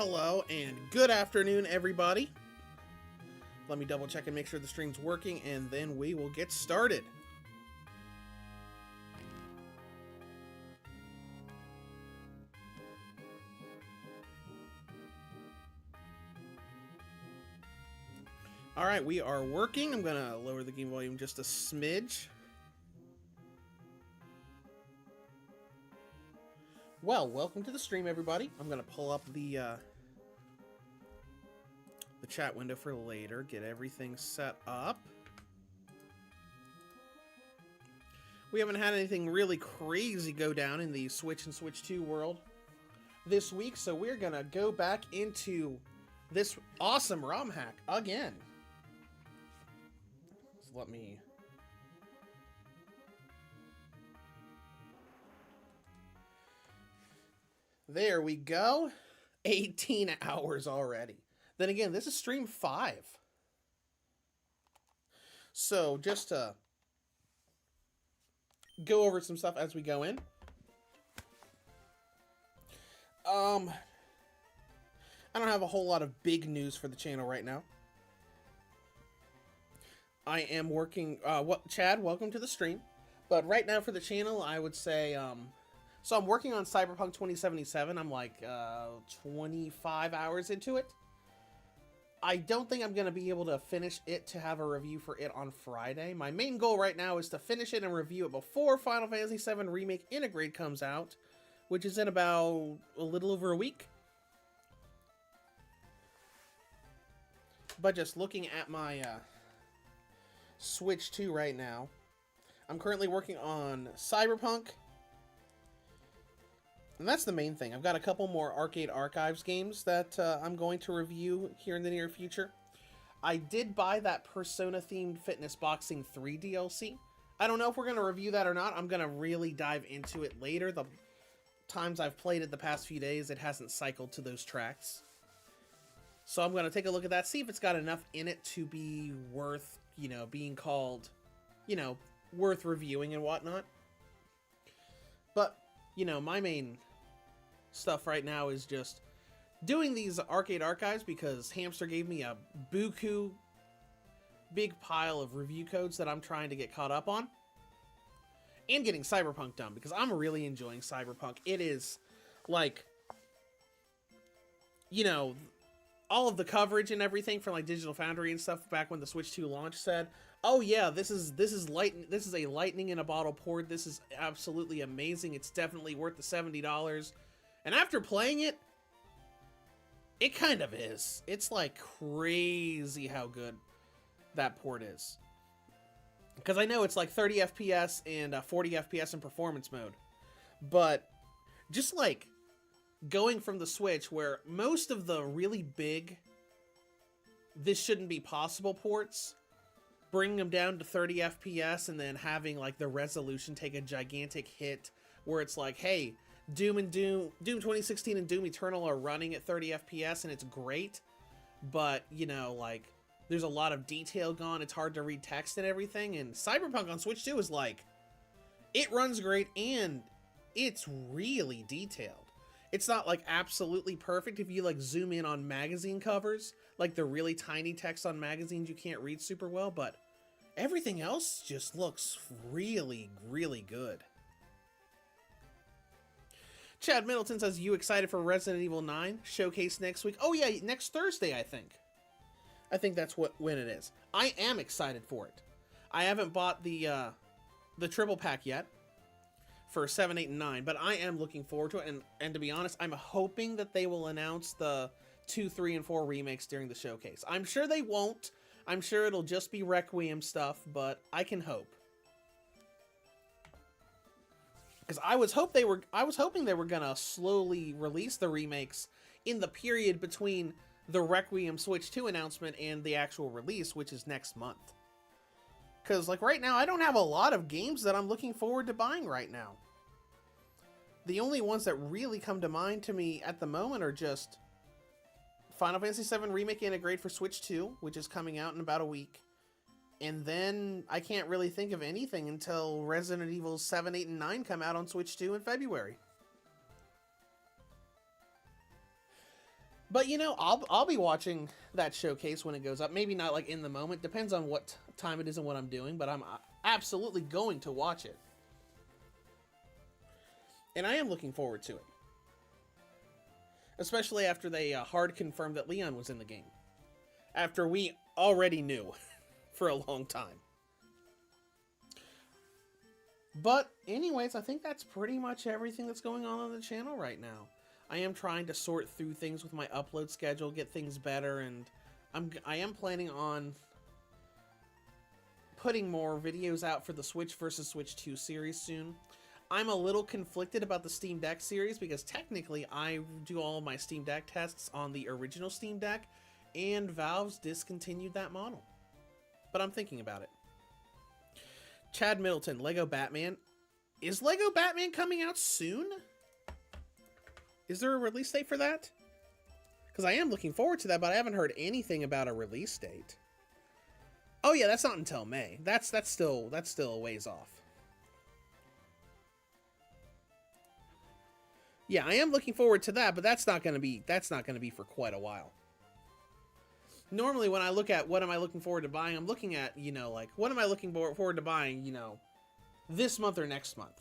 Hello and good afternoon, everybody. Let me double check and make sure the stream's working, and then we will get started. Alright, we are working. I'm going to lower the game volume just a smidge. Well, welcome to the stream, everybody. I'm gonna pull up the chat window for later, get everything set up. We haven't had anything really crazy go down in the Switch and Switch 2 world this week, so we're gonna go back into this awesome Romhack again. So let me... There we go. 18 hours already. Then again, this is stream 5. So just to go over some stuff as we go in. I don't have a whole lot of big news for the channel right now. I am working, Chad, welcome to the stream. But right now for the channel, I would say, so I'm working on Cyberpunk 2077. I'm like 25 hours into it. I don't think I'm going to be able to finish it to have a review for it on Friday. My main goal right now is to finish it and review it before Final Fantasy VII Remake Integrate comes out, which is in about a little over a week. But just looking at my Switch 2 right now, I'm currently working on Cyberpunk. And that's the main thing. I've got a couple more Arcade Archives games that I'm going to review here in the near future. I did buy that Persona-themed Fitness Boxing 3 DLC. I don't know if we're going to review that or not. I'm going to really dive into it later. The times I've played it the past few days, it hasn't cycled to those tracks. So I'm going to take a look at that, see if it's got enough in it to be worth, you know, being called, you know, worth reviewing and whatnot. But, you know, my main stuff right now is just doing these Arcade Archives because Hamster gave me a buku big pile of review codes that I'm trying to get caught up on, and getting Cyberpunk done because I'm really enjoying Cyberpunk. It is like, you know, all of the coverage and everything from like Digital Foundry and stuff back when the Switch 2 launch said, "Oh yeah, this is a lightning in a bottle port. This is absolutely amazing. It's definitely worth the $70." And after playing it, it kind of is. It's like crazy how good that port is. Because I know it's like 30 FPS and 40 FPS in performance mode. But just like going from the Switch, where most of the really big, this shouldn't be possible ports, bringing them down to 30 FPS and then having like the resolution take a gigantic hit where it's like, hey, Doom 2016 and Doom Eternal are running at 30 FPS and it's great, but you know, like there's a lot of detail gone, it's hard to read text and everything, and Cyberpunk on Switch 2 is like, it runs great and it's really detailed. It's not like absolutely perfect if you like zoom in on magazine covers, like the really tiny text on magazines you can't read super well, but everything else just looks really, really good. Chad Middleton says, you excited for Resident Evil 9 showcase next week? Oh yeah, next Thursday, I think. I think that's when it is. I am excited for it. I haven't bought the triple pack yet for 7, 8, and 9, but I am looking forward to it. And to be honest, I'm hoping that they will announce the 2, 3, and 4 remakes during the showcase. I'm sure they won't. I'm sure it'll just be Requiem stuff, but I can hope. Because I was hoping they were gonna slowly release the remakes in the period between the Requiem Switch 2 announcement and the actual release, which is next month. Because like right now, I don't have a lot of games that I'm looking forward to buying right now. The only ones that really come to mind to me at the moment are just Final Fantasy VII Remake Integrate for Switch 2, which is coming out in about a week. And then I can't really think of anything until Resident Evil 7, 8, and 9 come out on Switch 2 in February. But, you know, I'll be watching that showcase when it goes up. Maybe not, like, in the moment. Depends on what time it is and what I'm doing. But I'm absolutely going to watch it. And I am looking forward to it. Especially after they hard confirmed that Leon was in the game. After we already knew for a long time. But anyways, I think that's pretty much everything that's going on the channel right now. I am trying to sort through things with my upload schedule, get things better, and I am planning on putting more videos out for the Switch versus Switch 2 series soon. I'm a little conflicted about the Steam Deck series because technically I do all of my Steam Deck tests on the original Steam Deck, and Valve's discontinued that model. But I'm thinking about it. Chad Middleton, Lego Batman. Is Lego Batman coming out soon? Is there a release date for that? Because I am looking forward to that, but I haven't heard anything about a release date. Oh yeah, that's not until May. That's still a ways off. Yeah, I am looking forward to that, but that's not gonna be for quite a while. Normally, when I look at what am I looking forward to buying, I'm looking at, you know, like, what am I looking forward to buying, you know, this month or next month.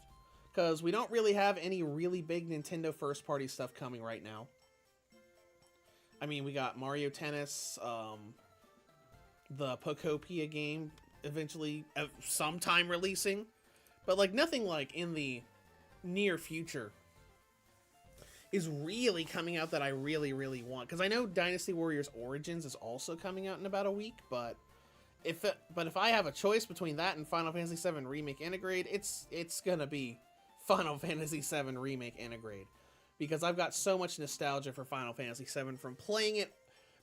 Because we don't really have any really big Nintendo first-party stuff coming right now. I mean, we got Mario Tennis, the Pokopia game eventually, sometime releasing. But, like, nothing, like, in the near future is really coming out that I really, really want. Because I know Dynasty Warriors Origins is also coming out in about a week, but if I have a choice between that and Final Fantasy VII Remake Integrate, it's gonna be Final Fantasy VII Remake Integrate. Because I've got so much nostalgia for Final Fantasy VII from playing it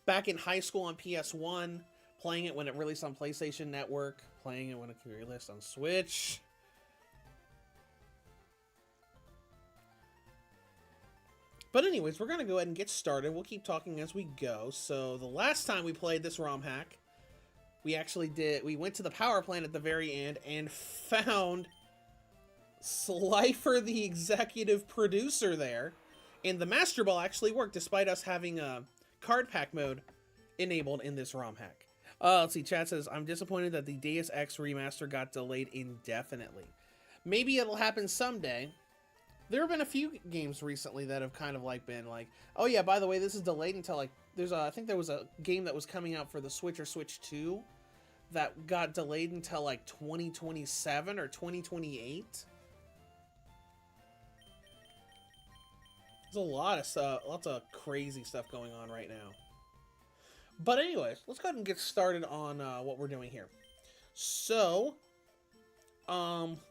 back in high school on PS1, playing it when it released on PlayStation Network, playing it when it released on Switch. But anyways, we're going to go ahead and get started. We'll keep talking as we go. So the last time we played this ROM hack, we went to the power plant at the very end and found Slifer, the executive producer, there. And the Master Ball actually worked despite us having a card pack mode enabled in this ROM hack. Let's see, chat says, I'm disappointed that the Deus Ex remaster got delayed indefinitely. Maybe it'll happen someday. There have been a few games recently that have kind of like been like, oh yeah, by the way, this is delayed until like, I think there was a game that was coming out for the Switch or Switch 2 that got delayed until like 2027 or 2028. There's a lot of stuff, lots of crazy stuff going on right now. But anyways, let's go ahead and get started on what we're doing here. So,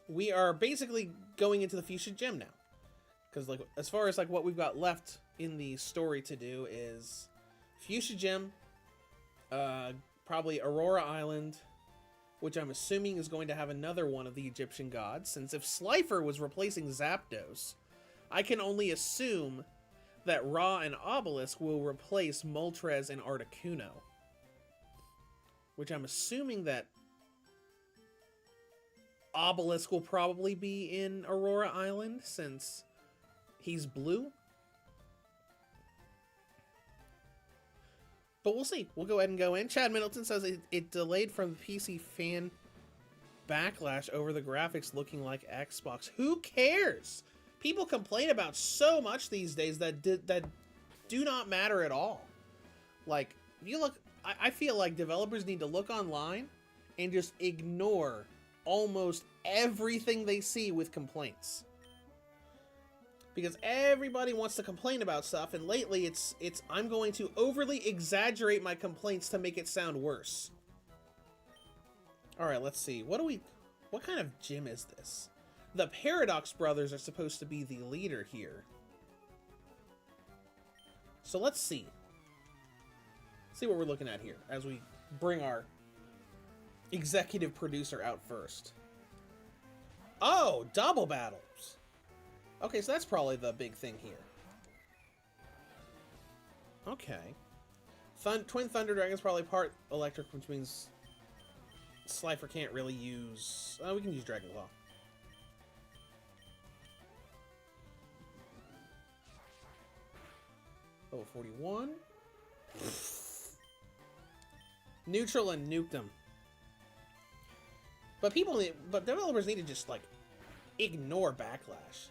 we are basically going into the Fuchsia Gym now. Because like, as far as like what we've got left in the story to do is Fuchsia Gym, probably Aurora Island, which I'm assuming is going to have another one of the Egyptian gods, since if Slifer was replacing Zapdos, I can only assume that Ra and Obelisk will replace Moltres and Articuno. Which I'm assuming that Obelisk will probably be in Aurora Island, since he's blue. But we'll see. We'll go ahead and go in. Chad Middleton says it delayed from the PC fan backlash over the graphics looking like Xbox. Who cares? People complain about so much these days that do not matter at all. Like, if you look, I feel like developers need to look online and just ignore almost everything they see with complaints. Because everybody wants to complain about stuff, and lately it's I'm going to overly exaggerate my complaints to make it sound worse. Alright, let's see. What kind of gym is this? The Paradox Brothers are supposed to be the leader here. So let's see. See what we're looking at here as we bring our executive producer out first. Oh, double battles. Okay, so that's probably the big thing here. Okay. Twin Thunder Dragon's probably part electric, which means Slifer can't really use... we can use Dragon Claw. Level 41. Neutral and nuked them. But developers need to just, like, ignore backlash.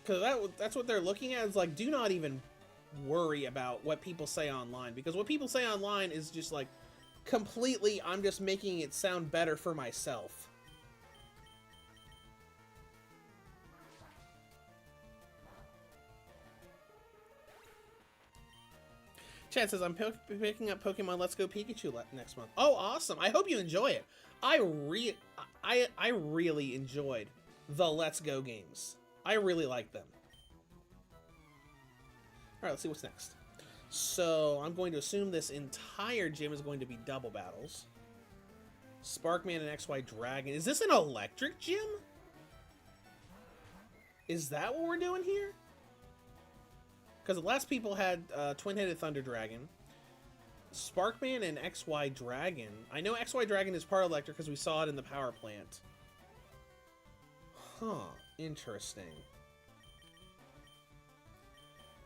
Because that's what they're looking at, is like, do not even worry about what people say online. Because what people say online is just like, completely, I'm just making it sound better for myself. Chad says, I'm picking up Pokemon Let's Go Pikachu next month. Oh, awesome. I hope you enjoy it. I really enjoyed the Let's Go games. I really like them. Alright, let's see what's next. So, I'm going to assume this entire gym is going to be double battles. Sparkman and XY Dragon. Is this an electric gym? Is that what we're doing here? Because the last people had Twin-Headed Thunder Dragon, Sparkman, and XY Dragon. I know XY Dragon is part electric because we saw it in the power plant. Huh. Interesting.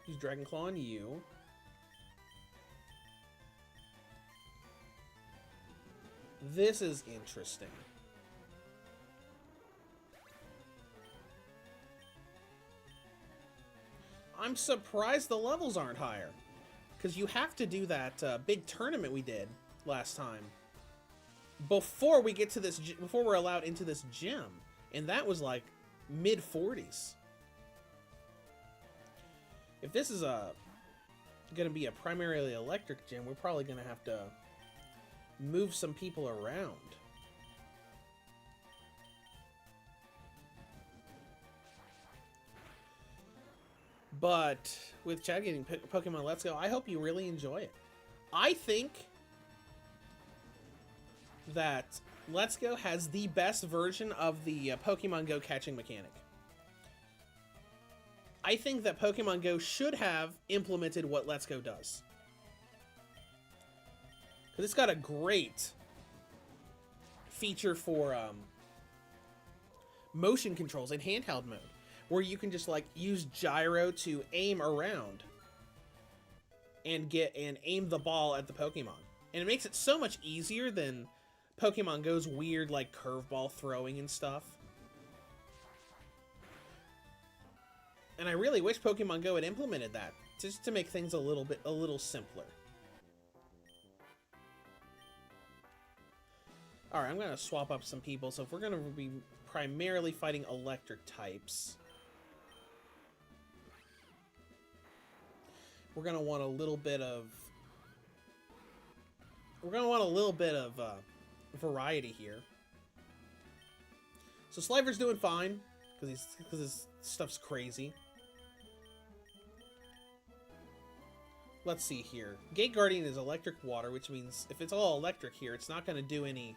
Use Dragon Claw on you. This is interesting. I'm surprised the levels aren't higher. Because you have to do that big tournament we did last time before we get to this, before we're allowed into this gym. And that was like mid-40s. If this is gonna be a primarily electric gym, we're probably gonna have to move some people around. But with Chad getting Pokemon Let's Go, I hope you really enjoy it. I think that Let's Go has the best version of the Pokemon Go catching mechanic. I think that Pokemon Go should have implemented what Let's Go does. Because it's got a great feature for motion controls in handheld mode, where you can just like use gyro to aim around and aim the ball at the Pokemon. And it makes it so much easier than Pokemon Go's weird like curveball throwing and stuff. And I really wish Pokemon Go had implemented that, just to make things a little simpler. Alright, I'm going to swap up some people. So if we're going to be primarily fighting electric types, we're going to want a little bit of variety here. So Sliver's doing fine because his stuff's crazy. Let's see here. Gate Guardian is electric water, which means if it's all electric here, it's not going to do any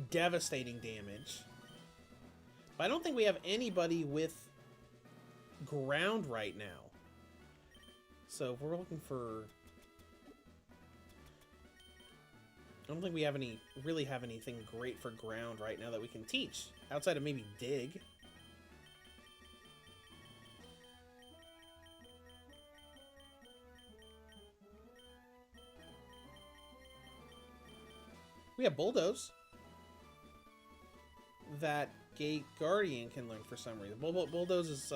devastating damage. But I don't think we have anybody with ground right now. So if we're looking for... I don't think we have really have anything great for ground right now that we can teach. Outside of maybe Dig. We have Bulldoze that Gate Guardian can learn for some reason. Bulldoze is,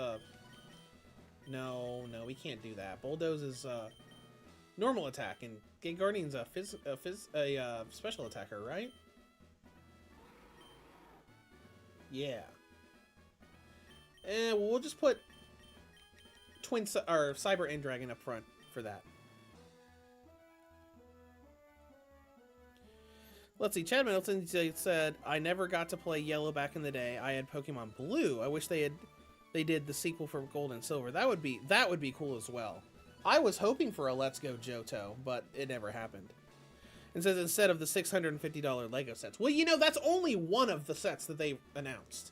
no, we can't do that. Bulldoze is, normal attack, and Gate Guardian's a special attacker, right? Yeah. And we'll just put Cyber and Dragon up front for that. Let's see, Chad Middleton said, I never got to play Yellow back in the day. I had Pokemon Blue. I wish they did the sequel for Gold and Silver. That would be cool as well. I was hoping for a Let's Go Johto, but it never happened. And says instead of the $650 Lego sets. Well, you know, that's only one of the sets that they announced.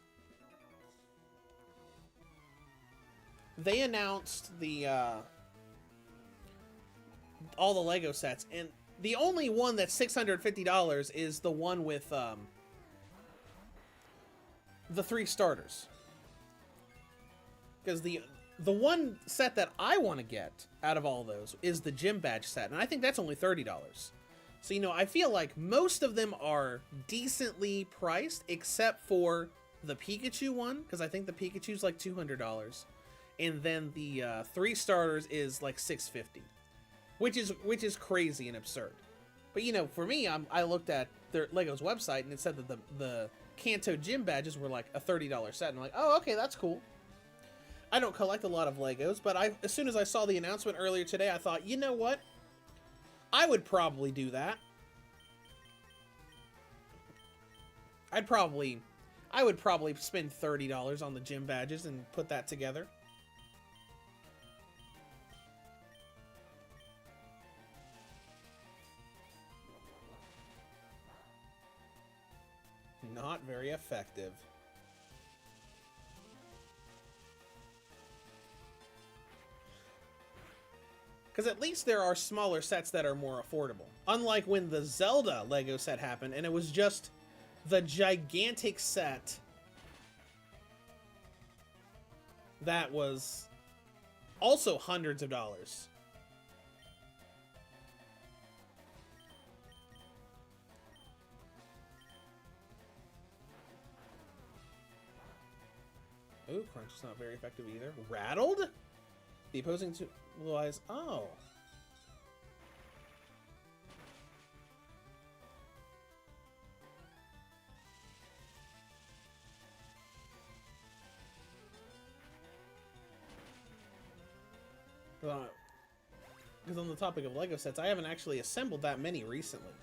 They announced the all the Lego sets, and the only one that's $650 is the one with the 3 starters. Because the one set that I want to get out of all those is the Gym Badge set, and I think that's only $30. So, you know, I feel like most of them are decently priced, except for the Pikachu one, because I think the Pikachu's like $200. And then the 3 starters is like $650. Which is crazy and absurd. But you know, for me, I looked at their Lego's website and it said that the Kanto gym badges were like a $30 set. And I'm like, oh, okay, that's cool. I don't collect a lot of Legos, but as soon as I saw the announcement earlier today, I thought, you know what? I would probably do that. I would probably spend $30 on the gym badges and put that together. Not very effective. Because at least there are smaller sets that are more affordable. Unlike when the Zelda Lego set happened, and it was just the gigantic set that was also hundreds of dollars. Ooh, Crunch is not very effective either. Rattled? The opposing two blue eyes. Oh. Because on the topic of Lego sets, I haven't actually assembled that many recently.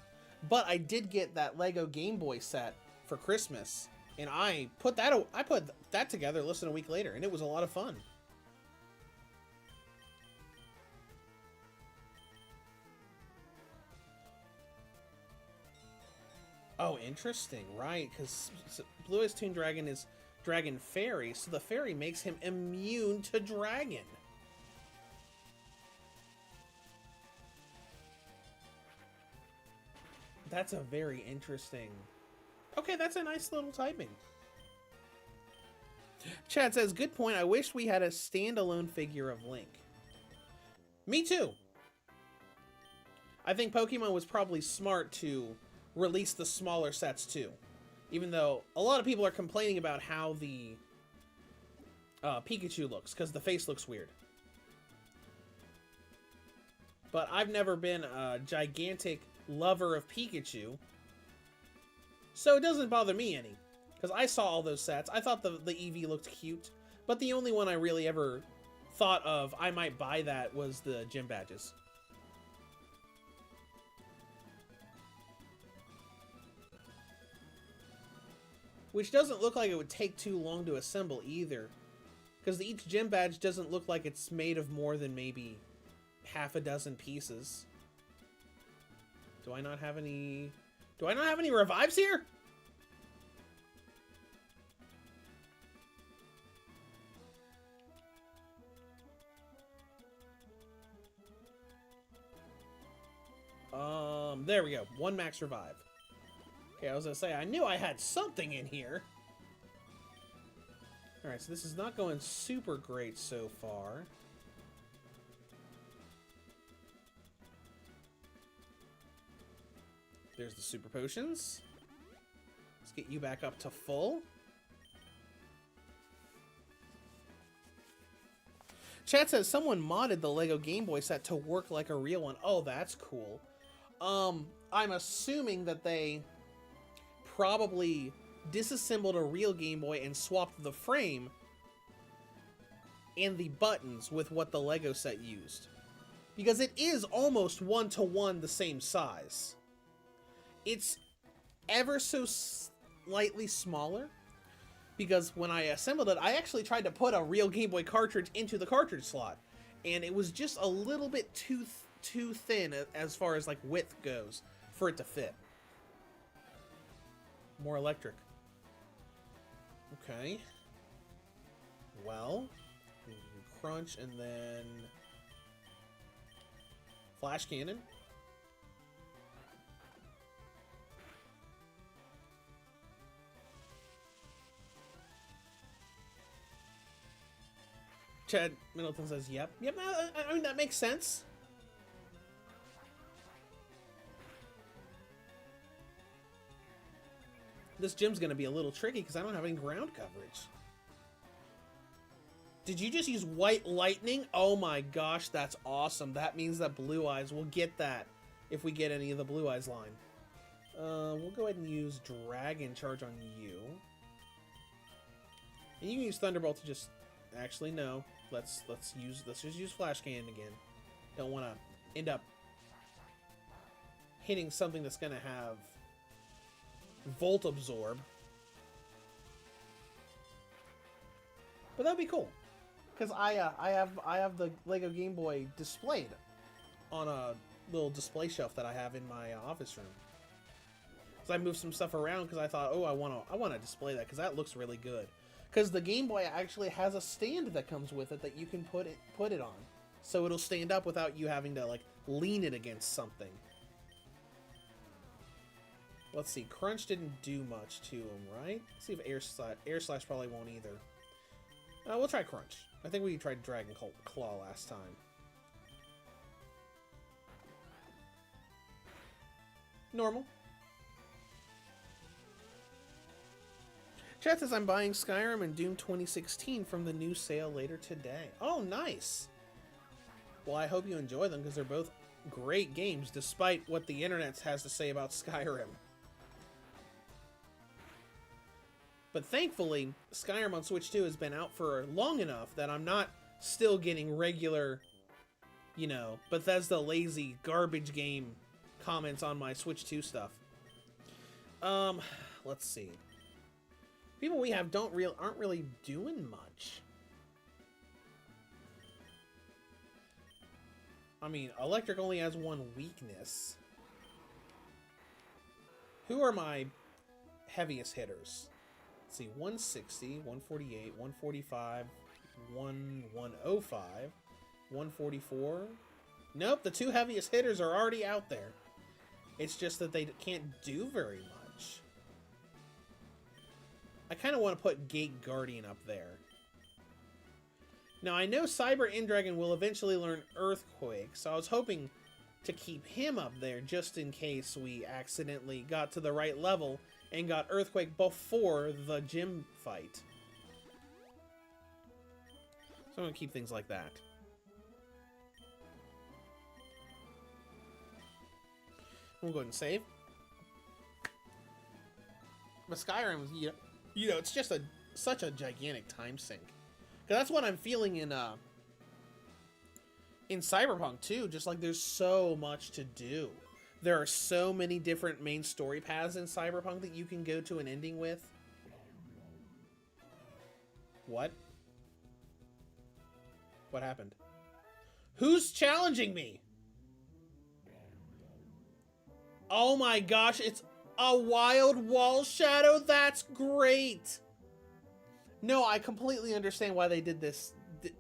But I did get that Lego Game Boy set for Christmas. And I put that together less than a week later. And it was a lot of fun. Oh, interesting, right? Because Blue Eyes Toon Dragon is Dragon Fairy, so the fairy makes him immune to dragon. That's a very interesting... Okay, that's a nice little typing. Chad says, good point. I wish we had a standalone figure of Link. Me too. I think Pokemon was probably smart to release the smaller sets too. Even though a lot of people are complaining about how the Pikachu looks, because the face looks weird. But I've never been a gigantic lover of Pikachu, so it doesn't bother me any. Because I saw all those sets. I thought the Eevee looked cute, but the only one I really ever thought of, I might buy that, was the gym badges. Which doesn't look like it would take too long to assemble either. Because each gym badge doesn't look like it's made of more than maybe half a dozen pieces. Do I not have any revives here? There we go. One max revive. Okay, I was gonna say, I knew I had something in here. Alright, so this is not going super great so far. There's the super potions. Let's get you back up to full. Chat says someone modded the Lego Game Boy set to work like a real one. Oh, that's cool. I'm assuming that they probably disassembled a real Game Boy and swapped the frame and the buttons with what the Lego set used. Because it is almost one-to-one the same size. It's ever so slightly smaller, because when I assembled it, I actually tried to put a real Game Boy cartridge into the cartridge slot, and it was just a little bit too thin as far as like width goes for it to fit. More electric. Okay. Well, crunch and then flash cannon. Chad Middleton says, yep. Yep, I mean, that makes sense. This gym's going to be a little tricky because I don't have any ground coverage. Did you just use white lightning? Oh my gosh, that's awesome. That means that Blue Eyes will get that if we get any of the Blue Eyes line. We'll go ahead and use Dragon Charge on you. And you can use Thunderbolt to just... Actually, no. Let's just use Flash Cannon again. Don't want to end up hitting something that's going to have Volt Absorb. But that'd be cool. Because I have the Lego Game Boy displayed on a little display shelf that I have in my office room. So I moved some stuff around because I thought, oh, I want to display that because that looks really good. Because the Game Boy actually has a stand that comes with it that you can put it on, so it'll stand up without you having to like lean it against something. Let's see, Crunch didn't do much to him, right? Let's see if Air Slash probably won't either. We'll try Crunch. I think we tried Dragon Claw last time. Normal. Chat says I'm buying Skyrim and Doom 2016 from the new sale later today. Oh, nice. Well, I hope you enjoy them because they're both great games despite what the internet has to say about Skyrim. But thankfully, Skyrim on Switch 2 has been out for long enough that I'm not still getting regular, you know, Bethesda lazy garbage game comments on my Switch 2 stuff. Let's see. People we have aren't really doing much. I mean, Electric only has one weakness. Who are my heaviest hitters? Let's see, 160, 148, 145, 105, 144. Nope, the two heaviest hitters are already out there. It's just that they can't do very much. I kind of want to put Gate Guardian up there. Now, I know Cyber Dragon will eventually learn Earthquake, so I was hoping to keep him up there just in case we accidentally got to the right level and got Earthquake before the gym fight. So I'm going to keep things like that. We'll go ahead and save. But Skyrim, you know, it's just such a gigantic time sink. Because that's what I'm feeling in Cyberpunk too. Just like there's so much to do. There are so many different main story paths in Cyberpunk that you can go to an ending with. What? What happened? Who's challenging me? Oh my gosh, it's a wild wall shadow. That's great. No, I completely understand why they did this.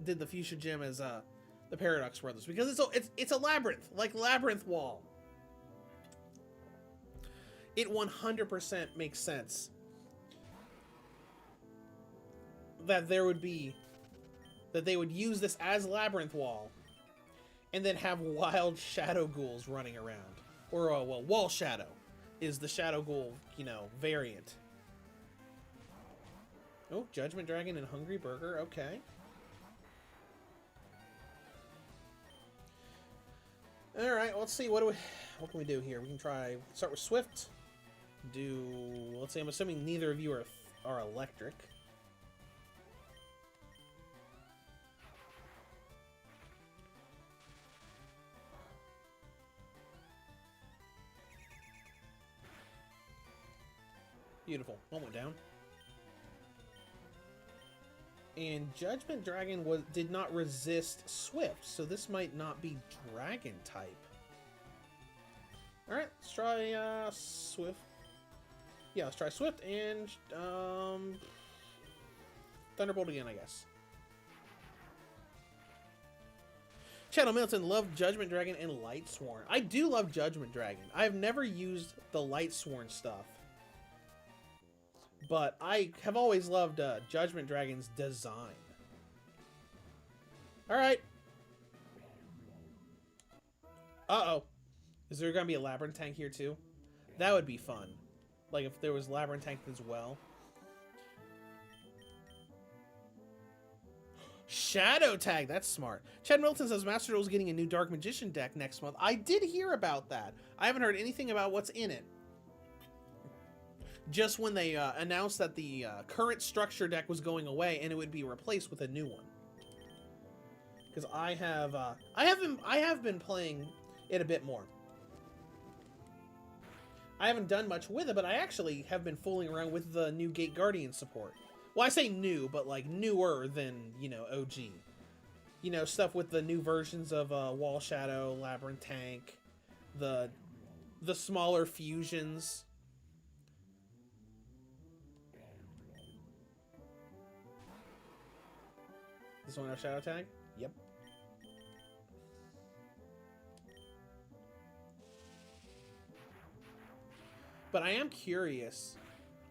Did the Fuchsia Gym as the Paradox Brothers, because it's a labyrinth, like Labyrinth Wall. It 100% makes sense that they would use this as Labyrinth Wall, and then have wild shadow ghouls running around, or well, Wall Shadow is the Shadow Ghoul, you know, variant. Oh, Judgment Dragon and Hungry Burger, okay. Alright, let's see, what can we do here? We can start with Swift. Let's see, I'm assuming neither of you are electric. Beautiful, one went down. And Judgment Dragon did not resist Swift, so this might not be Dragon type. Alright, let's try Swift. Yeah, let's try Swift and Thunderbolt again, I guess. Channel Milton loved Judgment Dragon and Lightsworn. I do love Judgment Dragon. I've never used the Lightsworn stuff. But I have always loved Judgment Dragon's design. Alright. Uh-oh. Is there going to be a Labyrinth Tank here too? That would be fun. Like if there was Labyrinth Tank as well. Shadow Tag, that's smart. Chad Milton says Master Duel is getting a new Dark Magician deck next month. I did hear about that. I haven't heard anything about what's in it. Just when they announced that the current structure deck was going away and it would be replaced with a new one. Because I have been playing it a bit more. I haven't done much with it, but I actually have been fooling around with the new Gate Guardian support. Well, I say new, but like newer than, you know, OG. You know, stuff with the new versions of Wall Shadow, Labyrinth Tank, the smaller fusions. This one have Shadow Tag? Yep. But I am curious.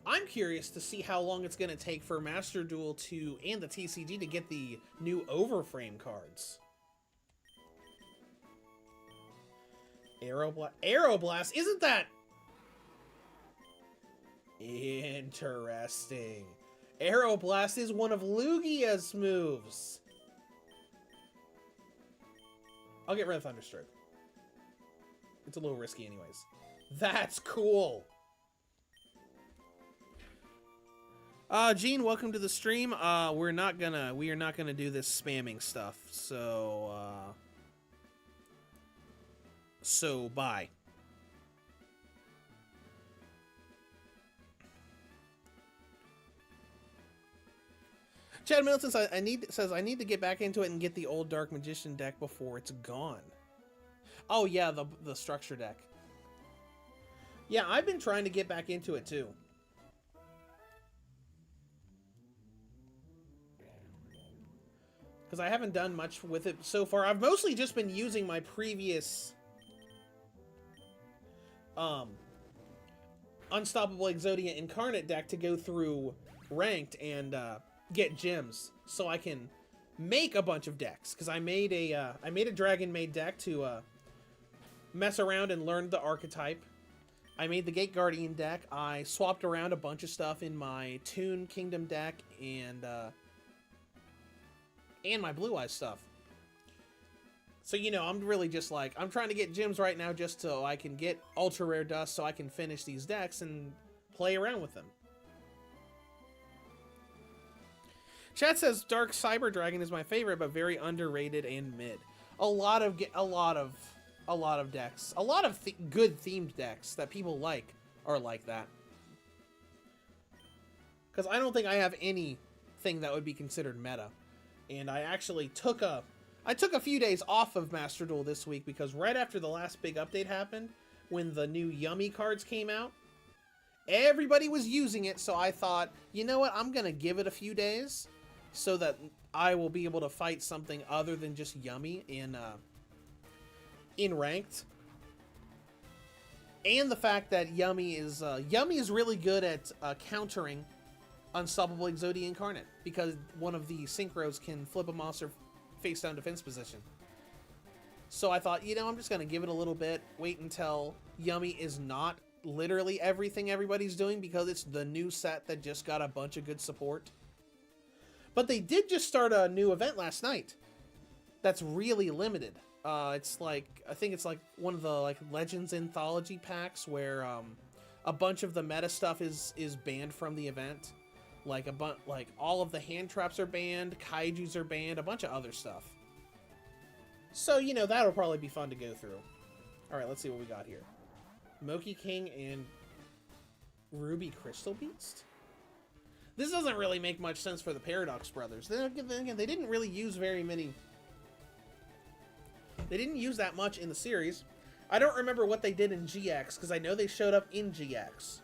I'm curious to see how long it's going to take for Master Duel 2 and the TCG to get the new Overframe cards. Aeroblast, isn't that interesting? Aeroblast is one of Yugioh's moves. I'll get rid of Thunderstroke. It's a little risky anyways. That's cool. Gene, welcome to the stream. We are not gonna do this spamming stuff. So bye. Chad Middleton says I need to get back into it and get the old Dark Magician deck before it's gone. Oh yeah, the structure deck. Yeah, I've been trying to get back into it too. Because I haven't done much with it so far. I've mostly just been using my previous Unstoppable Exodia Incarnate deck to go through ranked and get gems so I can make a bunch of decks. Because I made a Dragon Maid deck to mess around and learn the archetype. I made the Gate Guardian deck. I swapped around a bunch of stuff in my Toon Kingdom deck and my Blue Eyes stuff. So, you know, I'm really just like, I'm trying to get gems right now just so I can get Ultra Rare Dust so I can finish these decks and play around with them. Chat says Dark Cyber Dragon is my favorite, but very underrated and mid. A lot of decks, a lot of good themed decks that people like are like that. Because I don't think I have anything that would be considered meta. And I actually took a few days off of Master Duel this week because right after the last big update happened, when the new Yummy cards came out, everybody was using it, so I thought, you know what, I'm going to give it a few days so that I will be able to fight something other than just Yummy in ranked. And the fact that Yummy is really good at countering Unstoppable Exodia Incarnate, because one of the synchros can flip a monster face down defense position. So I thought, you know, I'm just going to give it a little bit, wait until Yummy is not literally everything everybody's doing, because it's the new set that just got a bunch of good support. But they did just start a new event last night that's really limited. It's like, I think it's like one of the like Legends Anthology packs where a bunch of the meta stuff is banned from the event. Like all of the hand traps are banned, kaijus are banned, a bunch of other stuff. So, you know, that'll probably be fun to go through. Alright, let's see what we got here. Moki King and Ruby Crystal Beast? This doesn't really make much sense for the Paradox Brothers. Then again, they didn't really use very many. They didn't use that much in the series. I don't remember what they did in GX, because I know they showed up in GX.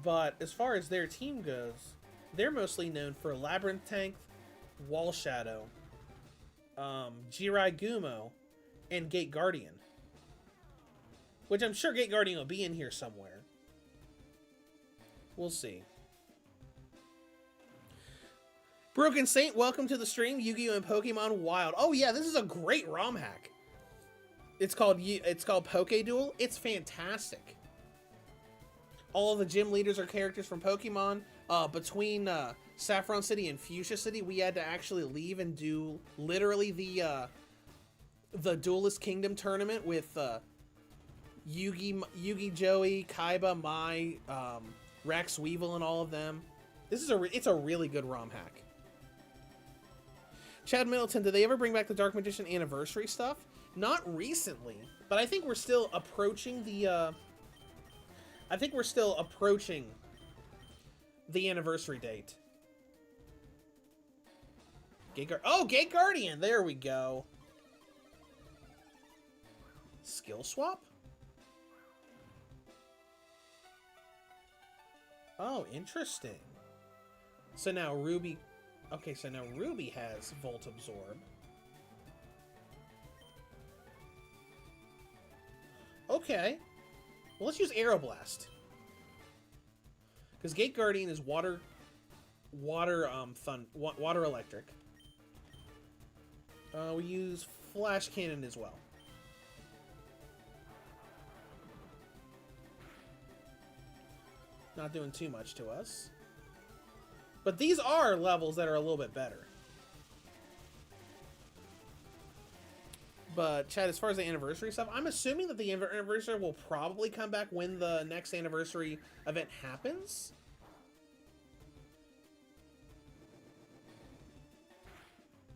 But as far as their team goes, they're mostly known for Labyrinth Tank, Wall Shadow, Jirai Gumo, and Gate Guardian. Which I'm sure Gate Guardian will be in here somewhere. We'll see. Broken Saint, welcome to the stream. Yu-Gi-Oh! And Pokemon Wild. Oh yeah, this is a great ROM hack. It's called PokeDuel. It's fantastic. All of the gym leaders are characters from Pokemon. Between Saffron City and Fuchsia City, we had to actually leave and do literally the Duelist Kingdom tournament with Yugi, Joey, Kaiba, Mai, Rex, Weevil, and all of them. It's a really good ROM hack. Chad Middleton, did they ever bring back the Dark Magician anniversary stuff? Not recently, but I think we're still approaching the anniversary date. Gate Guardian! There we go. Skill swap? Oh, interesting. So now Ruby... Okay, so now Ruby has Volt Absorb. Okay. Well, let's use Aeroblast. Because Gate Guardian is water electric. We use Flash Cannon as well. Not doing too much to us. But these are levels that are a little bit better. But, Chad, as far as the anniversary stuff, I'm assuming that the anniversary will probably come back when the next anniversary event happens.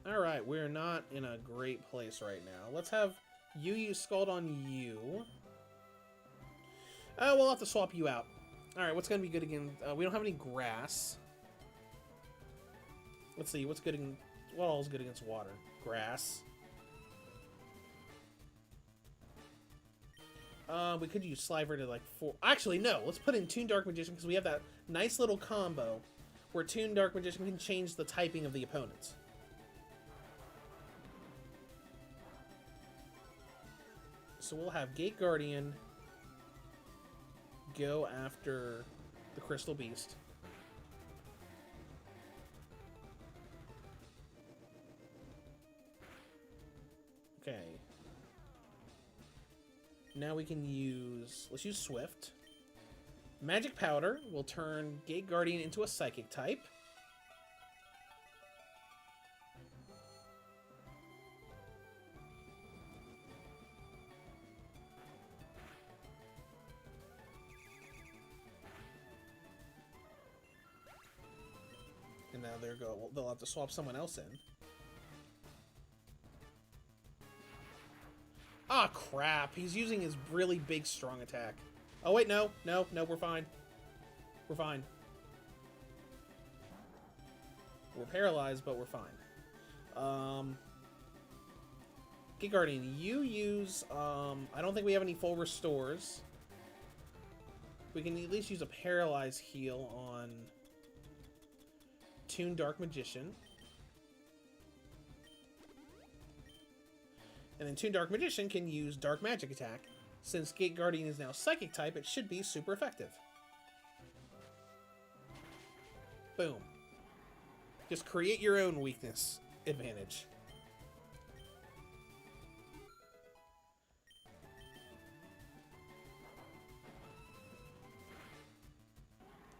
Alright, we're not in a great place right now. Let's have you Scald on you. Oh, we'll have to swap you out. Alright, what's going to be good again? We don't have any grass. Let's see, what all is good against water? Grass. We could use Sliver to like Actually, no. Let's put in Toon Dark Magician because we have that nice little combo where Toon Dark Magician can change the typing of the opponents. So we'll have Gate Guardian go after the Crystal Beast. Okay. Now we can let's use Swift. Magic Powder will turn Gate Guardian into a Psychic type. And now they'll have to swap someone else in. Ah, crap. He's using his really big, strong attack. Oh, wait, no, we're fine. We're fine. We're paralyzed, but we're fine. Gate Guardian, you use, I don't think we have any full restores. We can at least use a paralyzed heal on Toon Dark Magician. And then Toon Dark Magician can use Dark Magic attack. Since Gate Guardian is now Psychic type, it should be super effective. Boom. Just create your own weakness advantage.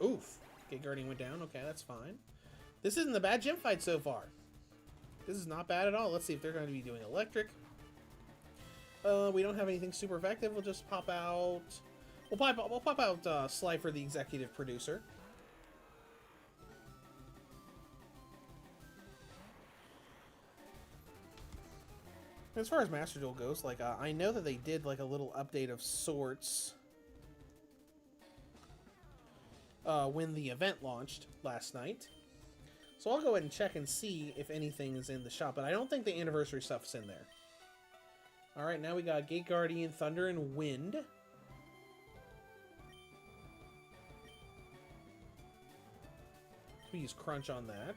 Oof. Gate Guardian went down. Okay, that's fine. This isn't a bad gym fight so far. This is not bad at all. Let's see if they're going to be doing electric. We don't have anything super effective. We'll just pop out... We'll pop out Slifer, the executive producer. As far as Master Duel goes, like, I know that they did, like, a little update of sorts when the event launched last night. So I'll go ahead and check and see if anything is in the shop, but I don't think the anniversary stuff's in there. Alright, now we got Gate Guardian, Thunder, and Wind. We use Crunch on that.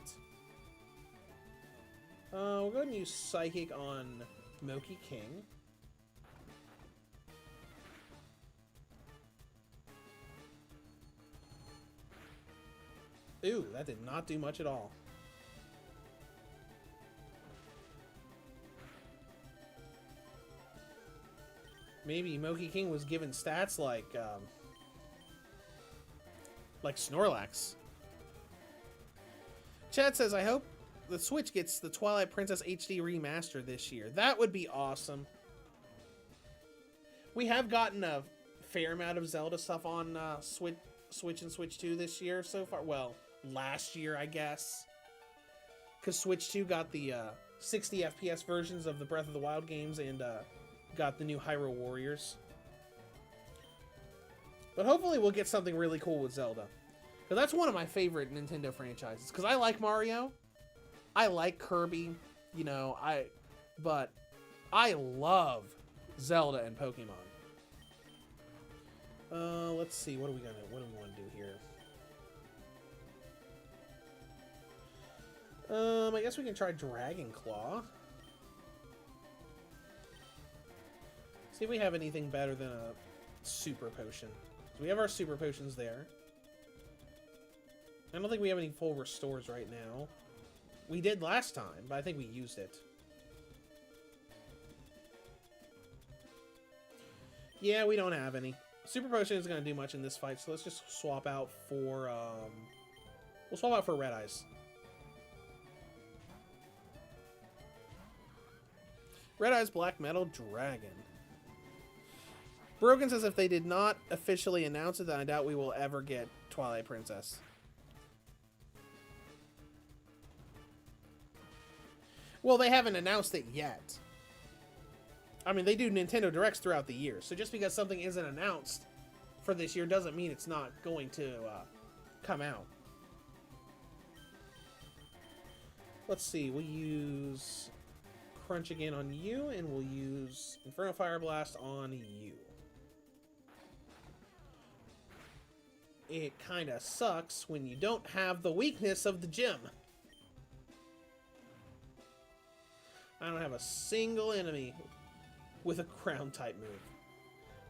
We'll go ahead and use Psychic on Moki King. Ooh, that did not do much at all. Maybe Moki King was given stats like Snorlax. Chad says, I hope the Switch gets the Twilight Princess HD remaster this year. That would be awesome. We have gotten a fair amount of Zelda stuff on Switch and Switch 2 this year so far. Well, last year, I guess. Because Switch 2 got the 60 FPS versions of the Breath of the Wild games and got the new Hyrule Warriors. But hopefully we'll get something really cool with Zelda. Because that's one of my favorite Nintendo franchises. Because I like Mario. I like Kirby. You know, but I love Zelda and Pokemon. Let's see. What do we want to do here? I guess we can try Dragon Claw. See if we have anything better than a Super Potion. So we have our Super Potions there. I don't think we have any full restores right now. We did last time, but I think we used it. Yeah, we don't have any. Super Potion isn't going to do much in this fight, so let's just swap out for, we'll swap out for Red Eyes. Red Eyes Black Metal Dragon. Broken says if they did not officially announce it, then I doubt we will ever get Twilight Princess. Well, they haven't announced it yet. I mean, they do Nintendo Directs throughout the year, so just because something isn't announced for this year doesn't mean it's not going to come out. Let's see, we'll use Crunch again on you, and we'll use Inferno Fire Blast on you. It kind of sucks when you don't have the weakness of the gym. I don't have a single enemy with a ground type move.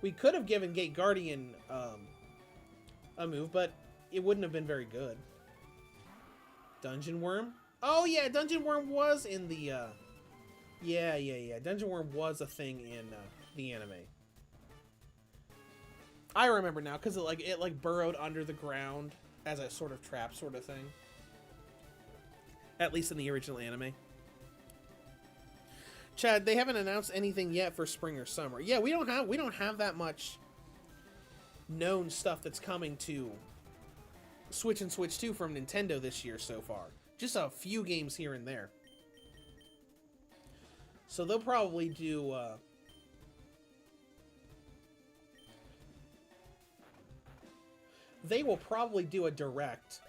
We could have given Gate Guardian a move, but it wouldn't have been very good. Dungeon Worm? Oh yeah, Dungeon Worm was in the yeah. Dungeon Worm was a thing in the anime. I remember now because it like burrowed under the ground as a sort of trap sort of thing. At least in the original anime. Chad, they haven't announced anything yet for spring or summer. Yeah, we don't have that much known stuff that's coming to Switch and Switch 2 from Nintendo this year so far. Just a few games here and there. So they'll probably do they will probably do a direct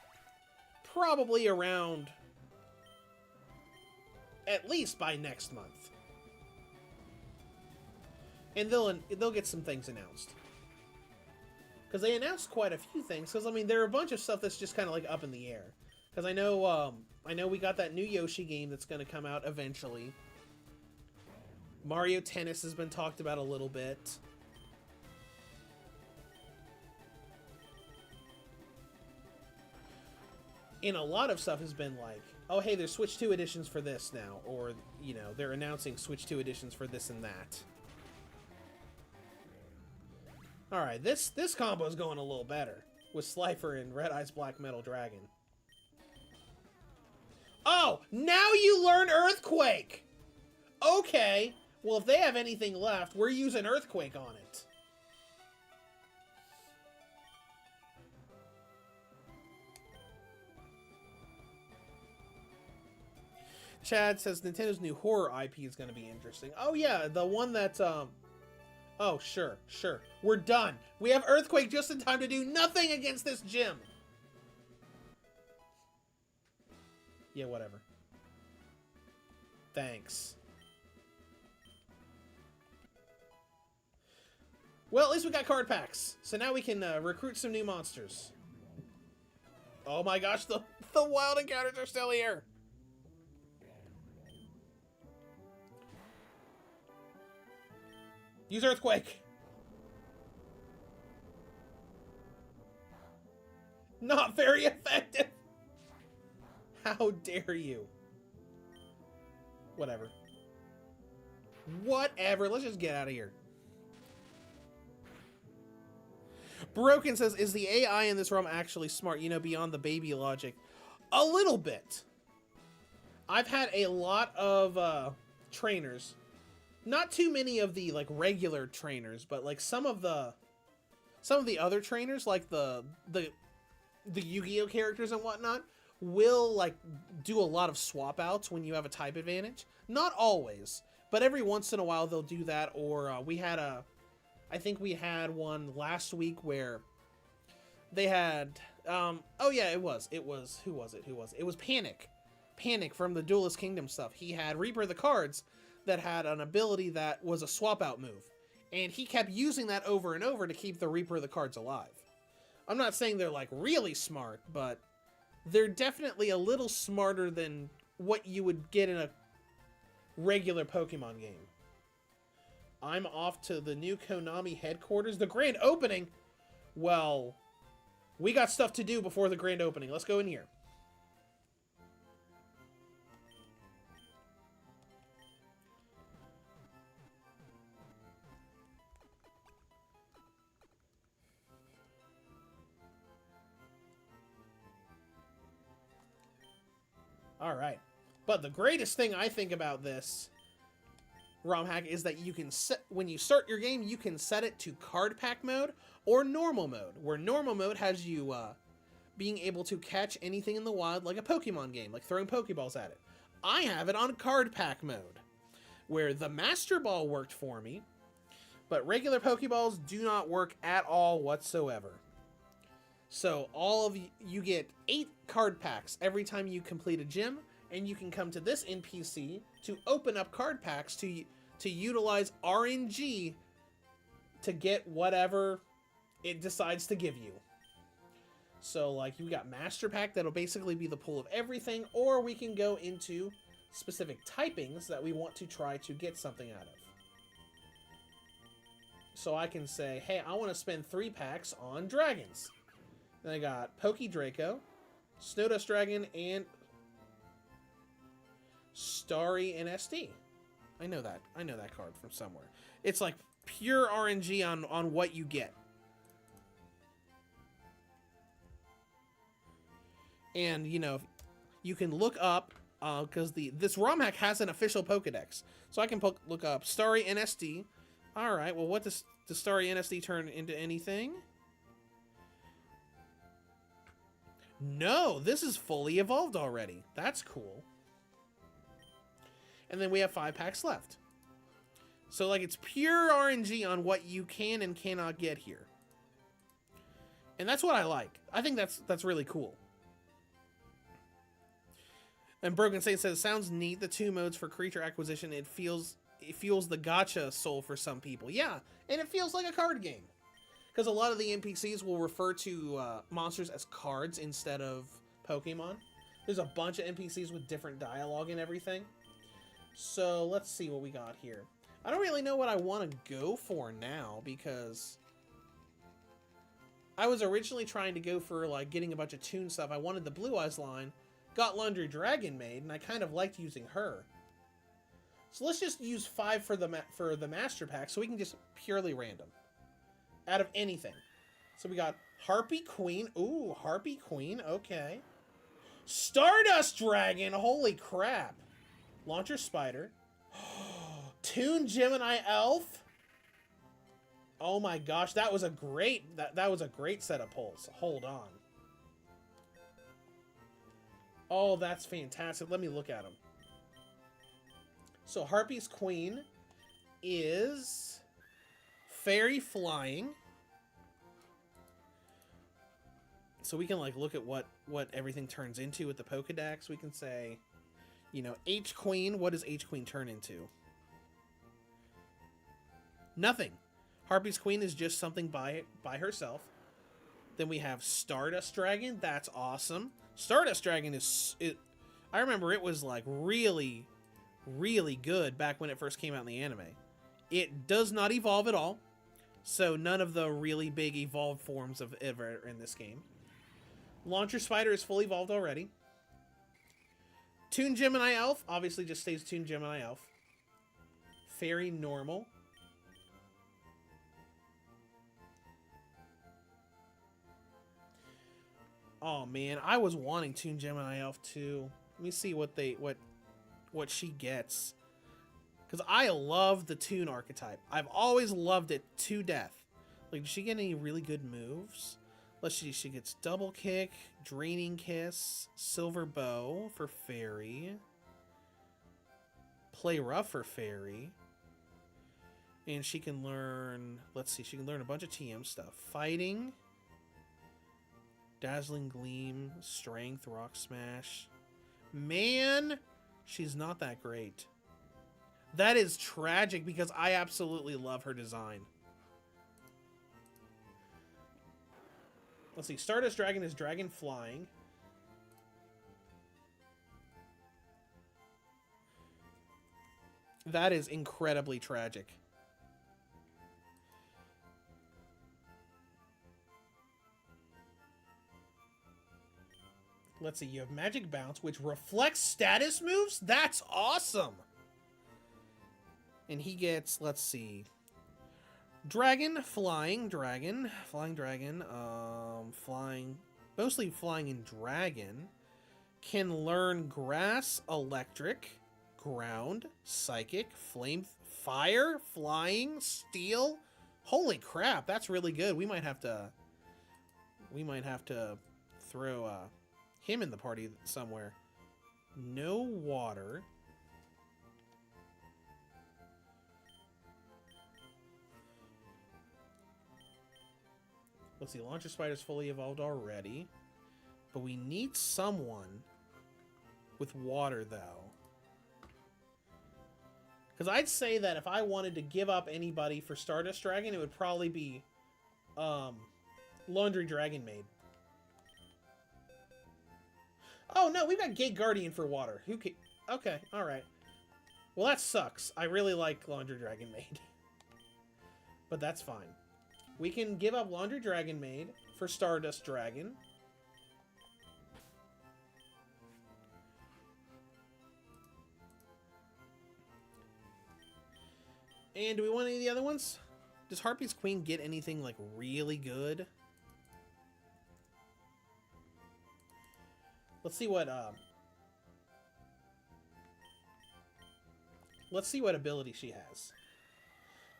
probably around at least by next month. And they'll get some things announced. Because they announced quite a few things. Because, I mean, there are a bunch of stuff that's just kind of, like, up in the air. Because I know we got that new Yoshi game that's going to come out eventually. Mario Tennis has been talked about a little bit. And a lot of stuff has been like, oh, hey, there's Switch 2 editions for this now. Or, you know, they're announcing Switch 2 editions for this and that. Alright, this combo's going a little better. With Slifer and Red Eyes Black Metal Dragon. Oh! Now you learn Earthquake! Okay. Well, if they have anything left, we're using Earthquake on it. Chad says Nintendo's new horror IP is going to be interesting. Oh, yeah, the one that's, oh, sure. We're done. We have Earthquake just in time to do nothing against this gym. Yeah, whatever. Thanks. Well, at least we got card packs. So now we can recruit some new monsters. Oh my gosh, the wild encounters are still here. Use Earthquake. Not very effective. How dare you? Whatever. Whatever. Let's just get out of here. Broken says, is the AI in this ROM actually smart? You know, beyond the baby logic. A little bit. I've had a lot of trainers. Not too many of the like regular trainers, but like some of the other trainers, like the Yu-Gi-Oh characters and whatnot, will like do a lot of swap outs when you have a type advantage. Not always, but every once in a while they'll do that. Or I think we had one last week where they had, oh yeah, it was, who was it? It was Panic from the Duelist Kingdom stuff. He had Reaper the cards that had an ability that was a swap out move. And he kept using that over and over to keep the Reaper of the cards alive. I'm not saying they're like really smart, but they're definitely a little smarter than what you would get in a regular Pokemon game. I'm off to the new Konami headquarters. The grand opening? Well, we got stuff to do before the grand opening. Let's go in here. All right. But the greatest thing I think about this Romhack is that you can set, when you start your game, you can set it to card pack mode or normal mode, where normal mode has you being able to catch anything in the wild like a Pokemon game, like throwing Pokeballs at it. I have it on card pack mode, where the Master Ball worked for me, but regular Pokeballs do not work at all whatsoever. So you get 8 card packs every time you complete a gym, and you can come to this NPC to open up card packs to utilize RNG to get whatever it decides to give you. So like you got Master Pack that'll basically be the pool of everything, or we can go into specific typings that we want to try to get something out of. So I can say, hey, I want to spend 3 packs on dragons. Then I got PokeDraco, Snowdust Dragon, and Starry and SD. I know that card from somewhere. It's like pure RNG on what you get. And you know, you can look up because this Romhack has an official Pokedex, so I can look up Starry and SD. All right, well, what does Starry and SD turn into anything? No, this is fully evolved already. That's cool. And then we have 5 packs left. So like it's pure RNG on what you can and cannot get here. And that's what I like. I think that's really cool. And Broken Saint says, sounds neat, the 2 modes for creature acquisition. It fuels the gacha soul for some people. Yeah, and it feels like a card game. Because a lot of the NPCs will refer to monsters as cards instead of Pokemon. There's a bunch of NPCs with different dialogue and everything. So let's see what we got here. I don't really know what I want to go for now, because I was originally trying to go for like getting a bunch of Toon stuff. I wanted the Blue Eyes line, got Laundry Dragon made, and I kind of liked using her. So let's just use 5 for the Master Pack, so we can just purely random out of anything. So we got Harpy Queen. Ooh, Harpy Queen. Okay. Stardust Dragon. Holy crap. Launcher Spider. Toon Gemini Elf. Oh my gosh, that was a great that was a great set of pulls. Hold on. Oh, that's fantastic. Let me look at them. So Harpy's Queen is Fairy Flying. So we can like look at what everything turns into with the Pokedex. We can say, you know, H Queen, what does H Queen turn into? Nothing. Harpy's Queen is just something by herself. Then we have Stardust Dragon. That's awesome. Stardust Dragon I remember it was like really, really good back when it first came out in the anime. It does not evolve at all. So none of the really big evolved forms of ever in this game. Launcher Spider is fully evolved already. Toon Gemini Elf obviously just stays Toon Gemini Elf. Fairy Normal. Oh man, I was wanting Toon Gemini Elf too. Let me see what she gets. Because I love the Toon archetype. I've always loved it to death. Like, does she get any really good moves? Let's see, she gets Double Kick, Draining Kiss, Silver Bow for Fairy, Play Rough for Fairy, and she can learn, let's see, she can learn a bunch of TM stuff. Fighting, Dazzling Gleam, Strength, Rock Smash. Man, she's not that great. That is tragic because I absolutely love her design. Let's see. Stardust Dragon is Dragon Flying. That is incredibly tragic. Let's see. You have Magic Bounce, which reflects status moves? That's awesome! And he gets, let's see, Flying Dragon, mostly Flying and Dragon, can learn Grass, Electric, Ground, Psychic, Flame, Fire, Flying, Steel. Holy crap, that's really good. We might have to throw him in the party somewhere. No Water. Let's see, Launcher Spider's fully evolved already. But we need someone with water, though. Because I'd say that if I wanted to give up anybody for Stardust Dragon, it would probably be Laundry Dragon Maid. Oh, no, we've got Gate Guardian for water. Who can... Okay, alright. Well, that sucks. I really like Laundry Dragon Maid. But that's fine. We can give up Laundry Dragon Maid for Stardust Dragon. And do we want any of the other ones? Does Harpy's Queen get anything, like, really good? Let's see what, let's see what ability she has.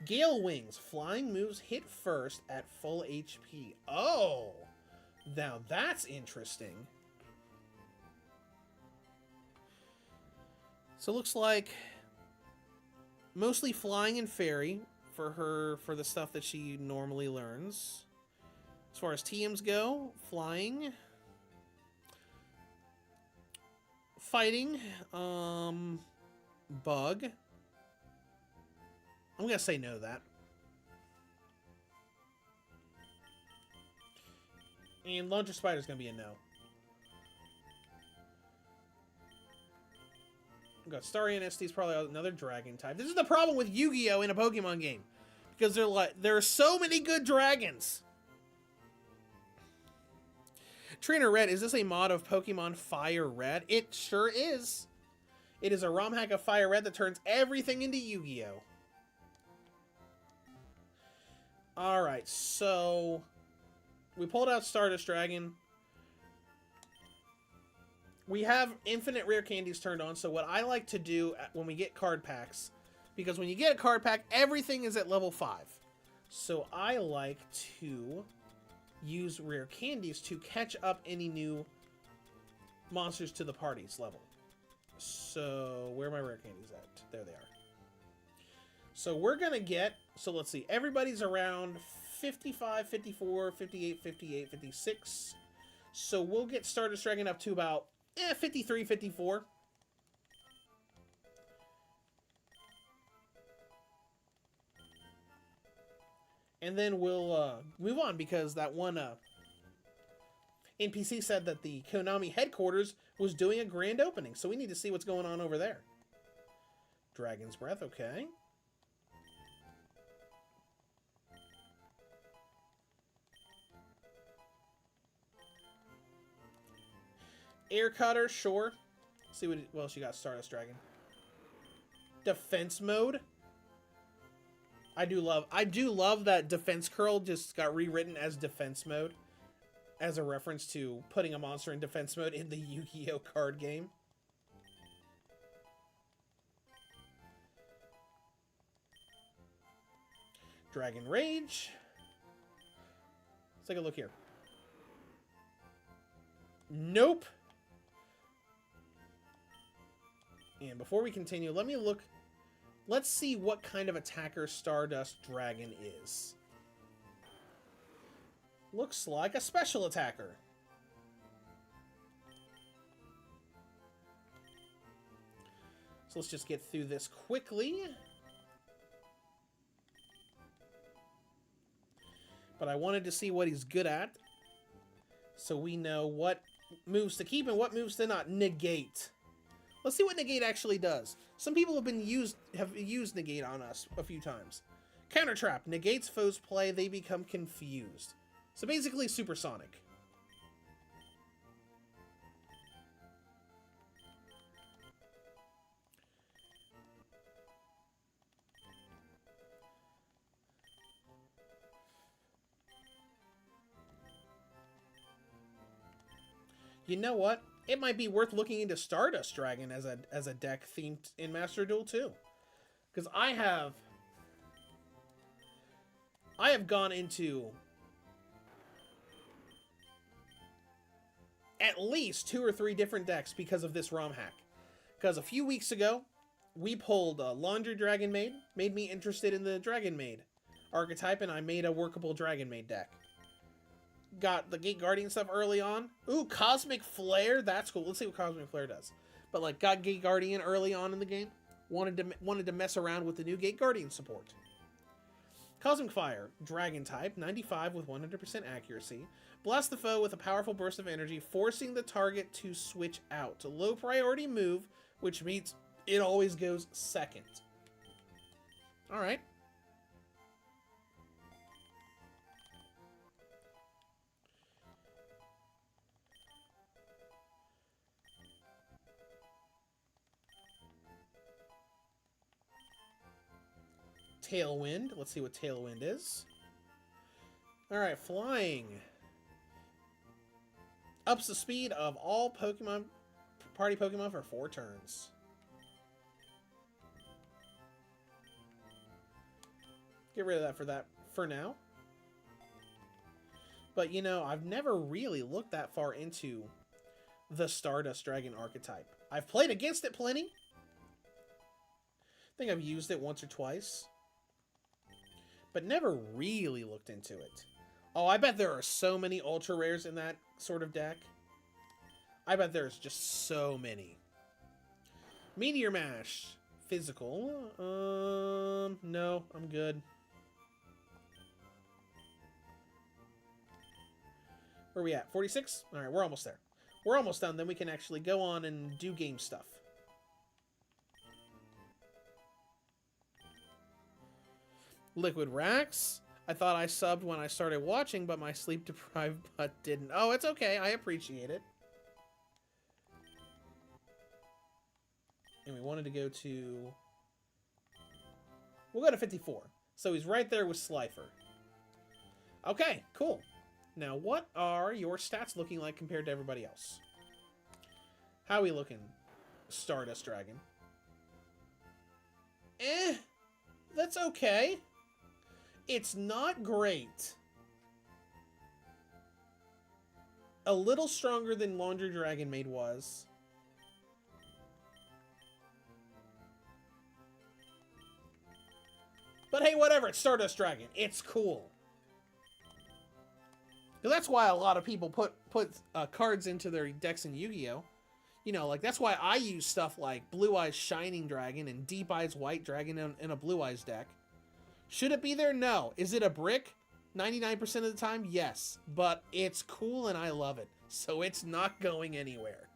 Gale Wings. Flying moves hit first at full HP. Oh! Now that's interesting. So it looks like mostly Flying and Fairy for the stuff that she normally learns. As far as TMs go, Flying, Fighting, Bug. I'm gonna say no to that. And Launcher Spider's gonna be a no. We've got Starry and ST's probably another dragon type. This is the problem with Yu-Gi-Oh! In a Pokemon game. Because there are so many good dragons. Trainer Red, is this a mod of Pokemon Fire Red? It sure is. It is a ROM hack of Fire Red that turns everything into Yu-Gi-Oh! Alright, so we pulled out Stardust Dragon. We have infinite rare candies turned on, so what I like to do when we get card packs, because when you get a card pack, everything is at level 5. So I like to use rare candies to catch up any new monsters to the party's level. So where are my rare candies at? There they are. So we're going to get, so let's see, everybody's around 55, 54, 58, 58, 56. So we'll get Stardust Dragon up to about 53, 54. And then we'll move on because that one NPC said that the Konami headquarters was doing a grand opening. So we need to see what's going on over there. Dragon's Breath, okay. Air Cutter, sure. Let's see what else you got. Stardust Dragon. Defense mode. I do love that Defense Curl just got rewritten as defense mode. as a reference to putting a monster in defense mode in the Yu-Gi-Oh card game. Dragon Rage. Let's take a look here. Nope. And before we continue, let me look. Let's see what kind of attacker Stardust Dragon is. Looks like a special attacker. So let's just get through this quickly. But I wanted to see what he's good at, so we know what moves to keep and what moves to not. Negate. Let's see what negate actually does. Some people have used negate on us a few times. Counter trap negates foes' play. They become confused. So basically, supersonic. You know what? It might be worth looking into Stardust Dragon as a deck themed in Master Duel 2. Because I have gone into at least 2 or 3 different decks because of this Romhack. Because a few weeks ago, we pulled Laundry Dragon Maid, made me interested in the Dragon Maid archetype, and I made a workable Dragon Maid deck. Got the Gate Guardian stuff early on. Ooh, Cosmic Flare. That's cool. Let's see what Cosmic Flare does. But like, got Gate Guardian early on in the game. Wanted to mess around with the new Gate Guardian support. Cosmic Fire, Dragon type, 95 with 100% accuracy. Blast the foe with a powerful burst of energy, forcing the target to switch out. A low priority move, which means it always goes second. Alright. Tailwind. Let's see what Tailwind is. Alright, Flying. Ups the speed of all Pokemon, party Pokemon for 4 turns. Get rid of that for now. But, you know, I've never really looked that far into the Stardust Dragon archetype. I've played against it plenty. I think I've used it once or twice. But never really looked into it. Oh, I bet there are so many ultra rares in that sort of deck. I bet there's just so many. Meteor Mash. Physical. No, I'm good. Where are we at? 46? Alright, we're almost there. We're almost done, then we can actually go on and do game stuff. Liquid Racks. I thought I subbed when I started watching, but my sleep-deprived butt didn't. Oh, it's okay. I appreciate it. And we wanted to go to... We'll go to 54. So he's right there with Slifer. Okay, cool. Now, what are your stats looking like compared to everybody else? How are we looking, Stardust Dragon? That's okay. It's not great. A little stronger than Laundry Dragon Maid was. But hey, whatever, it's Stardust Dragon. It's cool. That's why a lot of people put cards into their decks in Yu-Gi-Oh! You know, like, that's why I use stuff like Blue Eyes Shining Dragon and Deep Eyes White Dragon in a Blue Eyes deck. Should it be there? No. Is it a brick? 99% of the time, yes. But it's cool and I love it. So it's not going anywhere.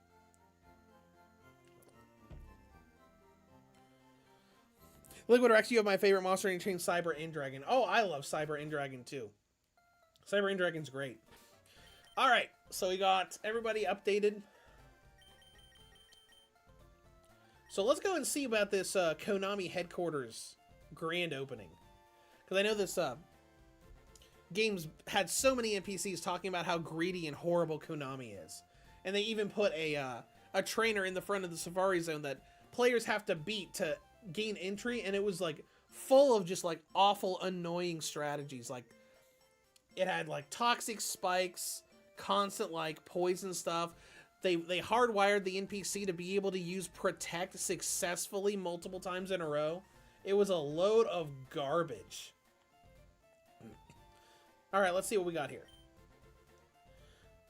Liquid Rex, you have my favorite monster in Chain, Cyber and Dragon. Oh, I love Cyber and Dragon too. Cyber and Dragon's great. Alright, so we got everybody updated. So let's go and see about this Konami headquarters grand opening. Because I know this games had so many NPCs talking about how greedy and horrible Konami is. And they even put a trainer in the front of the Safari Zone that players have to beat to gain entry, and it was like full of just like awful, annoying strategies. Like it had like toxic spikes, constant like poison stuff. They hardwired the NPC to be able to use Protect successfully multiple times in a row. It was a load of garbage. All right, let's see what we got here.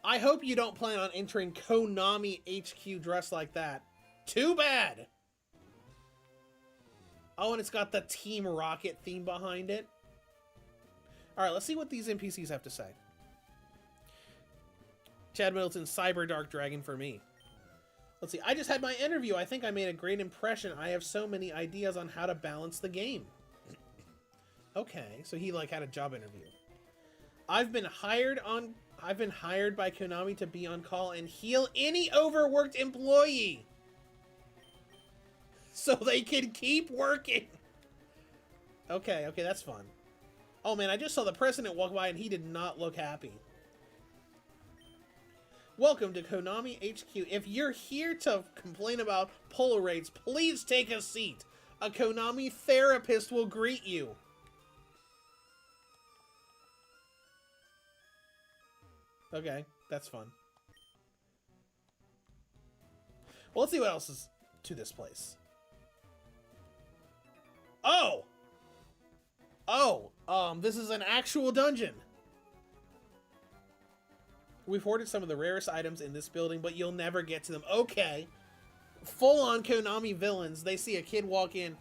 I hope you don't plan on entering Konami HQ dressed like that. Too bad. Oh, and it's got the Team Rocket theme behind it. All right, let's see what these NPCs have to say. Chad Middleton, Cyber Dark Dragon for me. Let's see. I just had my interview. I think I made a great impression. I have so many ideas on how to balance the game. Okay, so he like had a job interview. I've been hired by Konami to be on call and heal any overworked employee so they can keep working. Okay, that's fun. Oh man, I just saw the president walk by and he did not look happy. Welcome to Konami HQ. If you're here to complain about pull rates, please take a seat. A Konami therapist will greet you. Okay, that's fun. Well, let's see what else is to this place. Oh! This is an actual dungeon. We've hoarded some of the rarest items in this building, but you'll never get to them. Okay. Full-on Konami villains. They see a kid walk in.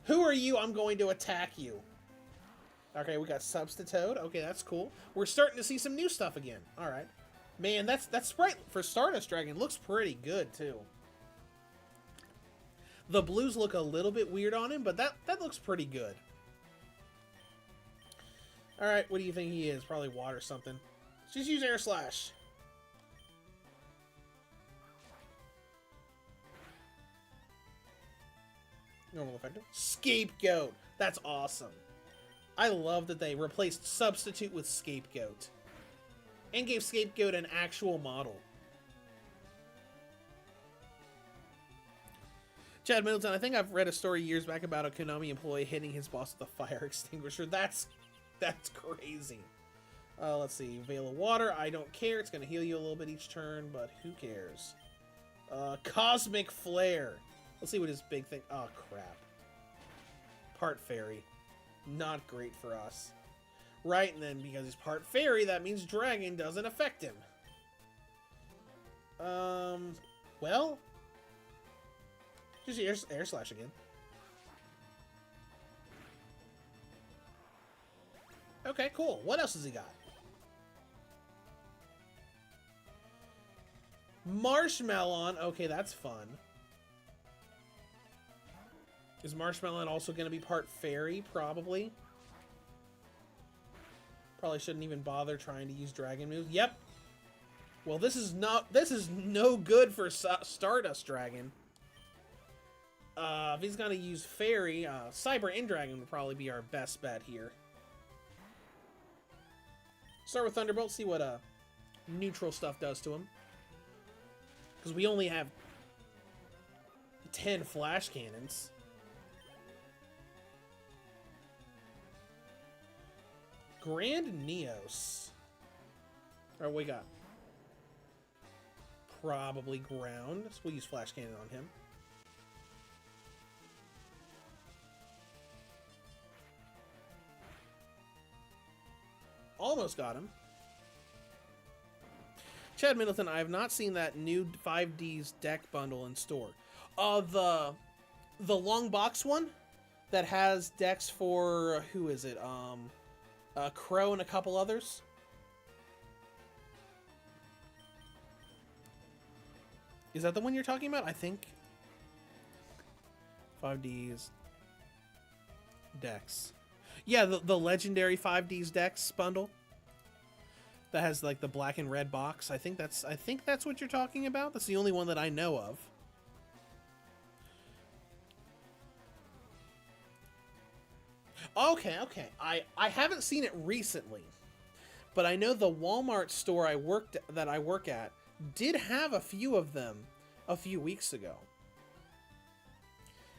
Who are you? I'm going to attack you. Okay, we got Substitute. Okay, that's cool. We're starting to see some new stuff again. All right. Man, that sprite for Stardust Dragon looks pretty good, too. The blues look a little bit weird on him, but that looks pretty good. All right, what do you think he is? Probably water or something. Just use Air Slash. Normal effective. Scapegoat. That's awesome. I love that they replaced Substitute with Scapegoat. And gave Scapegoat an actual model. Chad Middleton, I think I've read a story years back about a Konami employee hitting his boss with a fire extinguisher. That's crazy. Let's see. Veil of Water. I don't care. It's going to heal you a little bit each turn, but who cares? Cosmic Flare. Let's see what his big thing... Oh, crap. Part Fairy. Not great for us. Right, and then because he's part Fairy, that means Dragon doesn't affect him. Well... Just air Slash again. Okay, cool. What else has he got? Marshmallow. Okay, that's fun. Is Marshmallow also going to be part Fairy? Probably. Probably shouldn't even bother trying to use Dragon moves. Yep. Well, this is no good for Stardust Dragon. If he's going to use Fairy, Cyber and Dragon would probably be our best bet here. Start with Thunderbolt, see what neutral stuff does to him. Because we only have 10 flash cannons. Grand Neos. Alright, what we got? Probably ground. So we'll use flash cannon on him. Almost got him. Chad Middleton, I have not seen that new 5D's deck bundle in store. The long box one that has decks for, who is it? Crow and a couple others. Is that the one you're talking about? I think. 5D's decks. Yeah, the legendary 5D's decks bundle that has like the black and red box. I think that's what you're talking about. That's the only one that I know of. Okay. I haven't seen it recently. But I know the Walmart store that I work at did have a few of them a few weeks ago.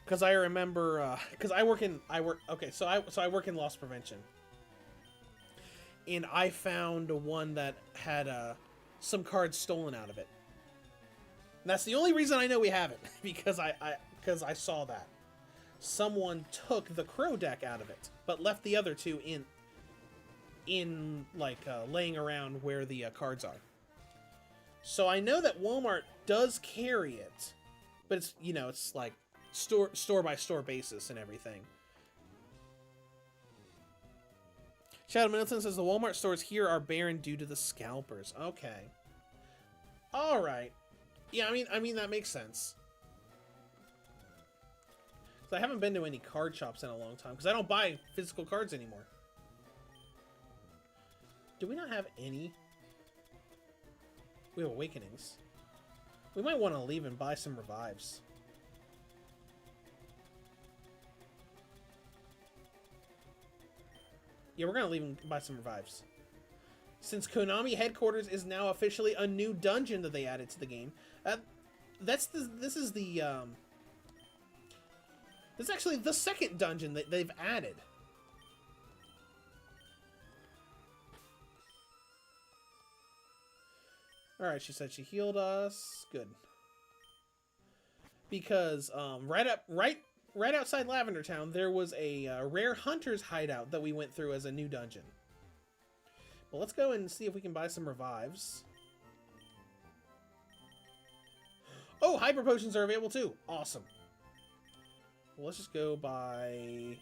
Because I remember, because I work in loss prevention, and I found one that had some cards stolen out of it. And that's the only reason I know we have it, because I saw that someone took the Crow deck out of it, but left the other two in like laying around where the cards are. So I know that Walmart does carry it, but it's, you know, it's like store by store basis and everything. Shadow Middleton says the Walmart stores here are barren due to the scalpers. Okay. All right. Yeah, I mean that makes sense. Cuz I haven't been to any card shops in a long time cuz I don't buy physical cards anymore. Do we not have any? We have Awakenings. We might want to leave and buy some revives. Yeah, we're going to leave and buy some revives. Since Konami headquarters is now officially a new dungeon that they added to the game. This is actually the second dungeon that they've added. Alright, she said she healed us. Good. Because right outside Lavender Town, there was a rare hunter's hideout that we went through as a new dungeon. Well, let's go and see if we can buy some revives. Oh, hyper potions are available too. Awesome. Well, let's just go buy...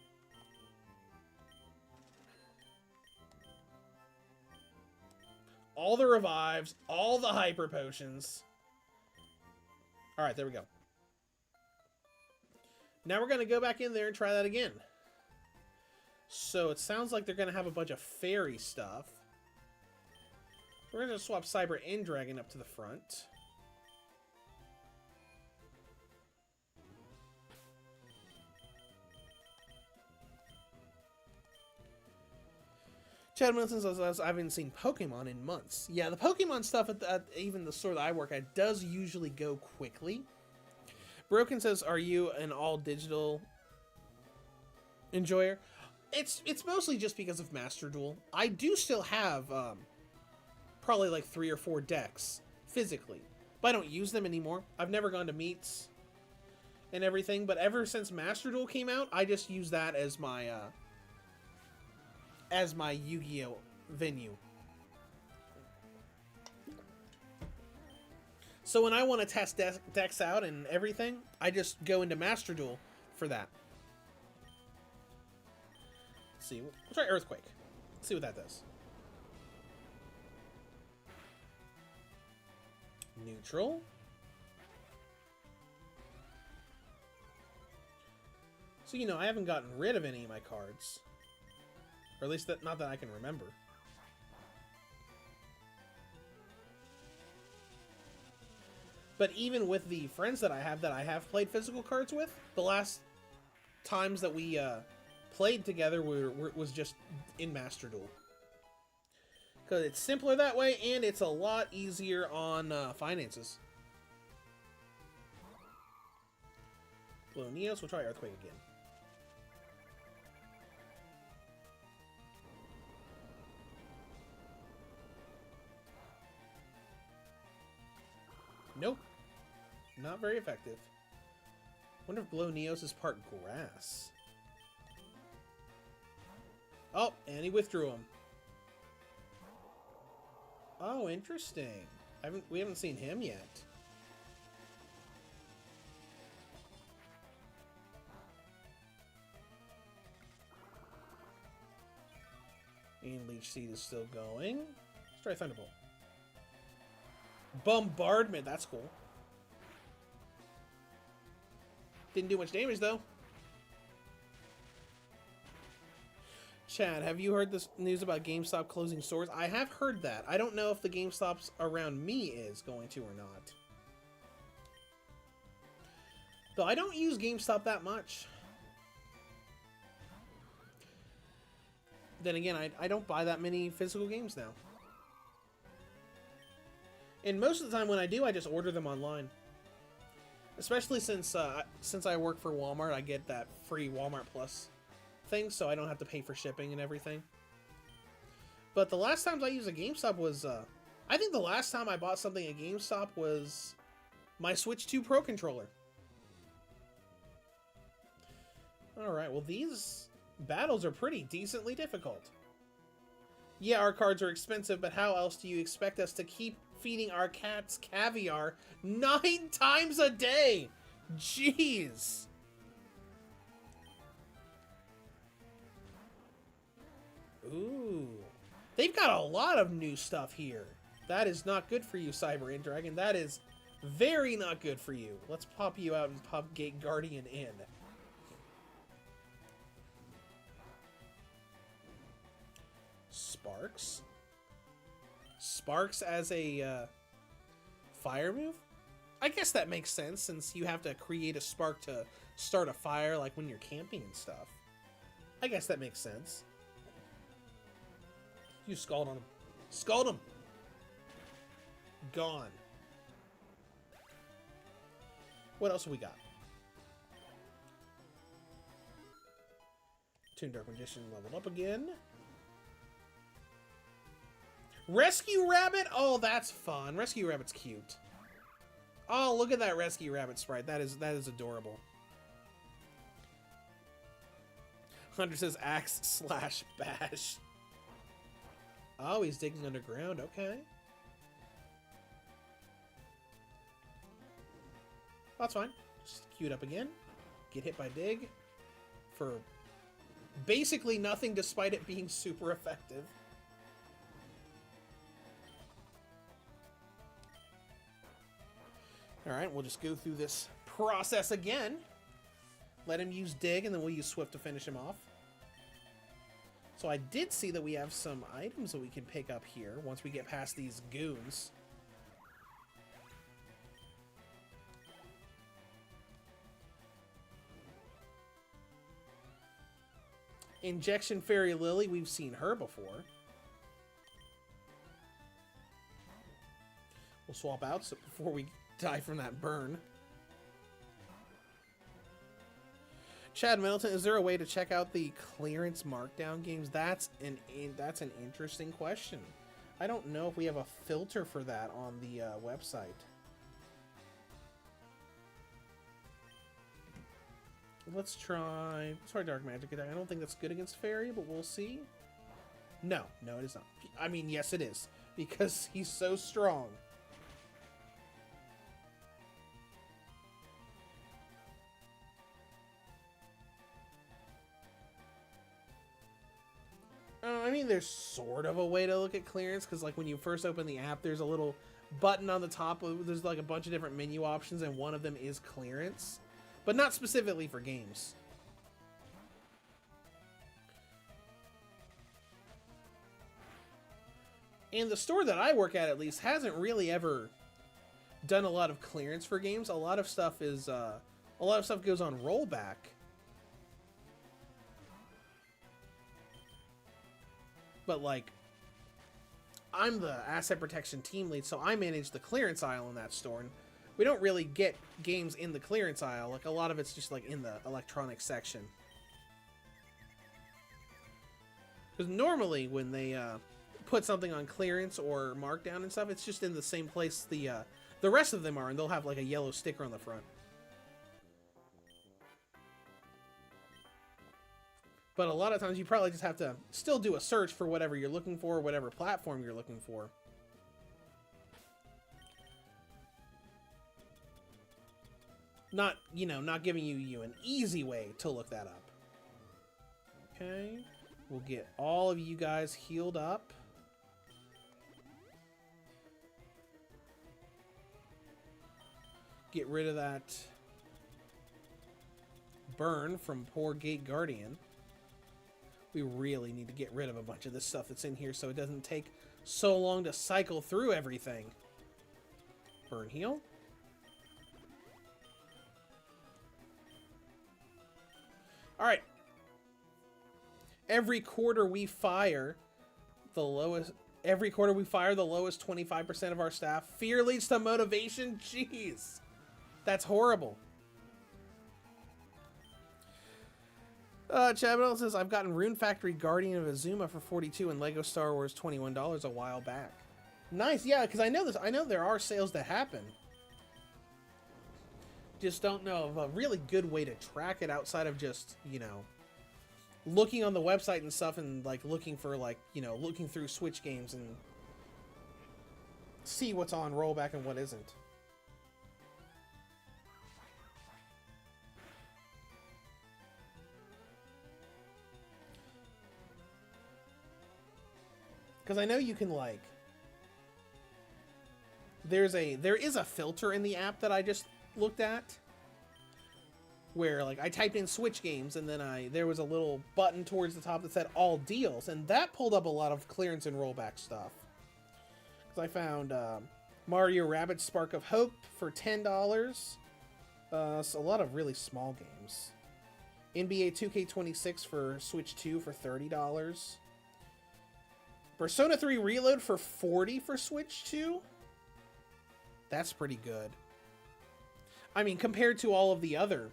all the revives, all the hyper potions. Alright, there we go. Now we're going to go back in there and try that again. So it sounds like they're going to have a bunch of fairy stuff. We're going to swap Cyber and Dragon up to the front. Chad Milton says, I haven't seen Pokemon in months. Yeah, the Pokemon stuff at even the store that I work at does usually go quickly. Broken says, are you an all-digital enjoyer? It's mostly just because of Master Duel. I do still have probably like 3 or 4 decks physically, but I don't use them anymore. I've never gone to meets and everything, but ever since Master Duel came out, I just use that as my Yu-Gi-Oh venue. So when I want to test decks out and everything, I just go into Master Duel for that. Let's see. We'll try Earthquake. Let's see what that does. Neutral. So, you know, I haven't gotten rid of any of my cards. Or at least not that I can remember. But even with the friends that I have played physical cards with, the last times that we played together was just in Master Duel. Because it's simpler that way, and it's a lot easier on finances. Blue Neos, we'll try Earthquake again. Nope. Not very effective. Wonder if Blow Neos is part grass. Oh, and he withdrew him. Oh, interesting. We haven't seen him yet. And Leech Seed is still going. Let's try Thunderbolt. Bombardment, that's cool. Didn't do much damage though. Chad, have you heard this news about GameStop closing stores? I have heard that. I don't know if the GameStops around me is going to or not. Though I don't use GameStop that much. Then again, I don't buy that many physical games now. And most of the time when I do, I just order them online. Especially since I work for Walmart, I get that free Walmart Plus thing, so I don't have to pay for shipping and everything. But the last times I used a GameStop was, I think the last time I bought something at GameStop was my Switch 2 Pro controller. Alright, well these battles are pretty decently difficult. Yeah, our cards are expensive, but how else do you expect us to keep feeding our cats caviar 9 times a day? Jeez! Ooh. They've got a lot of new stuff here. That is not good for you, Cyber Int Dragon. That is very not good for you. Let's pop you out and pop Gate Guardian in. Sparks? Sparks as a fire move? I guess that makes sense, since you have to create a spark to start a fire, like when you're camping and stuff. I guess that makes sense. You Scald on him. Scald him! Gone. What else have we got? Toon Dark Magician leveled up again. Rescue Rabbit? Oh, that's fun. Rescue Rabbit's cute. Oh, look at that Rescue Rabbit sprite. That is adorable. Hunter says axe / bash. Oh, he's digging underground. Okay. That's fine. Just queue it up again. Get hit by dig. For basically nothing, despite it being super effective. Alright, we'll just go through this process again. Let him use dig, and then we'll use Swift to finish him off. So I did see that we have some items that we can pick up here once we get past these goons. Injection Fairy Lily, we've seen her before. We'll swap out before we die from that burn. Chad Middleton, is there a way to check out the clearance markdown games? That's an interesting question. I don't know if we have a filter for that on the website. Let's try Dark Magic Attack. I don't think that's good against Fairy, but we'll see. No, it is not. I mean, yes, it is, because he's so strong. I mean, there's sort of a way to look at clearance, because like when you first open the app, there's a little button on the top. There's like a bunch of different menu options, and one of them is clearance, but not specifically for games. And the store that I work at least, hasn't really ever done a lot of clearance for games. A lot of stuff is, a lot of stuff goes on rollback. But, like, I'm the asset protection team lead, so I manage the clearance aisle in that store. And we don't really get games in the clearance aisle. Like, a lot of it's just, like, in the electronics section. Because normally, when they put something on clearance or markdown and stuff, it's just in the same place the rest of them are, and they'll have, like, a yellow sticker on the front. But a lot of times you probably just have to still do a search for whatever you're looking for, whatever platform you're looking for. Not, not giving you an easy way to look that up. Okay. We'll get all of you guys healed up. Get rid of that burn from poor Gate Guardian. We really need to get rid of a bunch of this stuff that's in here so it doesn't take so long to cycle through everything. Burn heal. Alright. Every quarter we fire the lowest 25% of our staff. Fear leads to motivation. Jeez. That's horrible. Chad Bell says, I've gotten Rune Factory Guardian of Azuma for $42 and Lego Star Wars $21 a while back. Nice, yeah, because I know this. I know there are sales that happen. Just don't know of a really good way to track it outside of just, you know, looking on the website and stuff and, like, looking for, like, you know, looking through Switch games and see what's on rollback and what isn't. Because I know you can, like, there is a filter in the app that I just looked at where, like, I typed in Switch games and then there was a little button towards the top that said all deals, and that pulled up a lot of clearance and rollback stuff. Because I found Mario Rabbids Spark of Hope for $10. So a lot of really small games. NBA 2K26 for Switch 2 for $30. Persona 3 Reload for $40 for Switch 2? That's pretty good. I mean, compared to all of the other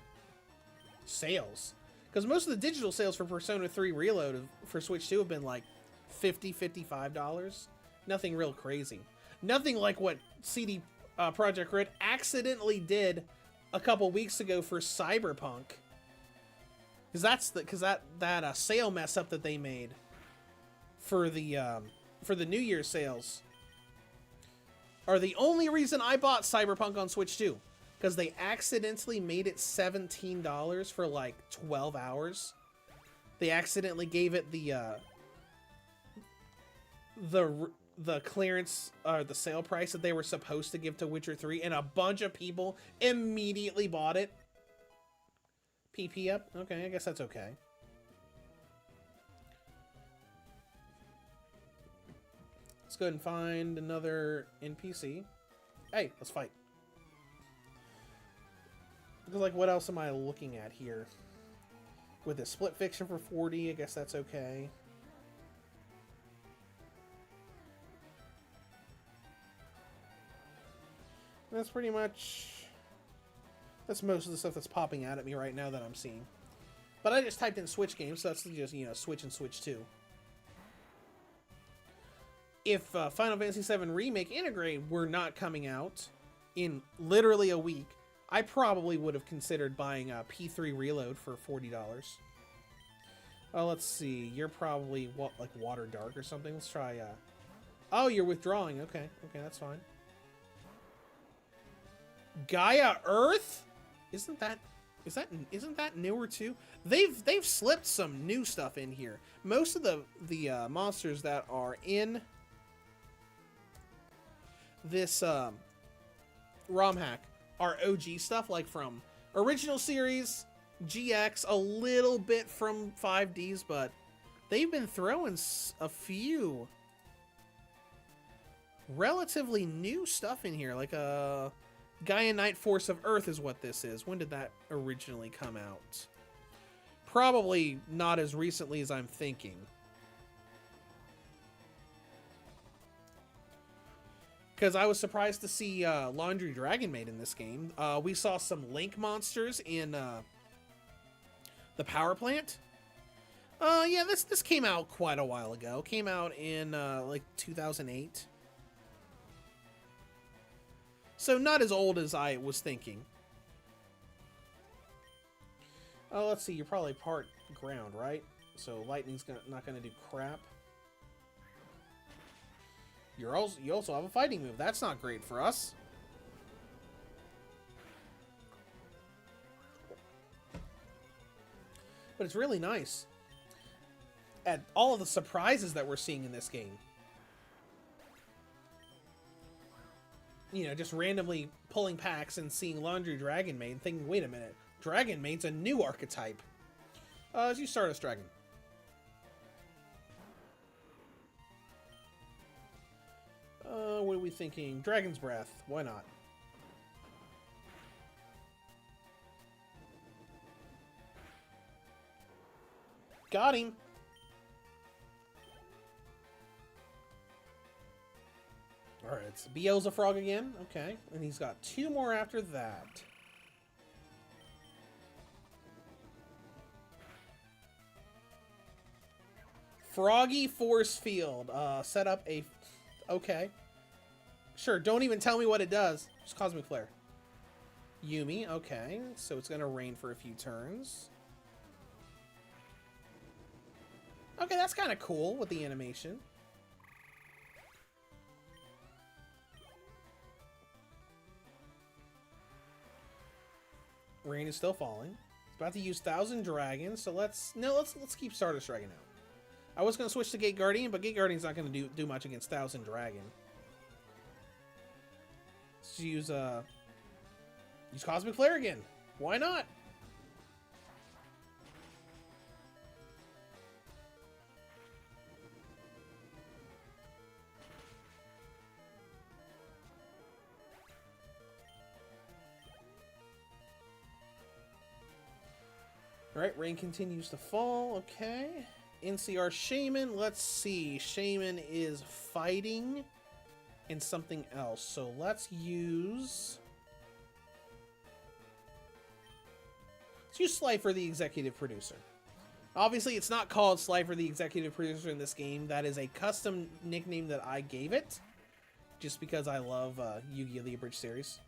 sales. Because most of the digital sales for Persona 3 Reload for Switch 2 have been like $50, $55. Nothing real crazy. Nothing like what CD Projekt Red accidentally did a couple weeks ago for Cyberpunk. Because that sale mess up that they made for the New Year's sales are the only reason I bought Cyberpunk on Switch 2. Because they accidentally made it $17 for like 12 hours. They accidentally gave it the clearance or the sale price that they were supposed to give to Witcher 3, and a bunch of people immediately bought it. PP up? Okay, I guess that's okay. Let's go ahead and find another NPC. Hey, let's fight. Because, like, what else am I looking at here? With a split fiction for 40, I guess that's okay. That's pretty much... That's most of the stuff that's popping out at me right now that I'm seeing. But I just typed in Switch games, so that's just, you know, Switch and Switch 2. If Final Fantasy VII Remake Integrate were not coming out in literally a week, I probably would have considered buying a P3 Reload for $40. Let's see. You're probably, what, like Water Dark or something? Let's try, Oh, you're withdrawing. Okay. Okay, that's fine. Gaia Earth? Isn't that newer too? They've slipped some new stuff in here. Most of the monsters that are in this Romhack are OG stuff, like from original series, GX, a little bit from 5Ds, but they've been throwing a few relatively new stuff in here, like a Gaia Knight Force of Earth is what this is. When did that originally come out? Probably not as recently as I'm thinking. Because I was surprised to see Laundry Dragon Maid in this game. We saw some Link monsters in the power plant. Yeah, this came out quite a while ago. Came out in like 2008. So not as old as I was thinking. Oh, let's see. You're probably part ground, right? So lightning's not going to do crap. You also have a fighting move. That's not great for us. But it's really nice at all of the surprises that we're seeing in this game. You know, just randomly pulling packs and seeing Laundry Dragon Maid and thinking, wait a minute, Dragon Maid's a new archetype. As you Stardust Dragon. What are we thinking? Dragon's Breath. Why not? Got him. Alright, it's Beelzefrog frog again. Okay. And he's got 2 more after that. Froggy Force Field. Set up a... Okay. Sure, don't even tell me what it does. Just Cosmic Flare. Yumi, okay. So it's gonna rain for a few turns. Okay, that's kind of cool with the animation. Rain is still falling. It's about to use Thousand Dragons, so let's keep Stardust Dragon out. I was gonna switch to Gate Guardian, but Gate Guardian's not gonna do much against Thousand Dragon. Let's use Cosmic Flare again. Why not? Alright, rain continues to fall. Okay. NCR Shaman. Let's see. Shaman is fighting and something else. So let's use Slifer, the executive producer. Obviously, it's not called Slifer, the executive producer in this game. That is a custom nickname that I gave it, just because I love Yu-Gi-Oh! The Abridged series.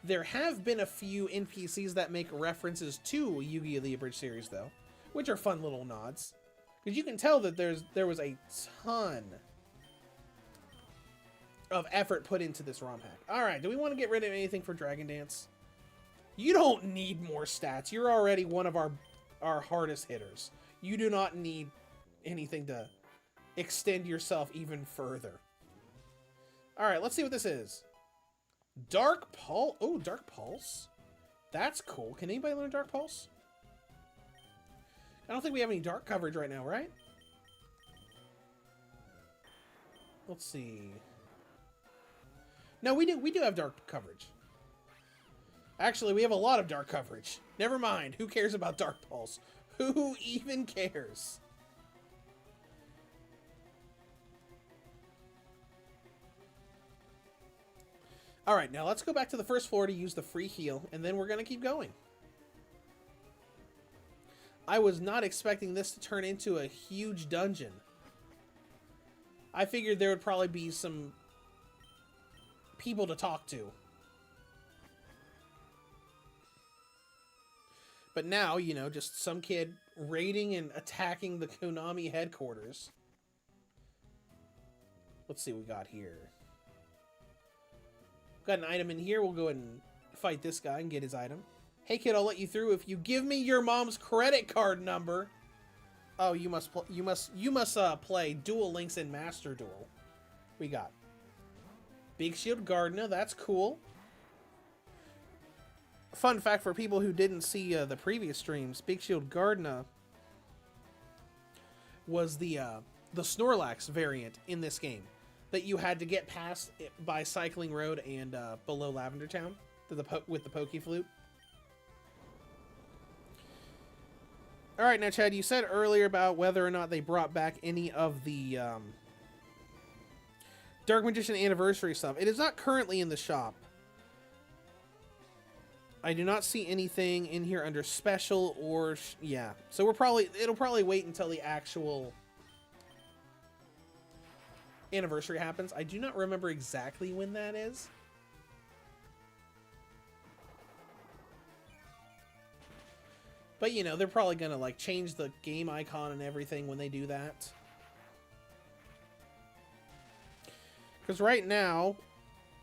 There have been a few NPCs that make references to Yu-Gi-Oh! The Abridged series, though, which are fun little nods. Because you can tell that there was a ton of effort put into this Romhack. Alright, do we want to get rid of anything for Dragon Dance? You don't need more stats. You're already one of our hardest hitters. You do not need anything to extend yourself even further. Alright, let's see what this is. Dark Pulse. Oh, Dark Pulse. That's cool. Can anybody learn Dark Pulse? I don't think we have any dark coverage right now, right? Let's see. No, we do have dark coverage. Actually, we have a lot of dark coverage. Never mind. Who cares about Dark Pulse? Who even cares? Alright, now let's go back to the first floor to use the free heal, and then we're going to keep going. I was not expecting this to turn into a huge dungeon. I figured there would probably be some people to talk to. But now, you know, just some kid raiding and attacking the Konami headquarters. Let's see what we got here. Got an item in here. We'll go ahead and fight this guy and get his item. Hey kid, I'll let you through if you give me your mom's credit card number. Oh, you must play Duel Links and Master Duel. We got Big Shield Gardna. That's cool. Fun fact for people who didn't see the previous streams: Big Shield Gardna was the Snorlax variant in this game that you had to get past by Cycling Road and below Lavender Town with the Poke Flute. All right, now Chad, you said earlier about whether or not they brought back any of the Dark Magician Anniversary stuff. It is not currently in the shop. I do not see anything in here under special or yeah. So it'll probably wait until the actual anniversary happens. I do not remember exactly when that is. But, you know, they're probably going to, like, change the game icon and everything when they do that. Because right now,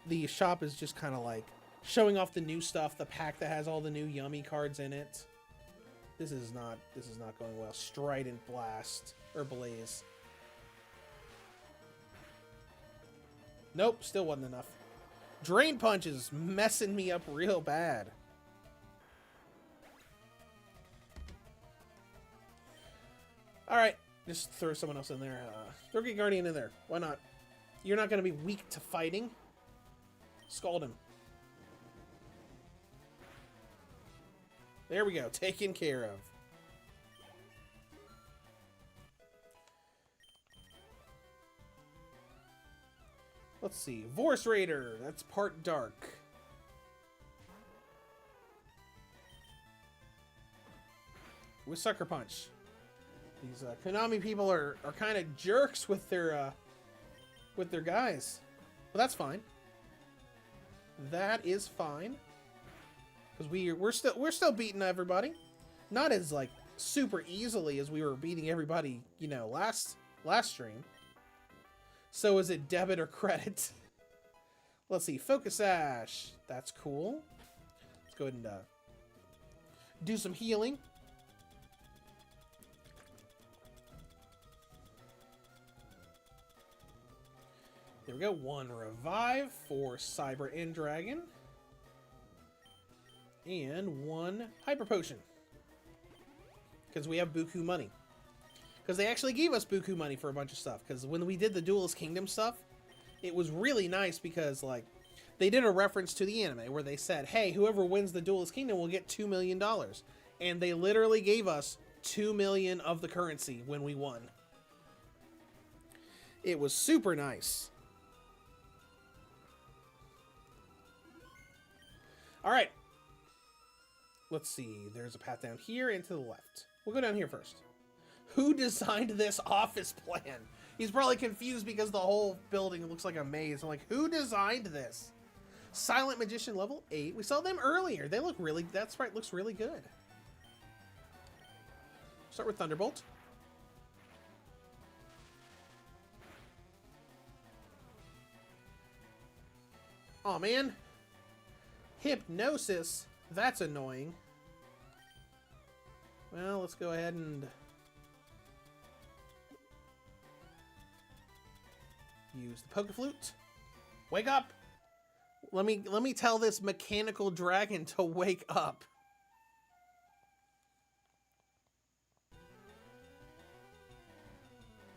the shop is just kind of, like, showing off the new stuff. The pack that has all the new Yummy cards in it. This is not going well. Strident Blast. Or Blaze. Nope, still wasn't enough. Drain Punch is messing me up real bad. Alright, just throw someone else in there. Throw Gate Guardian in there. Why not? You're not going to be weak to fighting. Scald him. There we go. Taken care of. Let's see. Vorse Raider. That's part dark. With Sucker Punch. These Konami people are kind of jerks with their guys. But that's fine. That is fine. Because we're still beating everybody. Not as like super easily as we were beating everybody, you know, last stream. So is it debit or credit? Let's see. Focus Ash. That's cool. Let's go ahead and do some healing. There we go. 1 revive for Cyber and Dragon. And 1 hyper potion. Because we have buku money. Because they actually gave us buku money for a bunch of stuff. Because when we did the Duelist Kingdom stuff, it was really nice because, like, they did a reference to the anime where they said, hey, whoever wins the Duelist Kingdom will get $2 million. And they literally gave us 2 million of the currency when we won. It was super nice. Alright. Let's see. There's a path down here and to the left. We'll go down here first. Who designed this office plan? He's probably confused because the whole building looks like a maze. I'm like, who designed this? Silent Magician level 8. We saw them earlier. They look really... That sprite looks really good. Start with Thunderbolt. Aw, man. Hypnosis. That's annoying. Well, let's go ahead and use the Poke Flute. Wake up! Let me tell this mechanical dragon to wake up.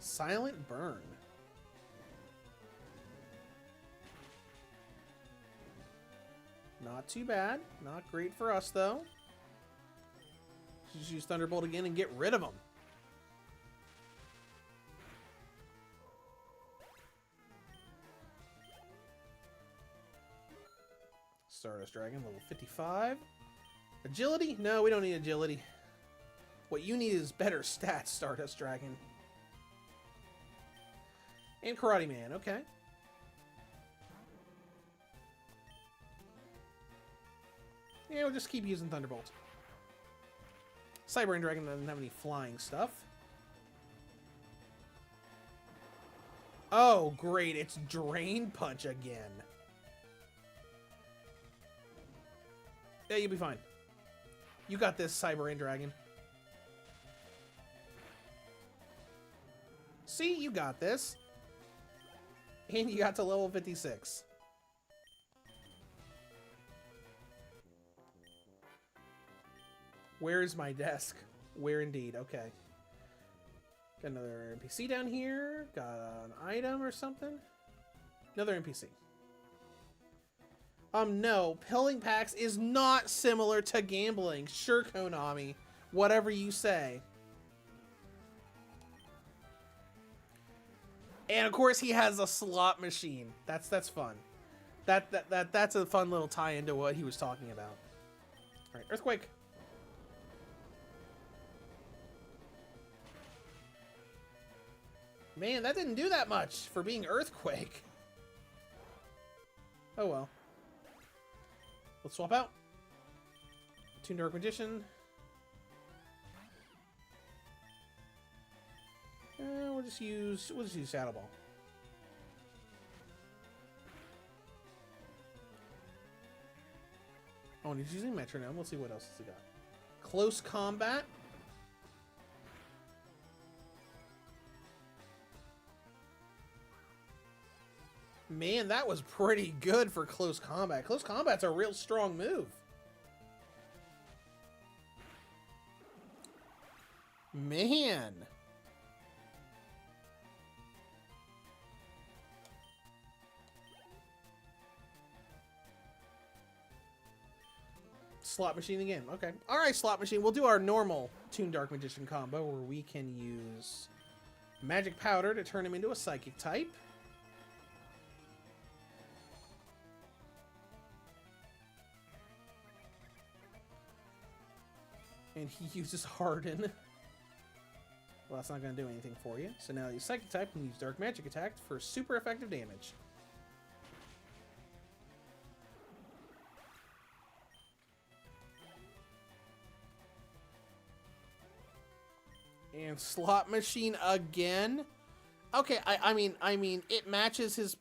Silent Burn. Not too bad. Not great for us, though. Just use Thunderbolt again and get rid of them. Stardust Dragon, level 55. Agility? No, we don't need agility. What you need is better stats, Stardust Dragon. And Karate Man, okay. Yeah, we'll just keep using Thunderbolt. Cyber and Dragon doesn't have any flying stuff. Oh, great. It's Drain Punch again. Yeah, you'll be fine. You got this, Cyber and Dragon. See, you got this. And you got to level 56. Where is my desk? Where indeed? Okay. Got another NPC down here. Got an item or something. Another NPC. No. Pilling packs is not similar to gambling. Sure, Konami. Whatever you say. And of course he has a slot machine. That's fun. That's a fun little tie into what he was talking about. Alright, Earthquake. Man, that didn't do that much for being Earthquake. Oh well. Let's swap out. Toon Dark Magician. We'll just use Shadow Ball. Oh, and he's using Metronome. Let's see what else he got. Close Combat. Man, that was pretty good for Close Combat. Close Combat's a real strong move. Man. Slot Machine again. Okay. Alright, Slot Machine. We'll do our normal Toon Dark Magician combo where we can use Magic Powder to turn him into a Psychic type. And he uses Harden. Well, that's not going to do anything for you. So now you Psychic type and use Dark Magic attack for super effective damage. And Slot Machine again. Okay, I mean, it matches his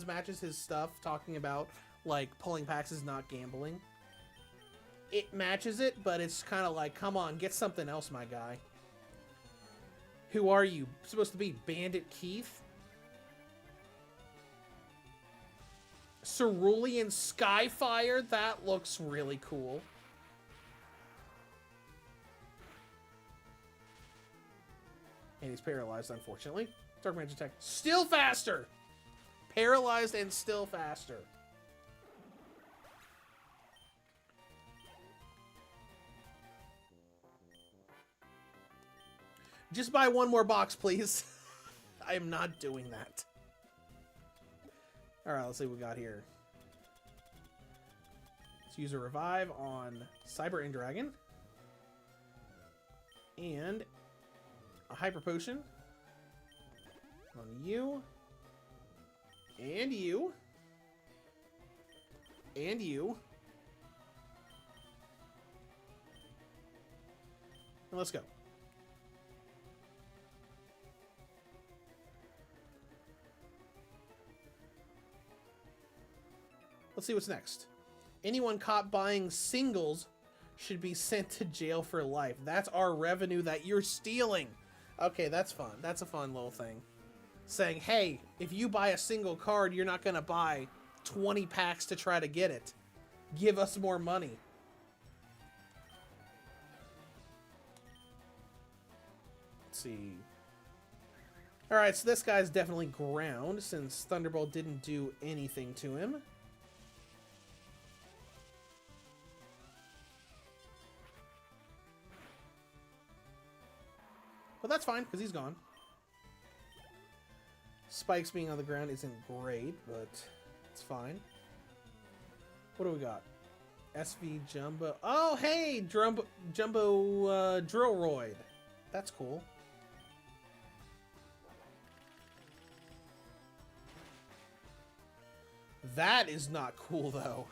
matches his stuff talking about like pulling packs is not gambling. It matches it, but it's kind of like, come on, get something else, my guy. Who are you? Supposed to be Bandit Keith? Cerulean Skyfire? That looks really cool. And he's paralyzed, unfortunately. Dark Magic attack. Still faster! Paralyzed and still faster. Just buy one more box, please. I am not doing that. Alright, let's see what we got here. Let's use a revive on Cyber and Dragon. And a Hyper Potion on you. And you. And you. And let's go. Let's see what's next. Anyone caught buying singles should be sent to jail for life. That's our revenue that you're stealing. Okay, that's fun. That's a fun little thing. Saying, hey, if you buy a single card, you're not going to buy 20 packs to try to get it. Give us more money. Let's see. Alright, so this guy's definitely ground since Thunderbolt didn't do anything to him. But that's fine, because he's gone. Spikes being on the ground isn't great, but it's fine. What do we got? SV Jumbo. Oh, hey! Jumbo Drillroid. That's cool. That is not cool, though.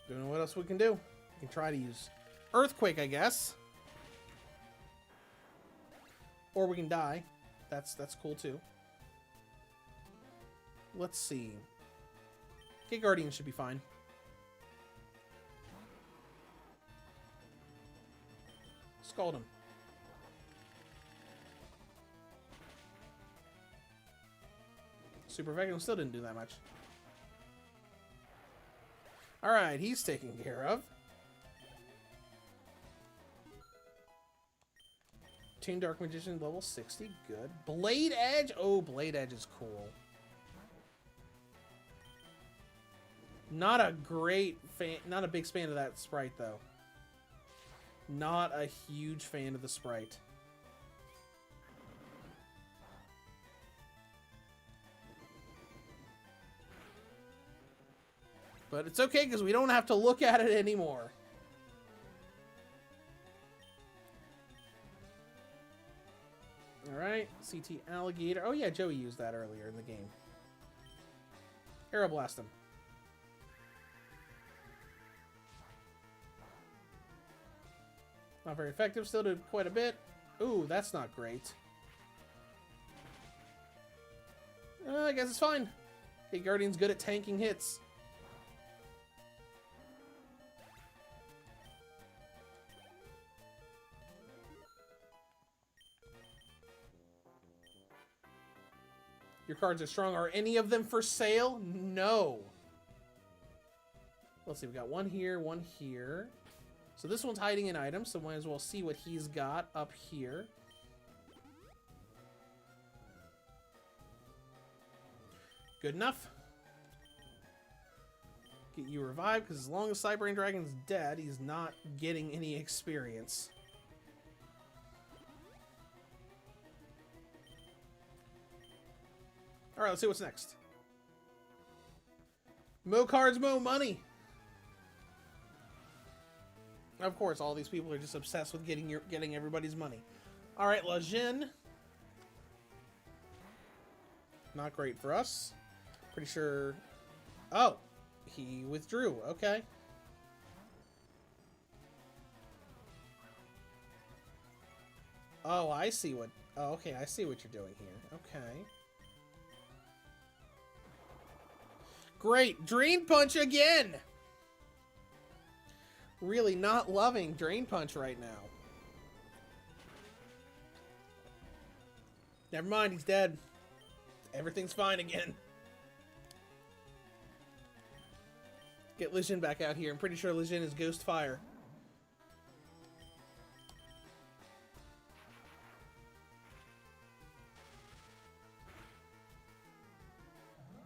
Don't know what else we can do. We can try to use Earthquake, I guess. Or we can die. That's cool, too. Let's see. Gate Guardian should be fine. Scald him. Super Vacuum still didn't do that much. Alright, he's taken care of. Toon Dark Magician level 60, good. Blade Edge? Oh, Blade Edge is cool. Not a great fan, not a big fan of that sprite, though. Not a huge fan of the sprite. But it's okay, because we don't have to look at it anymore. Alright, CT Alligator. Oh yeah, Joey used that earlier in the game. Aeroblast him. Not very effective, still did quite a bit. Ooh, that's not great. I guess it's fine. Hey, Guardian's good at tanking hits. Your cards are strong. Are any of them for sale? No. Let's see. We got one here, one here. So this one's hiding in items, so might as well see what he's got up here. Good enough. Get you revived, because as long as Cyber and Dragon's dead, he's not getting any experience. Alright, let's see what's next. Mo cards, mo money. Of course, all these people are just obsessed with getting everybody's money. Alright, Lajin. Not great for us. Pretty sure... Oh! He withdrew. Okay. Oh, I see what... Oh, okay, I see what you're doing here. Okay. Great! Drain Punch again! Really not loving Drain Punch right now. Never mind, he's dead. Everything's fine again. Get Lejin back out here. I'm pretty sure Lejin is Ghost Fire.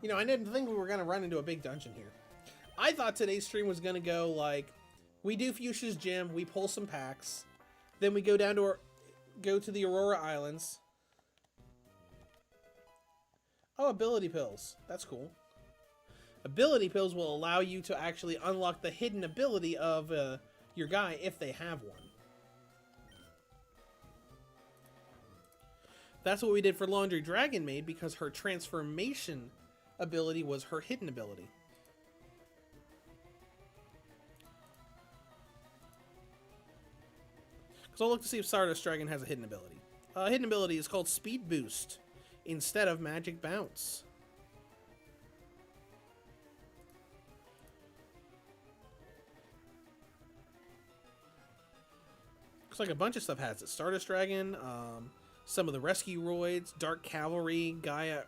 You know, I didn't think we were going to run into a big dungeon here. I thought today's stream was going to go like, we do Fuchsia's Gym, we pull some packs, then we go down to the Aurora Islands. Oh, ability pills. That's cool. Ability pills will allow you to actually unlock the hidden ability of your guy if they have one. That's what we did for Laundry Dragon Maid because her transformation ability was her hidden ability. So I'll look to see if Stardust Dragon has a hidden ability. Hidden ability is called Speed Boost instead of Magic Bounce. Looks like a bunch of stuff has it. Stardust Dragon, some of the Rescue Roids, Dark Cavalry, Gaia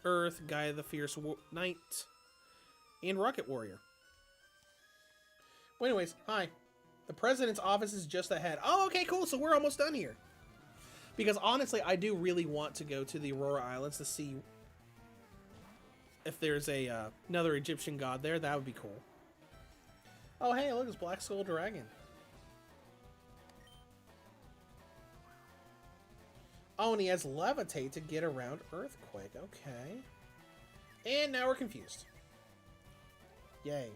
Earth, Gaia the Fierce Knight, and Rocket Warrior. Well, anyways, hi. The President's office is just ahead. Oh, okay, cool. So we're almost done here. Because honestly, I do really want to go to the Aurora Islands to see if there's another Egyptian god there. That would be cool. Oh, hey, look, it's Black Skull Dragon. Oh, and he has Levitate to get around Earthquake. Okay. And now we're confused. Yay.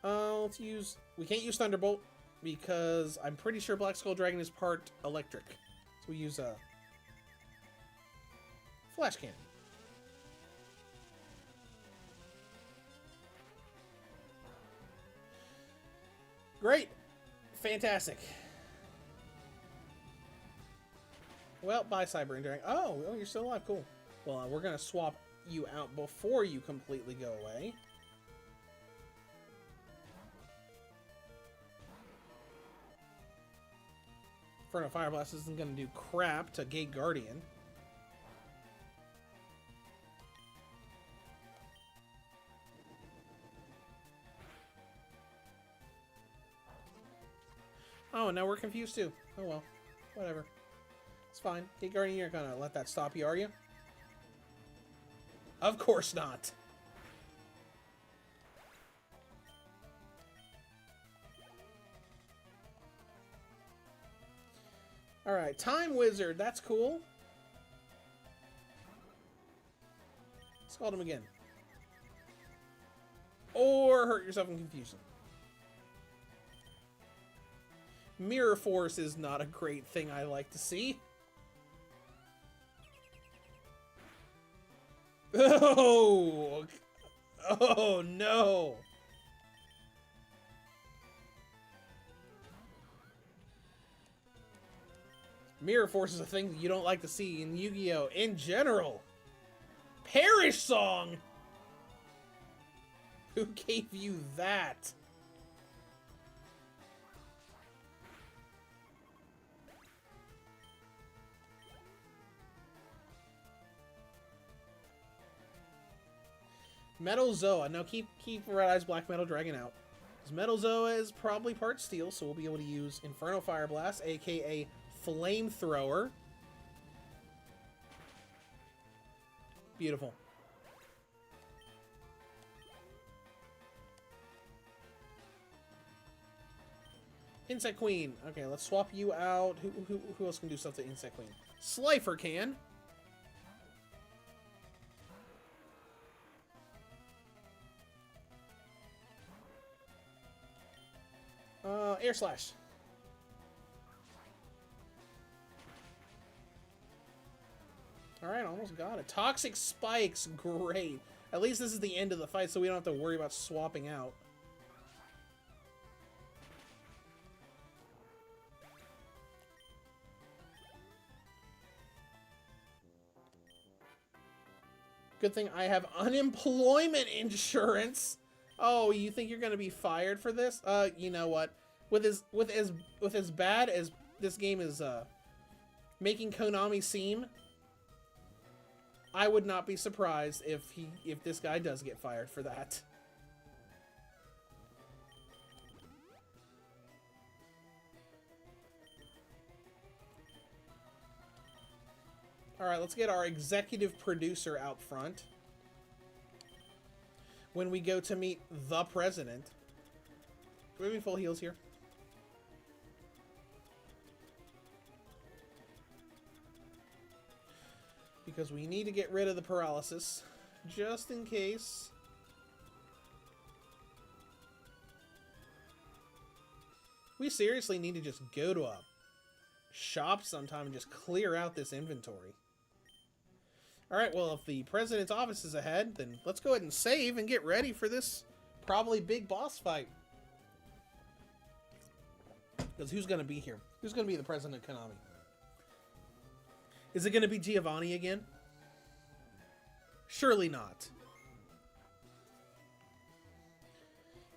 Let's use... We can't use Thunderbolt because I'm pretty sure Black Skull Dragon is part electric. So we use Flash Cannon. Great. Fantastic. Well, bye, Cyber Dragon. Oh, you're still alive. Cool. Well, we're going to swap you out before you completely go away. Inferno Fire Blast isn't going to do crap to Gate Guardian. Oh, and now we're confused too. Oh well. Whatever. It's fine. Gate Guardian, you're going to let that stop you, are you? Of course not. Alright, Time Wizard, that's cool. Scald him again. Or hurt yourself in confusion. Mirror Force is not a great thing I like to see. Oh! Oh no! Mirror Force is a thing that you don't like to see in Yu-Gi-Oh! In general. Perish Song! Who gave you that? Metal Zoa. Now keep Red Eyes Black Metal Dragon out. Because Metal Zoa is probably part steel, so we'll be able to use Inferno Fire Blast, aka Flamethrower. Beautiful. Insect Queen. Okay, let's swap you out. Who else can do stuff to Insect Queen? Slifer can. Air Slash. Alright, almost got it. Toxic Spikes, great. At least this is the end of the fight, so we don't have to worry about swapping out. Good thing I have unemployment insurance. Oh, you think you're gonna be fired for this? You know what? With as bad as this game is making Konami seem, I would not be surprised if this guy does get fired for that. Alright, let's get our executive producer out front. When we go to meet the president. Do we have any full heals here? Because we need to get rid of the paralysis. Just in case. We seriously need to just go to a shop sometime and just clear out this inventory. Alright, well, if the president's office is ahead, then let's go ahead and save and get ready for this probably big boss fight. Because who's going to be here? Who's going to be the president of Konami? Is it going to be Giovanni again? Surely not.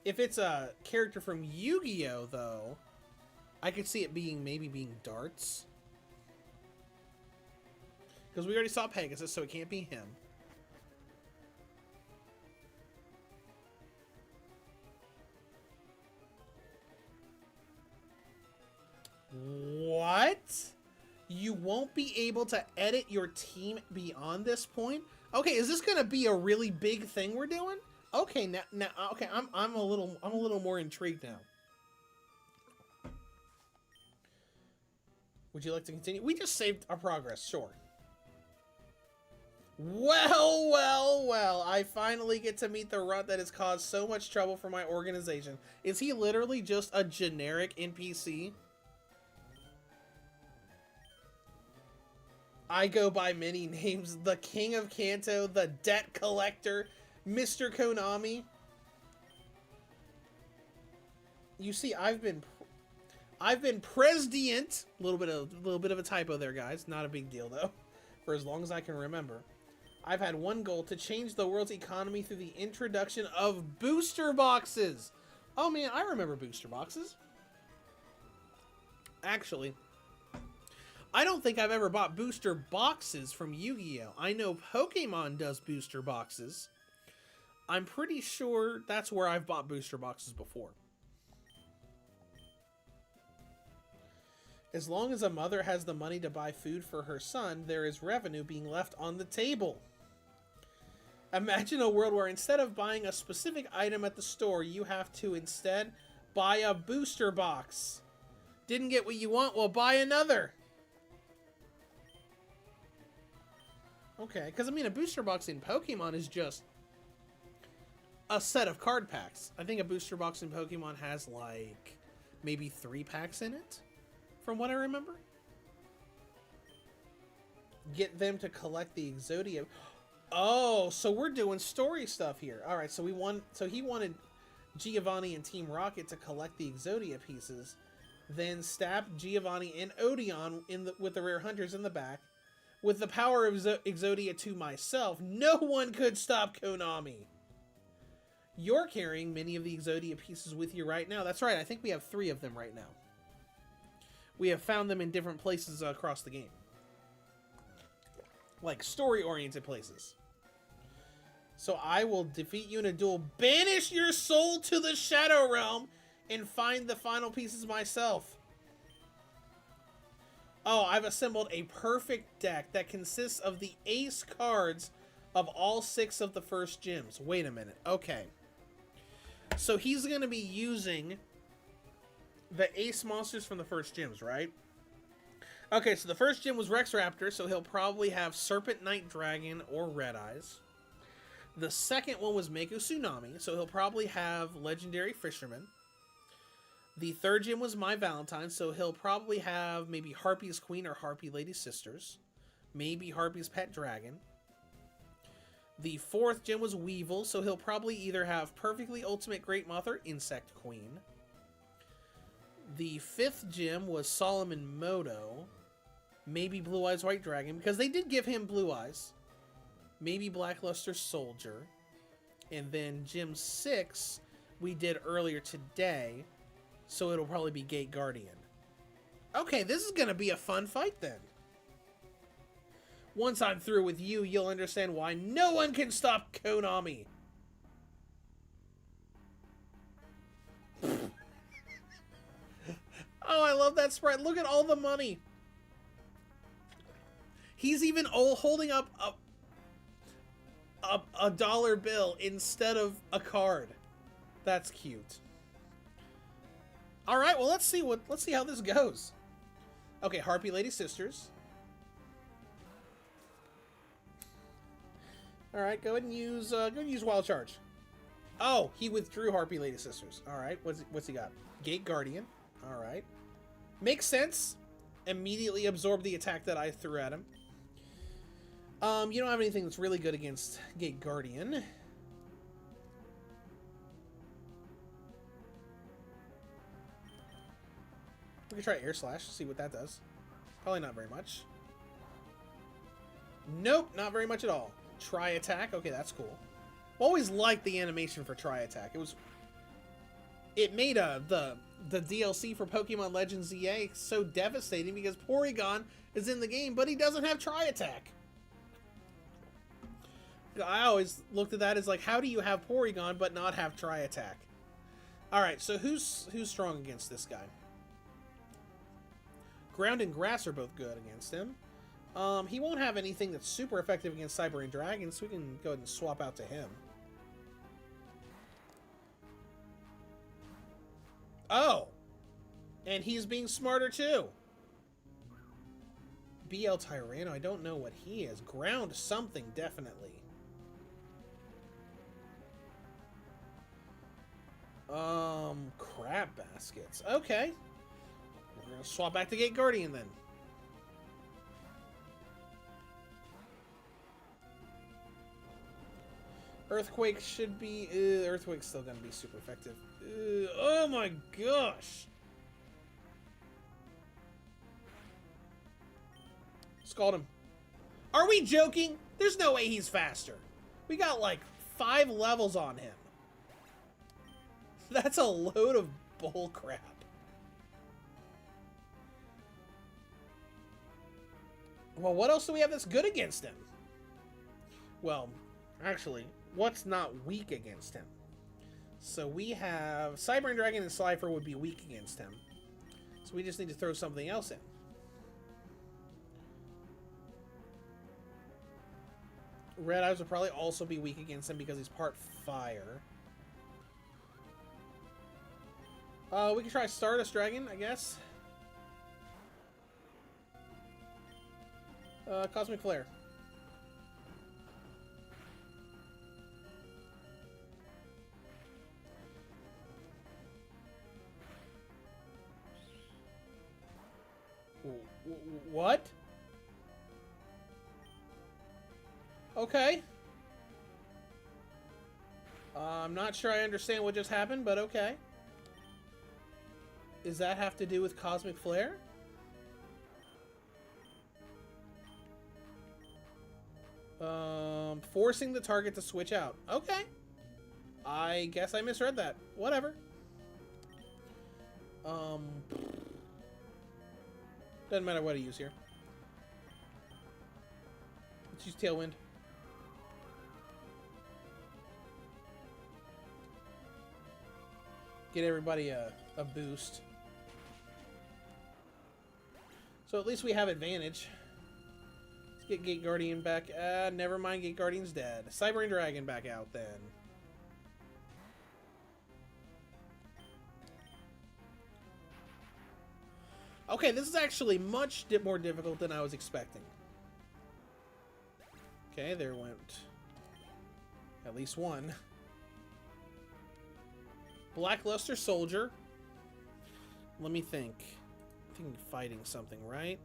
If it's a character from Yu-Gi-Oh, though, I could see it maybe being Darts. Because we already saw Pegasus, so it can't be him. What? You won't be able to edit your team beyond this point? Okay, is this gonna be a really big thing we're doing? Okay, now okay, I'm a little more intrigued now. Would you like to continue? We just saved our progress, sure. Well, I finally get to meet the runt that has caused so much trouble for my organization. Is he literally just a generic NPC? I go by many names. The King of Kanto, the Debt Collector, Mr. Konami. You see, I've been president. A little bit of a typo there, guys. Not a big deal though. For as long as I can remember. I've had one goal: to change the world's economy through the introduction of booster boxes. Oh man, I remember booster boxes. Actually, I don't think I've ever bought booster boxes from Yu-Gi-Oh! I know Pokemon does booster boxes. I'm pretty sure that's where I've bought booster boxes before. As long as a mother has the money to buy food for her son, there is revenue being left on the table. Imagine a world where instead of buying a specific item at the store, you have to instead buy a booster box. Didn't get what you want? Well, buy another. Okay, because I mean, a booster box in Pokemon is just a set of card packs. I think a booster box in Pokemon has like maybe 3 packs in it, from what I remember. Get them to collect the Exodia. Oh, so we're doing story stuff here. All right, so he wanted Giovanni and Team Rocket to collect the Exodia pieces, then stab Giovanni and Odeon with the rare hunters in the back. With the power of Exodia to myself, no one could stop Konami. You're carrying many of the Exodia pieces with you right now. That's right, I think we have 3 of them right now. We have found them in different places across the game. Like story-oriented places. So I will defeat you in a duel, banish your soul to the Shadow Realm, and find the final pieces myself. Oh, I've assembled a perfect deck that consists of the ace cards of all 6 of the first gyms. Wait a minute. Okay. So he's going to be using the ace monsters from the first gyms, right? Okay, so the first gym was Rex Raptor, so he'll probably have Serpent Knight Dragon or Red Eyes. The second one was Mako Tsunami, so he'll probably have Legendary Fisherman. The third gym was My Valentine, so he'll probably have maybe Harpy's Queen or Harpy Lady Sisters. Maybe Harpy's Pet Dragon. The fourth gym was Weevil, so he'll probably either have Perfectly Ultimate Great Moth or Insect Queen. The fifth gym was Solomon Moto. Maybe Blue Eyes White Dragon, because they did give him Blue Eyes. Maybe Blackluster Soldier. And then Gym 6 we did earlier today, so it'll probably be Gate Guardian. Okay, this is going to be a fun fight then. Once I'm through with you, you'll understand why no one can stop Konami. Oh, I love that sprite. Look at all the money. He's even holding up a dollar bill instead of a card. That's cute. All right, well let's see how this goes. Okay, Harpy Lady Sisters. All right, go ahead and use Wild Charge. Oh, he withdrew Harpy Lady Sisters. All right, what's he got? Gate Guardian. All right, makes sense. Immediately absorb the attack that I threw at him. You don't have anything that's really good against Gate Guardian. We can try Air Slash, see what that does. Probably not very much. Nope, not very much at all. Try Attack, okay, that's cool. Always liked the animation for Try Attack. It made the DLC for Pokemon Legends ZA so devastating because Porygon is in the game, but he doesn't have Try Attack. I always looked at that as like, how do you have Porygon but not have Try Attack? All right, so who's strong against this guy? Ground and Grass are both good against him. He won't have anything that's super effective against Cyber and Dragon, so we can go ahead and swap out to him. Oh! And he's being smarter too. BL Tyranno, I don't know what he is. Ground something, definitely. Crab Baskets. Okay. We're gonna swap back to Gate Guardian then. Earthquake should be... Earthquake's still gonna be super effective. Oh my gosh! Scald him. Are we joking? There's no way he's faster. We got like 5 levels on him. That's a load of bull crap. Well, what else do we have that's good against him? Well, actually, what's not weak against him? So we have Cyber and Dragon and Slifer would be weak against him. So we just need to throw something else in. Red Eyes would probably also be weak against him because he's part fire. We can try Stardust Dragon, I guess. Cosmic Flare. What? Okay. I'm not sure I understand what just happened, but okay. Does that have to do with Cosmic Flare? Forcing the target to switch out. Okay. I guess I misread that. Whatever. Doesn't matter what I use here. Let's use Tailwind. Get everybody a boost. So at least we have advantage. Let's get Gate Guardian back. Never mind, Gate Guardian's dead. Cyber and Dragon back out then. Okay, this is actually much more difficult than I was expecting. Okay, there went at least one. Blackluster Soldier. Let me think. I think fighting something, right?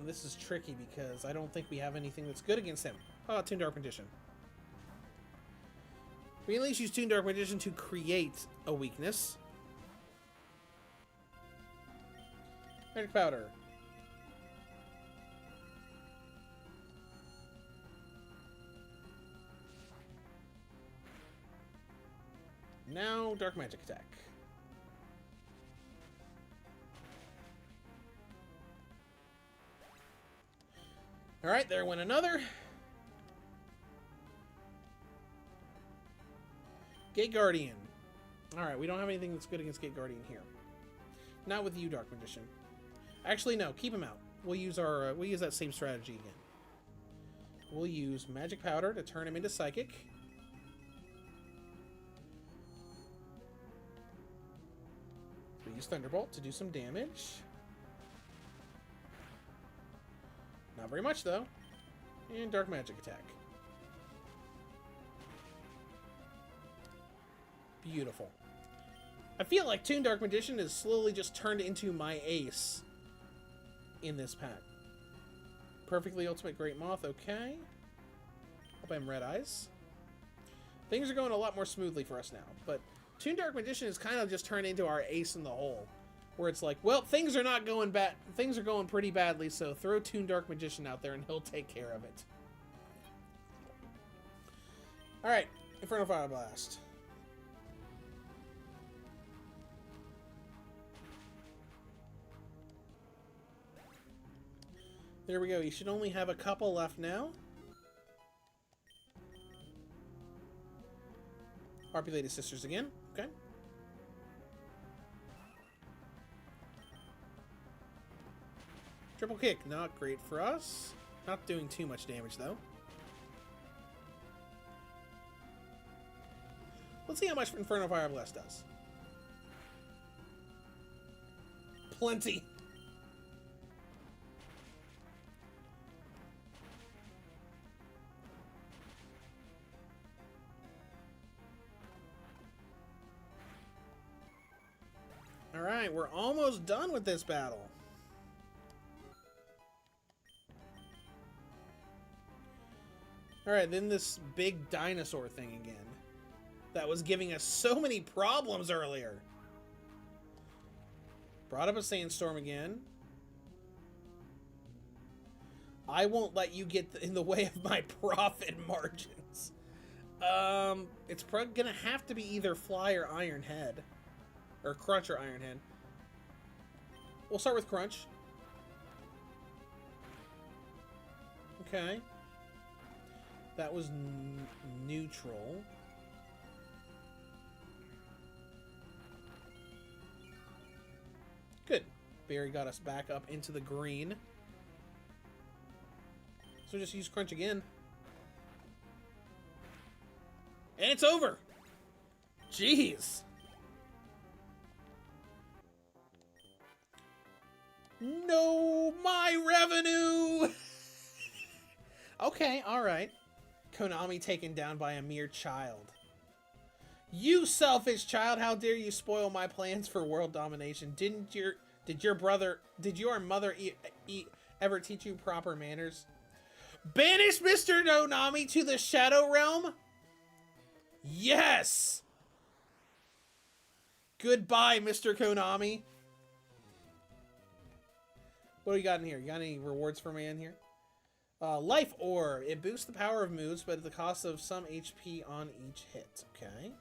This is tricky because I don't think we have anything that's good against him. Oh, Toon Dark Magician. We can at least use Toon Dark Magician to create a weakness. Magic Powder. Now, Dark Magic Attack. Alright, there went another. Gate Guardian. Alright, we don't have anything that's good against Gate Guardian here. Not with you, Dark Magician. Actually, no, keep him out. We'll use that same strategy again. We'll use Magic Powder to turn him into Psychic. We'll use Thunderbolt to do some damage. Not very much, though. And Dark Magic Attack. Beautiful. I feel like Toon Dark Magician is slowly just turned into my ace in this pack. Perfectly Ultimate Great Moth, okay. Hope I'm Red Eyes. Things are going a lot more smoothly for us now, but Toon Dark Magician is kind of just turned into our ace in the hole. Where it's like, well, things are not going bad. Things are going pretty badly, so throw Toon Dark Magician out there and he'll take care of it. Alright, Inferno Fire Blast. There we go. You should only have a couple left now. Harpulated Sisters again. Okay. Triple Kick, not great for us. Not doing too much damage, though. Let's see how much Inferno Fire Blast does. Plenty. Alright, we're almost done with this battle. Alright, then this big dinosaur thing again. That was giving us so many problems earlier. Brought up a Sandstorm again. I won't let you get in the way of my profit margins. It's gonna have to be either Fly or Iron Head. Or Crunch or Iron Head. We'll start with Crunch. Okay. That was neutral. Good. Barry got us back up into the green. So just use Crunch again. And it's over! Jeez! No, my revenue! Okay, alright. Konami taken down by a mere child. You selfish child, how dare you spoil my plans for world domination? Did your mother ever teach you proper manners? Banish Mr. Konami to the Shadow Realm? Yes! Goodbye, Mr. Konami. What do you got in here? You got any rewards for me in here? Life Orb. It boosts the power of moves, but at the cost of some HP on each hit. Okay.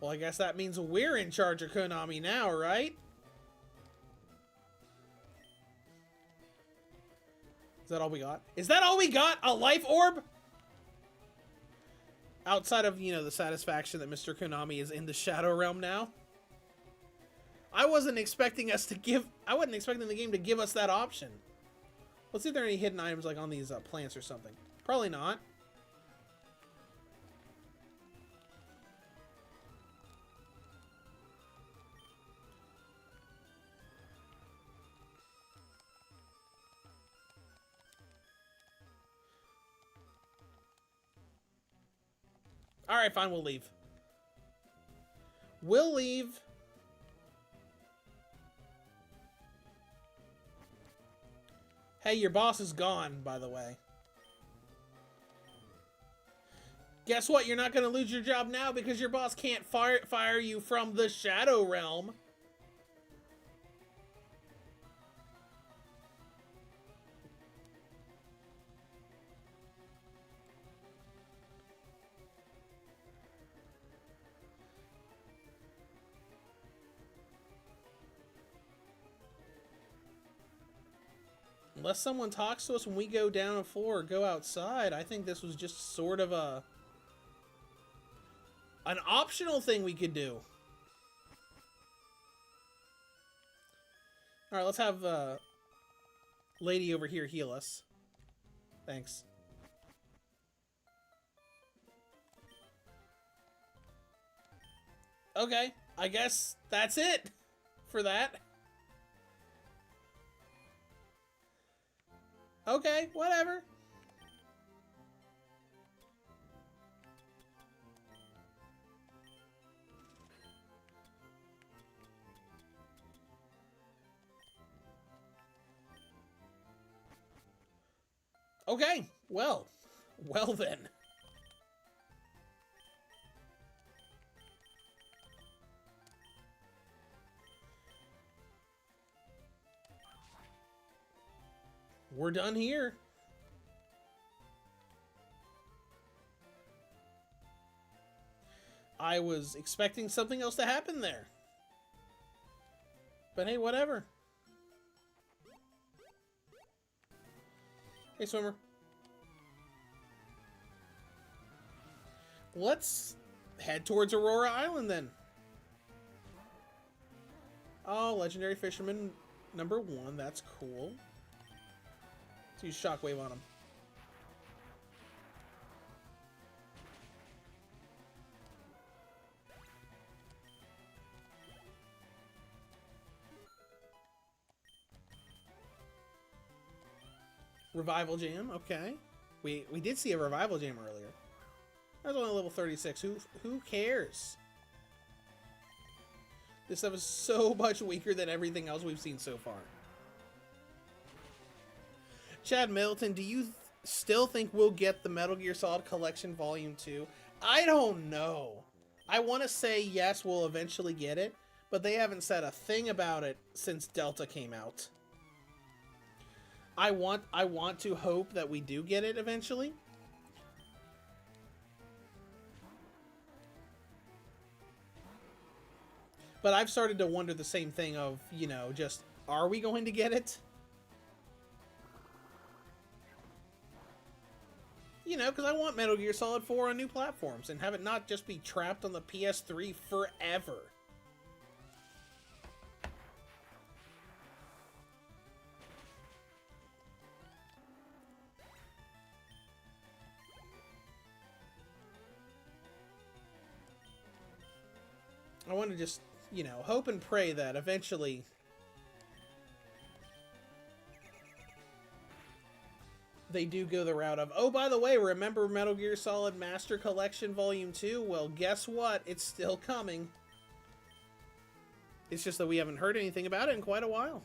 Well, I guess that means we're in charge of Konami now, right? Is that all we got? Is that all we got? A Life Orb? Outside of, you know, the satisfaction that Mr. Konami is in the Shadow Realm now. I wasn't expecting us to give... I wasn't expecting the game to give us that option. Let's see if there are any hidden items like on these plants or something. Probably not. Alright, fine, we'll leave. We'll leave. Hey, your boss is gone, by the way. Guess what? You're not going to lose your job now because your boss can't fire you from the Shadow Realm. Unless someone talks to us when we go down a floor or go outside, I think this was just sort of an optional thing we could do. Alright, let's have lady over here heal us. Thanks. Okay, I guess that's it for that. Okay, whatever. Okay, well then. We're done here. I was expecting something else to happen there. But hey, whatever. Hey, swimmer. Let's head towards Aurora Island then. Oh, legendary fisherman number 1. That's cool. Let's use Shockwave on him. Revival Jam, okay. We did see a Revival Jam earlier. That was only level 36. Who cares? This stuff is so much weaker than everything else we've seen so far. Chad Middleton, do you still think we'll get the Metal Gear Solid Collection Volume 2? I don't know. I want to say yes, we'll eventually get it, but they haven't said a thing about it since Delta came out. I want to hope that we do get it eventually. But I've started to wonder the same thing of, you know, just, are we going to get it? You know, because I want Metal Gear Solid 4 on new platforms and have it not just be trapped on the PS3 forever. I want to just, you know, hope and pray that eventually they do go the route of, oh, by the way, remember Metal Gear Solid Master Collection Volume 2? Well, guess what? It's still coming. It's just that we haven't heard anything about it in quite a while.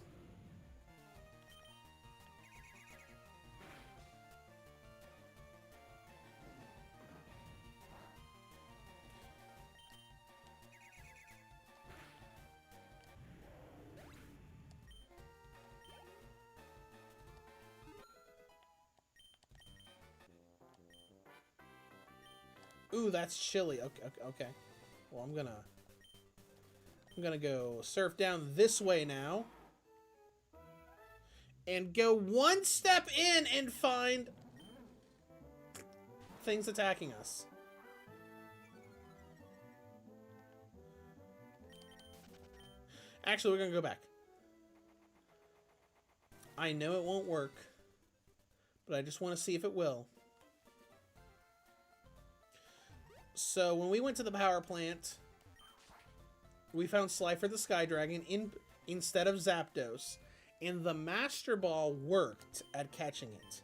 Ooh, that's chilly. Okay. Well, I'm gonna go surf down this way now. And go one step in and find things attacking us. Actually, we're gonna go back. I know it won't work, but I just want to see if it will. So when we went to the power plant, we found Slifer the Sky Dragon instead of Zapdos, and the Master Ball worked at catching it.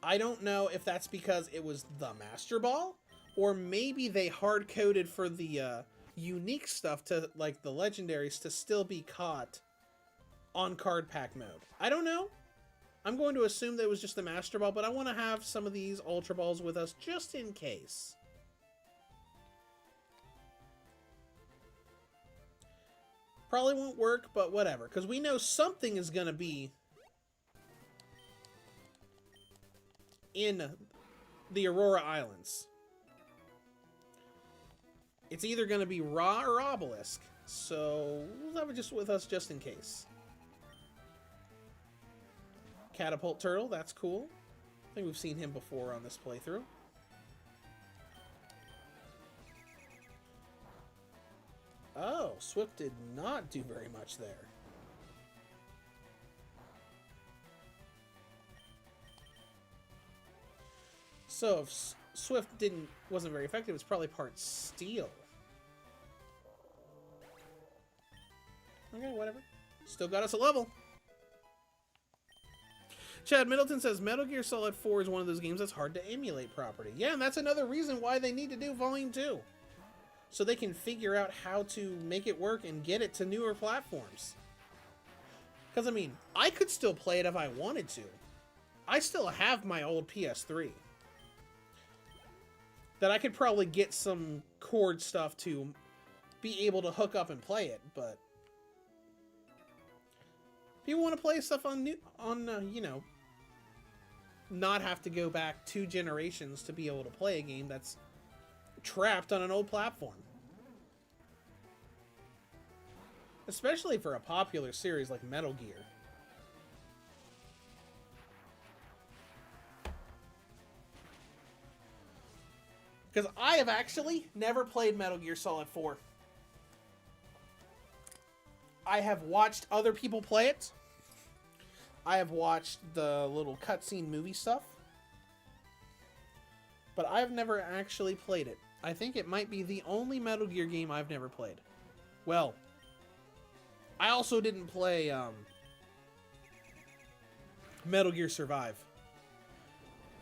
I don't know if that's because it was the Master Ball, or maybe they hard-coded for the unique stuff to, like, the legendaries to still be caught on card pack mode. I don't know. I'm going to assume that it was just the Master Ball, but I want to have some of these Ultra Balls with us just in case. Probably won't work, but whatever, because we know something is going to be in the Aurora Islands. It's either going to be Ra or Obelisk, so we'll have it just with us just in case. Catapult Turtle, that's cool. I think we've seen him before on this playthrough. Oh, Swift did not do very much there. So if Swift wasn't very effective, it's probably part Steel. Okay, whatever. Still got us a level. Chad Middleton says Metal Gear Solid 4 is one of those games that's hard to emulate properly. Yeah, and that's another reason why they need to do Volume 2. So they can figure out how to make it work and get it to newer platforms. Because, I mean, I could still play it if I wanted to. I still have my old PS3. That I could probably get some cord stuff to be able to hook up and play it, but people want to play stuff on you know, not have to go back 2 generations to be able to play a game that's trapped on an old platform. Especially for a popular series like Metal Gear. Because I have actually never played Metal Gear Solid 4. I have watched other people play it. I have watched the little cutscene movie stuff. But I've never actually played it. I think it might be the only Metal Gear game I've never played. Well, I also didn't play Metal Gear Survive.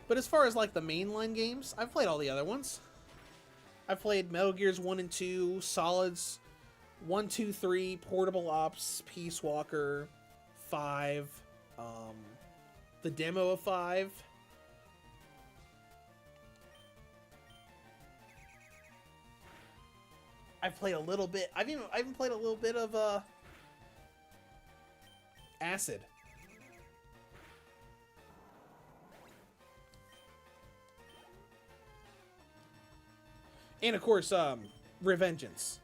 But as far as like the mainline games, I've played all the other ones. I've played Metal Gears 1 and 2, Solids 1, 2, 3, Portable Ops, Peace Walker, 5, the demo of 5. I've played a little bit. I've even played a little bit of Acid. And of course, Revengeance.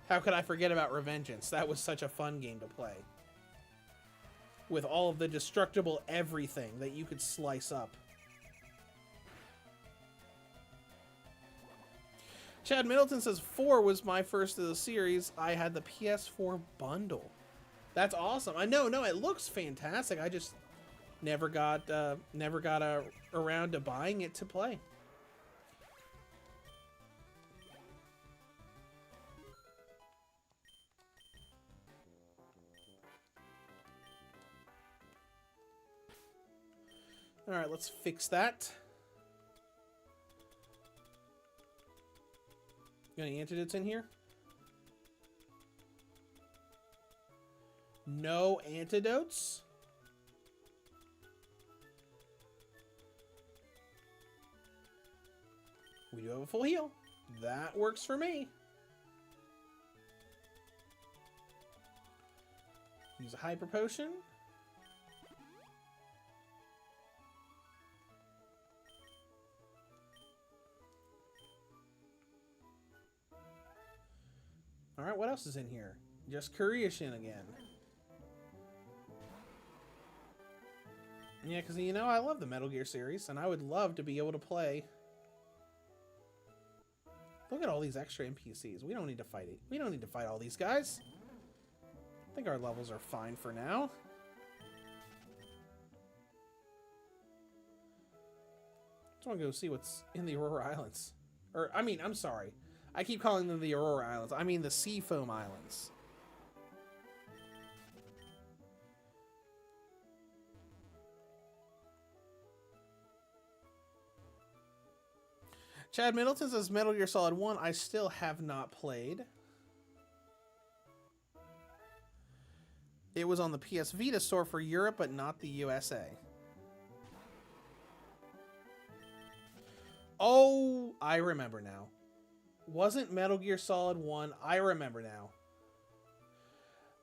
How could I forget about Revengeance? That was such a fun game to play. With all of the destructible everything that you could slice up. Chad Middleton says 4 was my first of the series. I had the PS4 bundle. That's awesome. I know, no, it looks fantastic. I just never got around to buying it to play. All right, let's fix that. Got any antidotes in here? No antidotes? We do have a full heal. That works for me. Use a hyper potion. Alright, what else is in here? Just Kurioshin again. Yeah, because, you know, I love the Metal Gear series, and I would love to be able to play. Look at all these extra NPCs. We don't need to fight it. We don't need to fight all these guys. I think our levels are fine for now. Just want to go see what's in the Aurora Islands. Or, I mean, I'm sorry. I keep calling them the Aurora Islands. I mean the Seafoam Islands. Chad Middleton says Metal Gear Solid 1 I still have not played. It was on the PS Vita store for Europe, but not the USA. Oh, I remember now. Wasn't Metal Gear Solid 1... I remember now.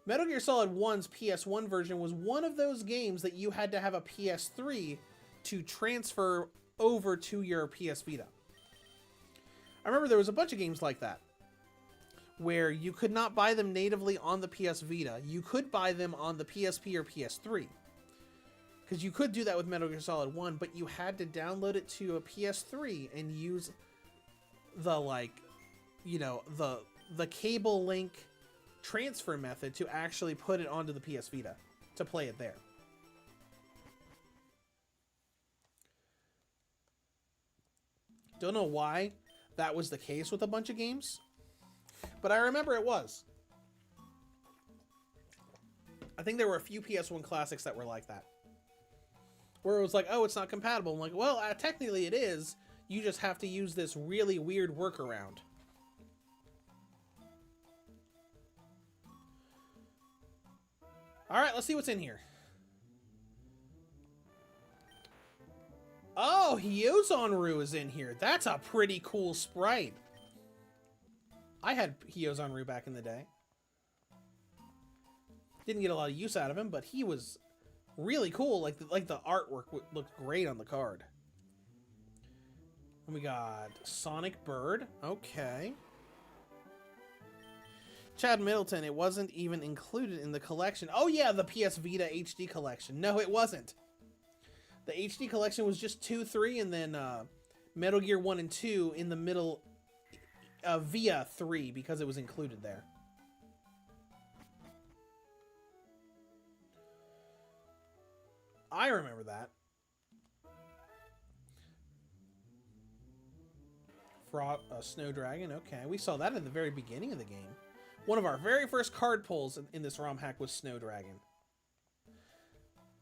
Metal Gear Solid 1's PS1 version was one of those games that you had to have a PS3 to transfer over to your PS Vita. I remember there was a bunch of games like that, where you could not buy them natively on the PS Vita. You could buy them on the PSP or PS3. Because you could do that with Metal Gear Solid 1, but you had to download it to a PS3 and use the, like, you know, the cable link transfer method to actually put it onto the PS Vita to play it there. Don't know why that was the case with a bunch of games, but I remember it was. I think there were a few PS1 classics that were like that, where it was like, oh, it's not compatible. I'm like, well, technically it is. You just have to use this really weird workaround. All right, let's see what's in here. Oh, Hyozonru is in here. That's a pretty cool sprite. I had Hyozonru back in the day. Didn't get a lot of use out of him, but he was really cool. Like the artwork looked great on the card. And we got Sonic Bird. Okay. Chad Middleton, it wasn't even included in the collection. Oh yeah, the PS Vita HD collection. No, it wasn't. The HD collection was just 2, 3, and then Metal Gear 1 and 2 in the middle via 3 because it was included there. I remember that. Snow Dragon, okay. We saw that at the very beginning of the game. One of our very first card pulls in this ROM hack was Snow Dragon.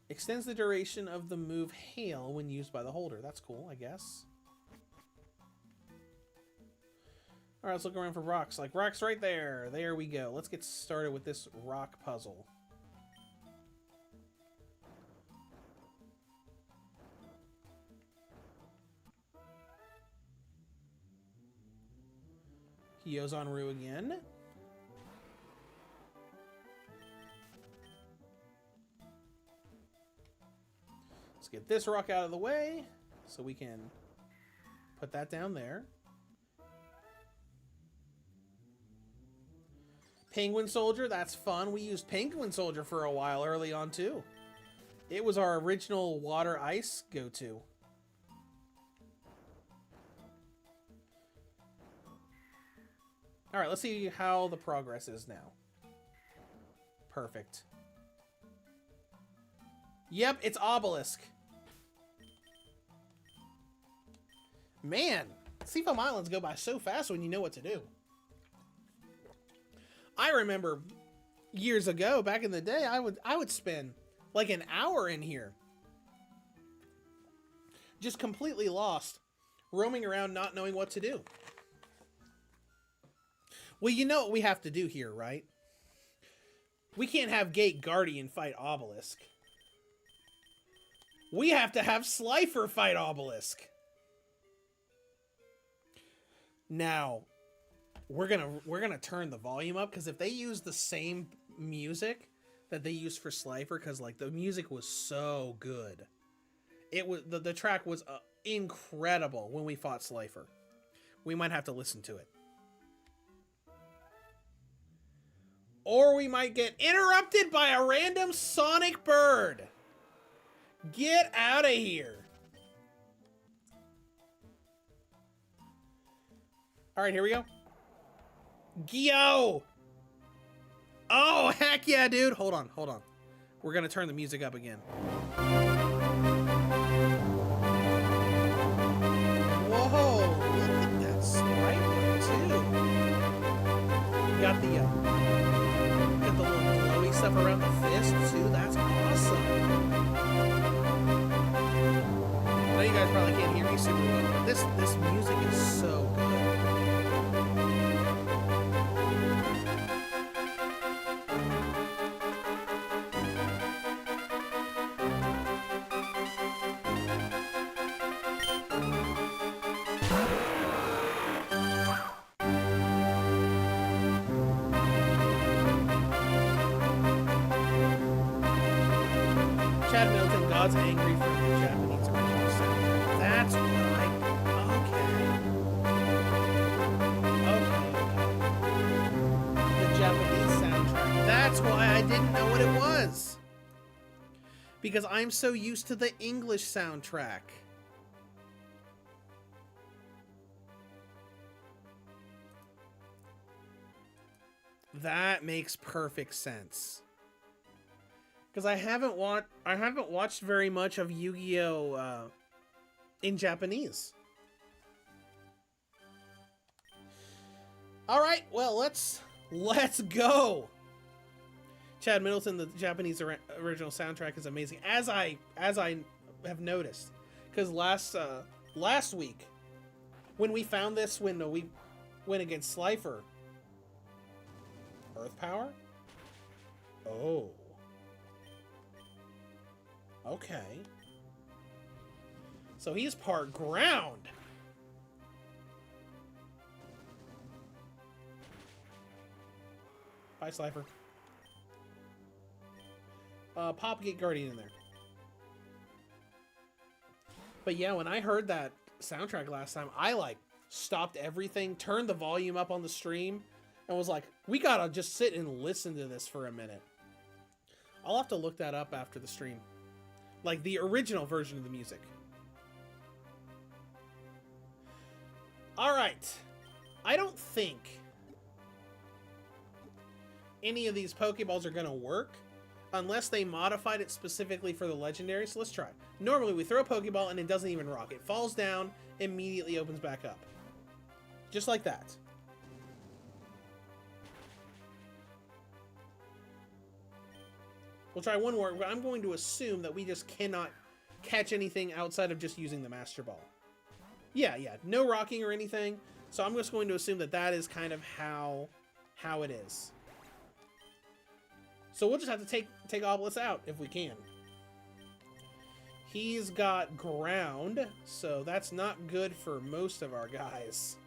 Extends the duration of the move Hail when used by the holder. That's cool, I guess. Alright, let's look around for rocks. Like, rocks right there. There we go. Let's get started with this rock puzzle. Hyozonru again. Let's get this rock out of the way so we can put that down there. Penguin Soldier, that's fun. We used Penguin Soldier for a while early on too. It was our original water ice go-to. All right, let's see how the progress is now. Perfect. Yep, it's Obelisk. Man, Seafoam Islands go by so fast when you know what to do. I remember years ago, back in the day, I would spend like an hour in here. Just completely lost, roaming around not knowing what to do. Well, you know what we have to do here, right? We can't have Gate Guardian fight Obelisk. We have to have Slifer fight Obelisk. Now, we're gonna turn the volume up, because if they use the same music that they used for Slifer, because like the music was so good, it was the track was incredible when we fought Slifer. We might have to listen to it. Or we might get interrupted by a random Sonic Bird. Get out of here. All right, here we go. Yugioh. Oh, heck yeah, dude. Hold on. We're going to turn the music up again. Whoa, look at that sprite one, too. You got the little glowy stuff around the fist, too. That's awesome. I know you guys probably can't hear me super well, but this music is so Chad Middleton, God's Angry from the Japanese original soundtrack. That's right. Okay. The Japanese soundtrack. That's why I didn't know what it was. Because I'm so used to the English soundtrack. That makes perfect sense. Because I haven't watched very much of Yu-Gi-Oh! In Japanese. All right, well let's go. Chad Middleton, the Japanese original soundtrack is amazing, as I have noticed. Because last week, when we found this, when we went against Slifer, Earth Power. Oh. Okay. So he's part ground. Bye, Slifer. Get Guardian in there. But yeah, when I heard that soundtrack last time, I like stopped everything, turned the volume up on the stream, and was like, we gotta just sit and listen to this for a minute. I'll have to look that up after the stream. Like the original version of the music. Alright. I don't think any of these Pokeballs are gonna work unless they modified it specifically for the legendary, so let's try. Normally we throw a Pokeball and it doesn't even rock. It falls down, immediately opens back up. Just like that. We'll try one more, but I'm going to assume that we just cannot catch anything outside of just using the Master Ball. Yeah, no rocking or anything. So I'm just going to assume that that is kind of how it is. So we'll just have to take Obelisk out if we can. He's got ground, so that's not good for most of our guys.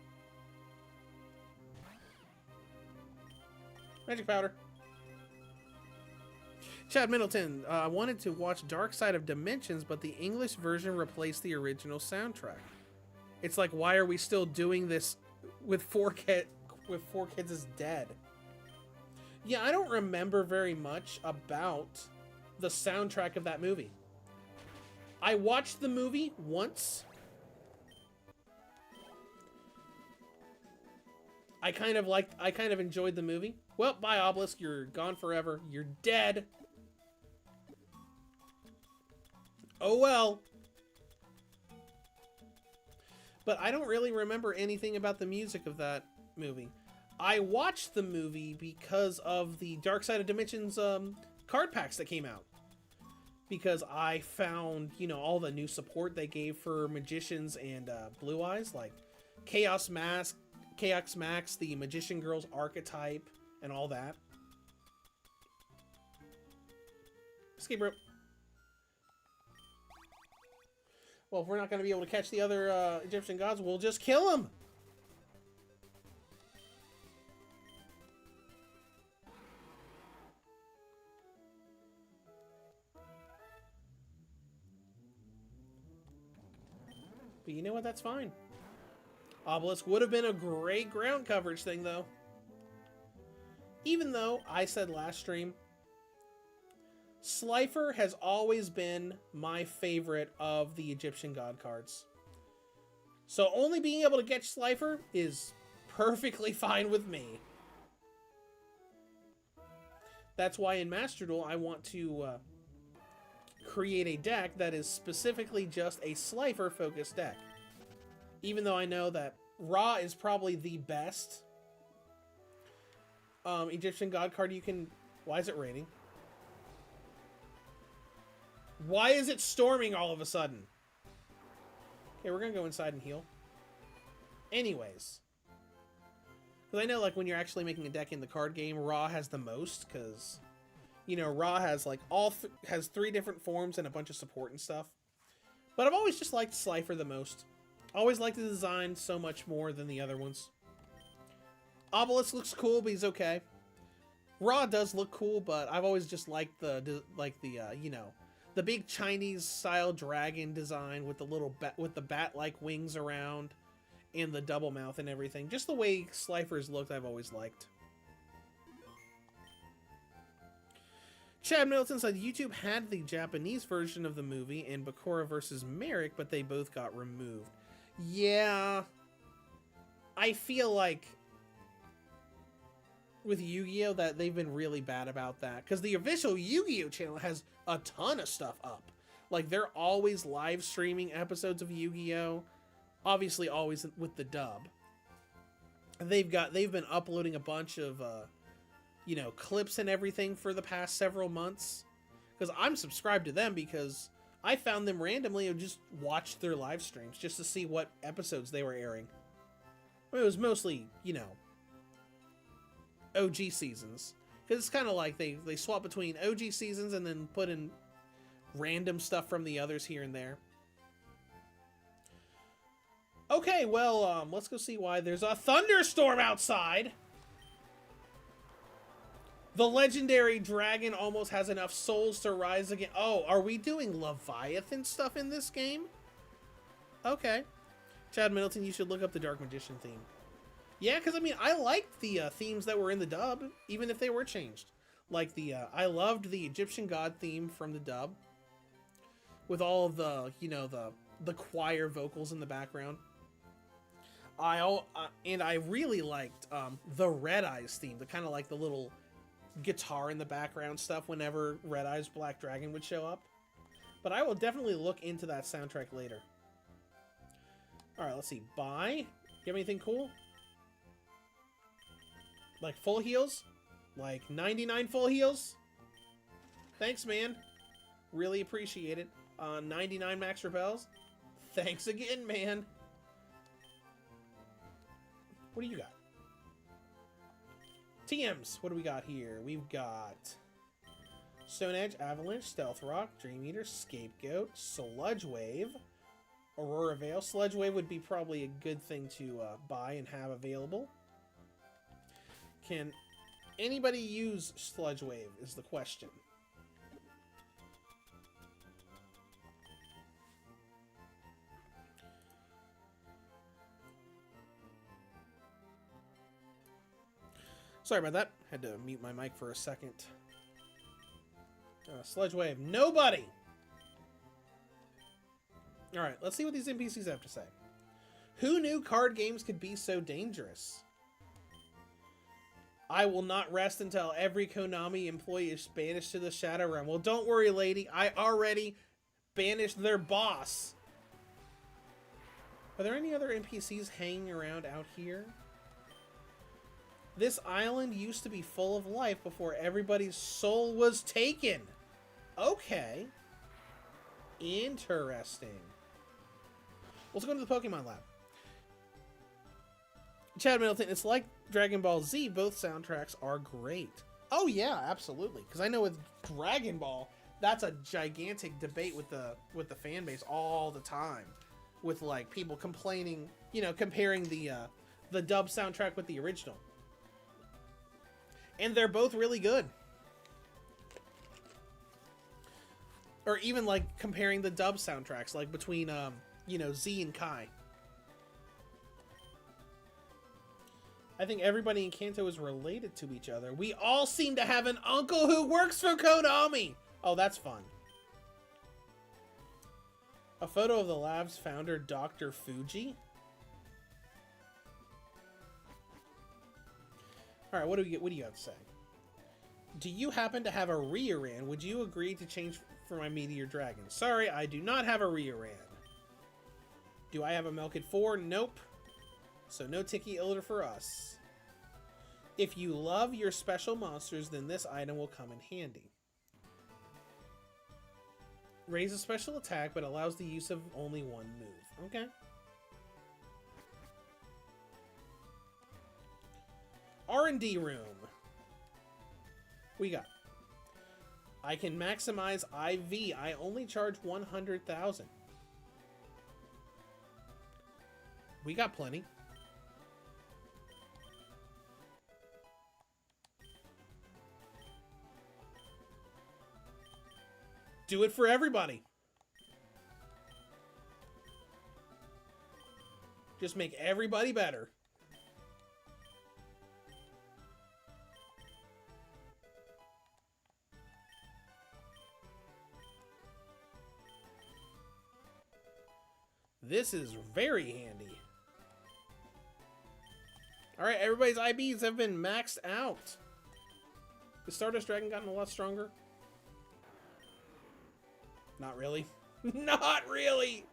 Magic Powder. Chad Middleton, I wanted to watch Dark Side of Dimensions, but the English version replaced the original soundtrack. It's like, why are we still doing this with four kids is dead? Yeah, I don't remember very much about the soundtrack of that movie. I watched the movie once. I kind of enjoyed the movie. Well, bye Obelisk, you're gone forever. You're dead. Oh well. But I don't really remember anything about the music of that movie. I watched the movie because of the Dark Side of Dimensions card packs that came out. Because I found, you know, all the new support they gave for Magicians and Blue Eyes, like Chaos Max, the Magician Girl's archetype, and all that. Escape rope. Well, if we're not going to be able to catch the other Egyptian gods, we'll just kill them. But you know what? That's fine. Obelisk would have been a great ground coverage thing, though. Even though I said last stream, Slifer has always been my favorite of the Egyptian god cards. So only being able to catch Slifer is perfectly fine with me. That's why in Master Duel I want to create a deck that is specifically just a Slifer focused deck. Even though I know that Ra is probably the best Egyptian god card you can... Why is it raining? Why is it storming all of a sudden? Okay, we're gonna go inside and heal. Anyways. Because I know, like, when you're actually making a deck in the card game, Ra has the most, because, you know, Ra has, like, has 3 different forms and a bunch of support and stuff. But I've always just liked Slifer the most. Always liked the design so much more than the other ones. Obelisk looks cool, but he's okay. Ra does look cool, but I've always just liked the you know, the big Chinese style dragon design with the little with the bat-like wings around and the double mouth and everything. Just the way Slifer's looked, I've always liked. Chad Middleton said YouTube had the Japanese version of the movie and Bakura versus Merrick, but they both got removed. Yeah, I feel like with Yu-Gi-Oh that they've been really bad about that, because the official Yu-Gi-Oh channel has a ton of stuff up. Like, they're always live streaming episodes of Yu-Gi-Oh, obviously always with the dub. They've been uploading a bunch of you know, clips and everything for the past several months, because I'm subscribed to them because I found them randomly and just watched their live streams just to see what episodes they were airing. I mean, it was mostly, you know, OG seasons, because it's kind of like they swap between OG seasons and then put in random stuff from the others here and there. Okay, well, let's go see why there's a thunderstorm outside. The legendary dragon almost has enough souls to rise again. Oh, are we doing Leviathan stuff in this game? Okay. Chad Middleton, you should look up the Dark Magician theme. Yeah, because, I mean, I liked the themes that were in the dub, even if they were changed. Like, I loved the Egyptian god theme from the dub, with all of the, you know, the choir vocals in the background. And I really liked the Red Eyes theme, the kind of like the little guitar in the background stuff whenever Red Eyes Black Dragon would show up. But I will definitely look into that soundtrack later. Alright, let's see. Buy. You have anything cool? Like full heals? Like 99 full heals? Thanks, man. Really appreciate it. 99 max repels? Thanks again, man. What do you got? TMs. What do we got here? We've got Stone Edge, Avalanche, Stealth Rock, Dream Eater, Scapegoat, Sludge Wave, Aurora Veil. Sludge Wave would be probably a good thing to buy and have available. Can anybody use Sludge Wave is the question. Sorry about that. Had to mute my mic for a second. Sludge Wave. Nobody! Alright, let's see what these NPCs have to say. Who knew card games could be so dangerous? I will not rest until every Konami employee is banished to the Shadow Realm. Well, don't worry, lady. I already banished their boss. Are there any other NPCs hanging around out here? This island used to be full of life before everybody's soul was taken. Okay. Interesting. Let's go to the Pokemon Lab. Chad Middleton, it's like Dragon Ball Z. Both soundtracks are great. Oh, yeah, absolutely. Because I know with Dragon Ball, that's a gigantic debate with the fan base all the time. With, like, people complaining, you know, comparing the dub soundtrack with the original. And they're both really good. Or even, like, comparing the dub soundtracks, like, between, you know, Z and Kai. I think everybody in Kanto is related to each other. We all seem to have an uncle who works for Konami! Oh, that's fun. A photo of the lab's founder, Dr. Fuji? Alright, what do you have to say? Do you happen to have a Rioran? Would you agree to change for my Meteor Dragon? Sorry, I do not have a Rioran. Do I have a Melkid 4? Nope. So no Tiki Ilder for us. If you love your special monsters, then this item will come in handy. Raise a special attack, but allows the use of only one move. Okay. R&D room. We got. I can maximize IV. I only charge 100,000. We got plenty. Do it for everybody. Just make everybody better. This is very handy. Alright, everybody's IBs have been maxed out. The Stardust Dragon gotten a lot stronger? Not really. Not really!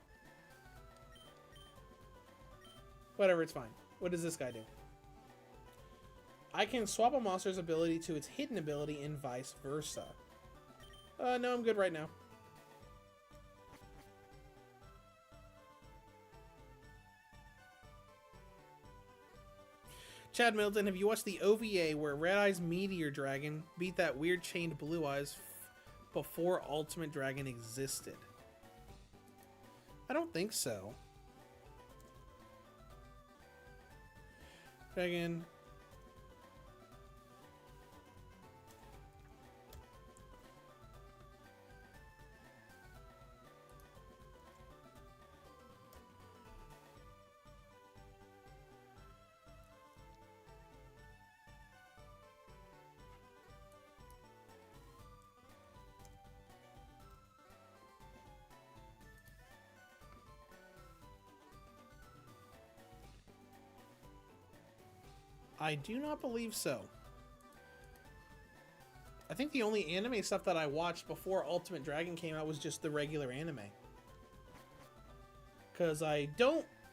Whatever, it's fine. What does this guy do? I can swap a monster's ability to its hidden ability and vice versa. No, I'm good right now. Chad Middleton, have you watched the OVA where Red Eye's Meteor Dragon beat that weird chained Blue Eyes before Ultimate Dragon existed? I don't think so. Dragon. I do not believe so. I think the only anime stuff that I watched before Ultimate Dragon came out was just the regular anime. Because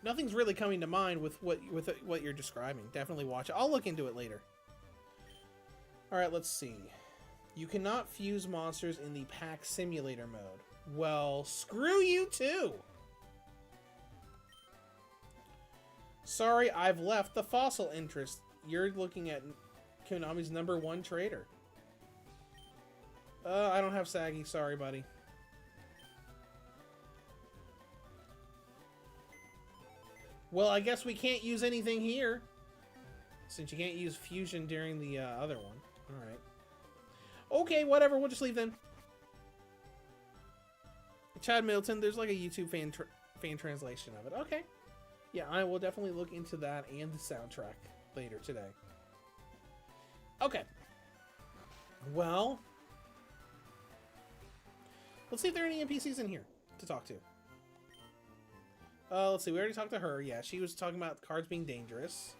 nothing's really coming to mind with what you're describing. Definitely watch it. I'll look into it later. Alright, let's see. You cannot fuse monsters in the pack simulator mode. Well, screw you too! Sorry, I've left the fossil interest. You're looking at Konami's #1 trader. I don't have Saggy. Sorry, buddy. Well, I guess we can't use anything here. Since you can't use fusion during the other one. Alright. Okay, whatever. We'll just leave then. Chad Middleton, there's like a YouTube fan translation of it. Okay. Yeah, I will definitely look into that and the soundtrack later today. Okay. Well, let's see if there are any NPCs in here to talk to. Let's see. We already talked to her. Yeah, she was talking about cards being dangerous.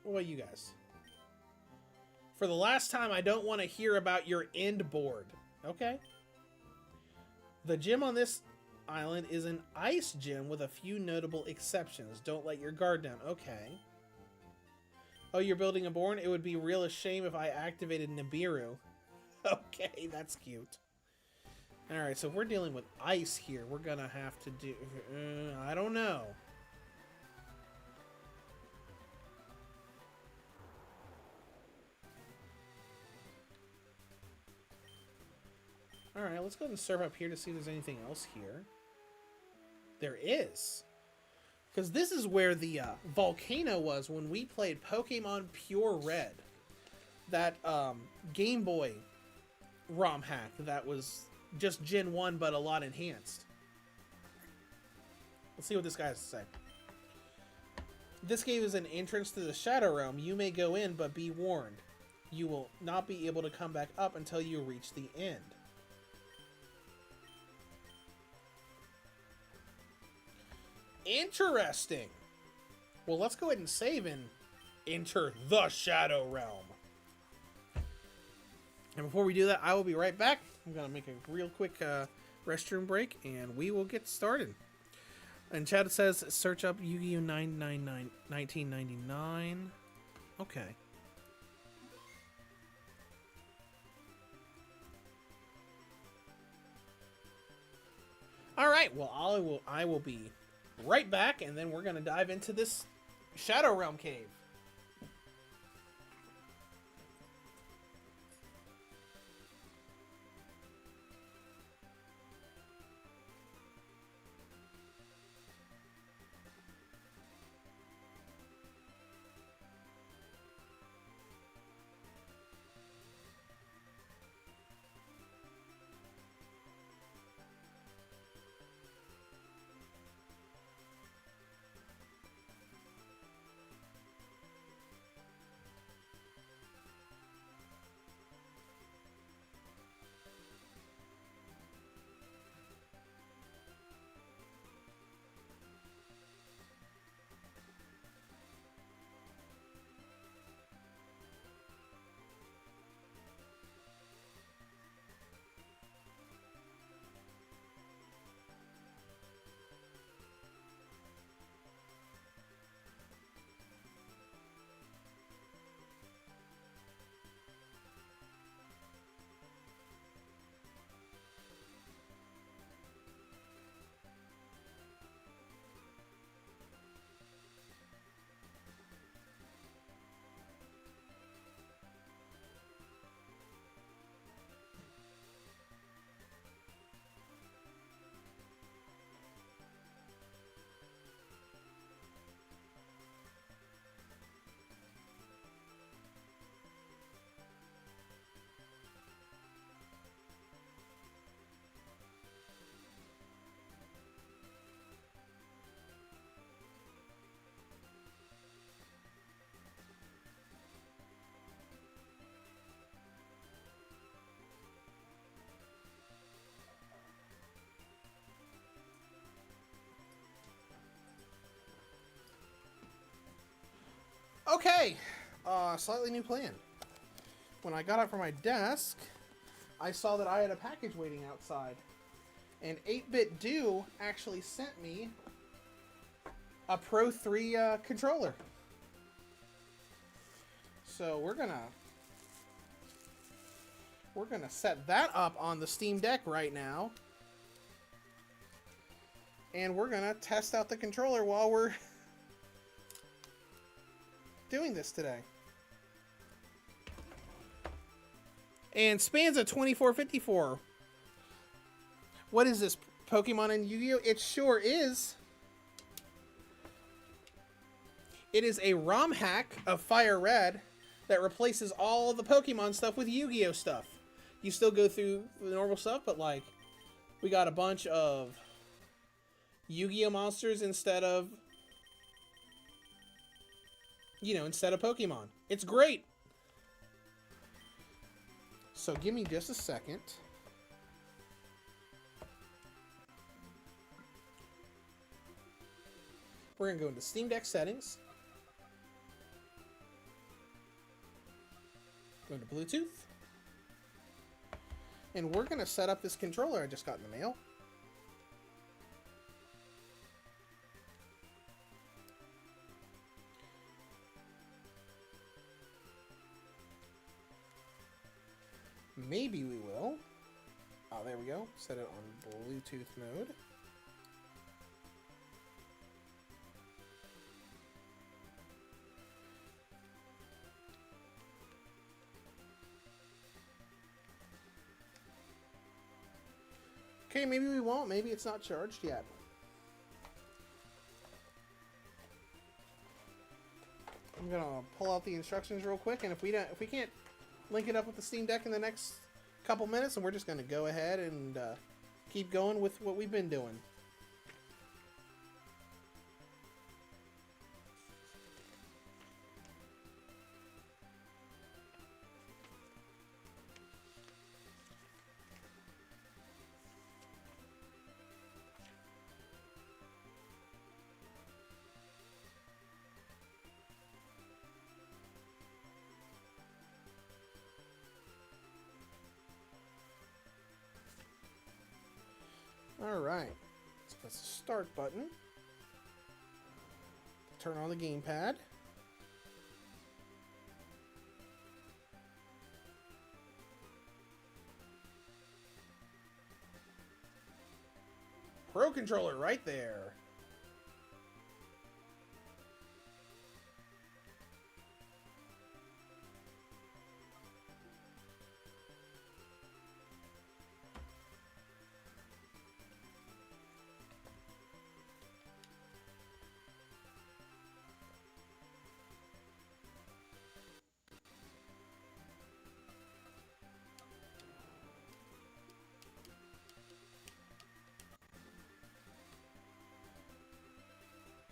What about you guys? For the last time, I don't want to hear about your end board. Okay. The gym on this island is an ice gym with a few notable exceptions. Don't let your guard down. Okay. Oh, you're building a Born? It would be real a shame if I activated Nibiru. Okay, that's cute. Alright, so if we're dealing with ice here, we're gonna have to do... I don't know. Alright, let's go ahead and surf up here to see if there's anything else here. There is. Because this is where the volcano was when we played Pokemon Pure Red. That Game Boy ROM hack that was just Gen 1 but a lot enhanced. Let's see what this guy has to say. This cave is an entrance to the Shadow Realm. You may go in, but be warned. You will not be able to come back up until you reach the end. Interesting. Well, let's go ahead and save and enter the Shadow Realm. And before we do that, I will be right back. I'm going to make a real quick restroom break, and we will get started. And Chad says, search up Yu-Gi-Oh! 1999. Okay. Alright, well, I will be right back, and then we're going to dive into this Shadow Realm cave. Okay, slightly new plan. When I got up from my desk, I saw that I had a package waiting outside. And 8-Bit Do actually sent me a Pro 3 controller. So we're gonna set that up on the Steam Deck right now. And we're gonna test out the controller while we're doing this today. And Spanza 2454. What is this? Pokemon and Yu-Gi-Oh? It sure is. It is a ROM hack of Fire Red that replaces all the Pokemon stuff with Yu-Gi-Oh stuff. You still go through the normal stuff, but like, we got a bunch of Yu-Gi-Oh monsters instead of, instead of Pokemon. It's great. So give me just a second. We're going to go into Steam Deck settings. Go into Bluetooth. And we're going to set up this controller I just got in the mail. Maybe we will. Oh, there we go. Set it on Bluetooth mode. Okay, maybe we won't. Maybe it's not charged yet. I'm gonna pull out the instructions real quick, and if we can't link it up with the Steam Deck in the next couple minutes, and we're just gonna go ahead and keep going with what we've been doing. Alright, let's press the start button. Turn on the gamepad. Pro controller right there.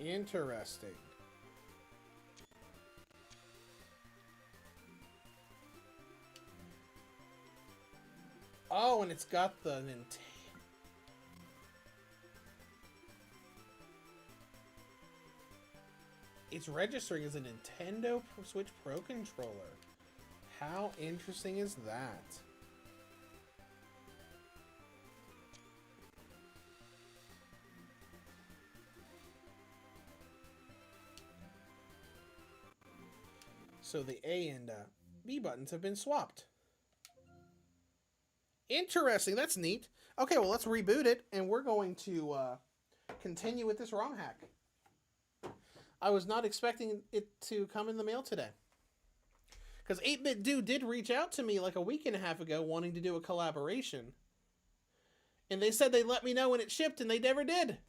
Interesting. Oh, and it's got the Nintendo. It's registering as a Nintendo Switch Pro controller. How interesting is that? So the A and B buttons have been swapped. Interesting. That's neat. Okay, well, let's reboot it, and we're going to continue with this ROM hack. I was not expecting it to come in the mail today. Because 8-Bit Do did reach out to me like a week and a half ago wanting to do a collaboration. And they said they'd let me know when it shipped, and they never did.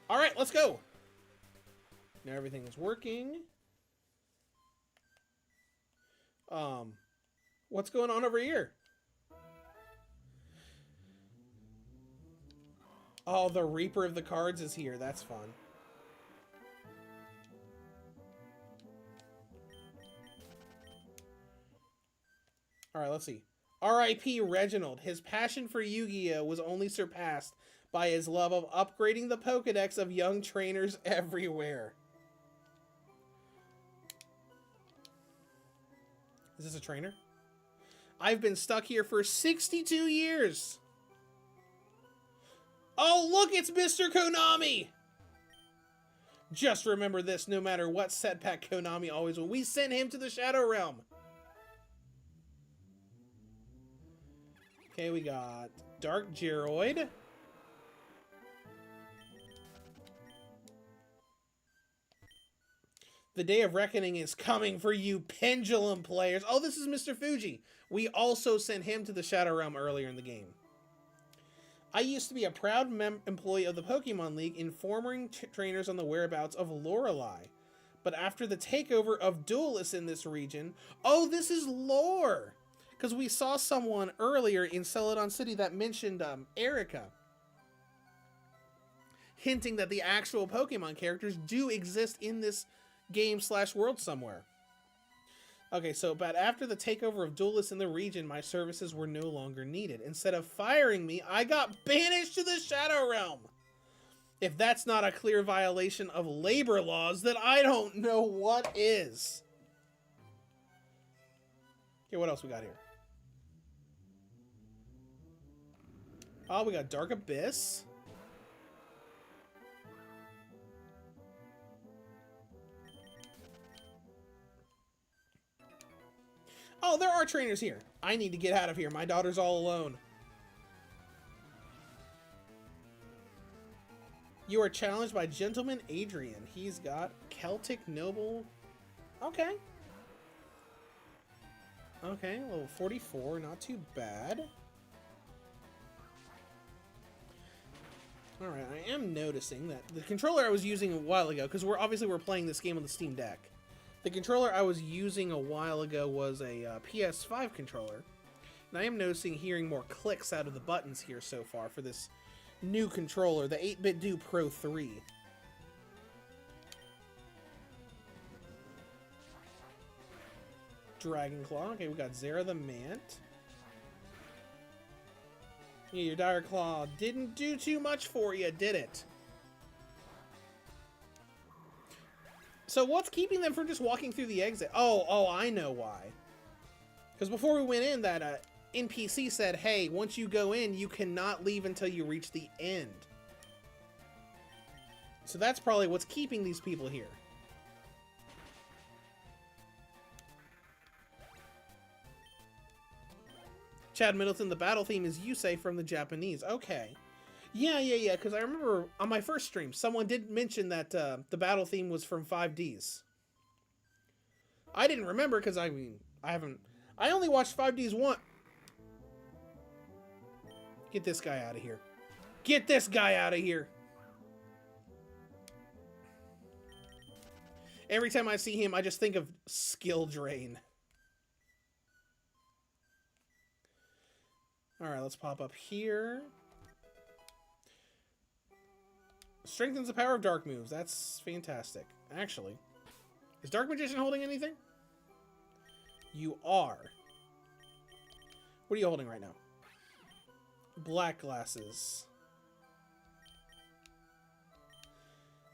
All right, let's go. Now everything is working. What's going on over here? Oh, the Reaper of the Cards is here. That's fun. All right, let's see. R.I.P. Reginald. His passion for Yu-Gi-Oh! Was only surpassed by his love of upgrading the Pokedex of young trainers everywhere. Is this a trainer? I've been stuck here for 62 years. Oh, look, it's Mr. Konami. Just remember this, no matter what setback Konami always will. We sent him to the Shadow Realm. Okay, we got Dark Gyroid. The day of reckoning is coming for you Pendulum players. Oh, this is Mr. Fuji. We also sent him to the Shadow Realm earlier in the game. I used to be a proud employee of the Pokemon League, informing trainers on the whereabouts of Lorelei. But after the takeover of duelists in this region... Oh, this is lore! Because we saw someone earlier in Celadon City that mentioned Erica. Hinting that the actual Pokemon characters do exist in this game/world somewhere. Okay, so, but after the takeover of duelists in the region, my services were no longer needed. Instead of firing me, I got banished to the Shadow Realm. If that's not a clear violation of labor laws, then I don't know what is. Okay, what else we got here? Oh, we got Dark Abyss. Oh, there are trainers here. I need to get out of here. My daughter's all alone. You are challenged by Gentleman Adrian. He's got Celtic Noble. Okay. Okay, level 44. Not too bad. Alright, I am noticing that the controller I was using a while ago, because we're playing this game on the Steam Deck. The controller I was using a while ago was a PS5 controller. And I am noticing hearing more clicks out of the buttons here so far for this new controller, the 8BitDo Pro 3. Dragonclaw. Okay, we got Zera the Mant. Yeah, your Dire Claw didn't do too much for you, did it? So what's keeping them from just walking through the exit? Oh, I know why. Because before we went in, that NPC said, hey, once you go in, you cannot leave until you reach the end. So that's probably what's keeping these people here. Chad Middleton, the battle theme is Yusei from the Japanese. Okay. Yeah, because I remember on my first stream, someone did mention that the battle theme was from 5Ds. I didn't remember because, I only watched 5Ds once. Get this guy out of here. Get this guy out of here. Every time I see him, I just think of skill drain. Alright, let's pop up here. Strengthens the power of dark moves. That's fantastic. Actually, is Dark Magician holding anything? You are. What are you holding right now? Black glasses.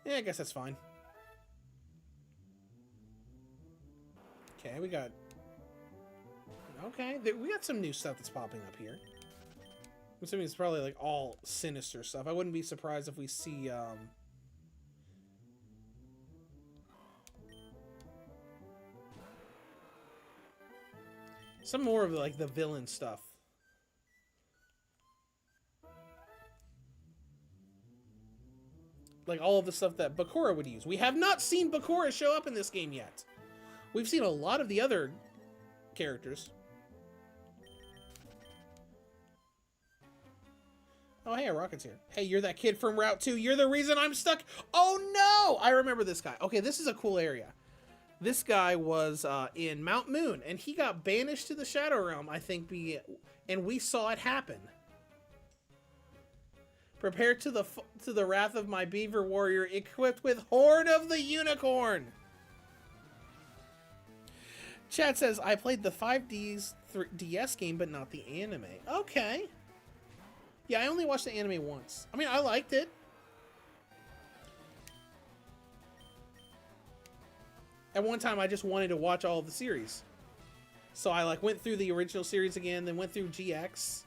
Yeah, I guess that's fine. Okay, we got... Okay, we got some new stuff that's popping up here. I'm assuming it's probably like all sinister stuff. I wouldn't be surprised if we see some more of like the villain stuff. Like all of the stuff that Bakura would use. We have not seen Bakura show up in this game yet. We've seen a lot of the other characters. Oh, hey, a Rocket's here. Hey, you're that kid from Route 2. You're the reason I'm stuck. Oh, no! I remember this guy. Okay, this is a cool area. This guy was in Mount Moon, and he got banished to the Shadow Realm, I think, and we saw it happen. Prepare to the wrath of my beaver warrior, equipped with Horn of the Unicorn. Chad says, I played the 5DS game, but not the anime. Okay. Yeah, I only watched the anime once. I mean, I liked it. At one time, I just wanted to watch all of the series. So I like went through the original series again, then went through GX.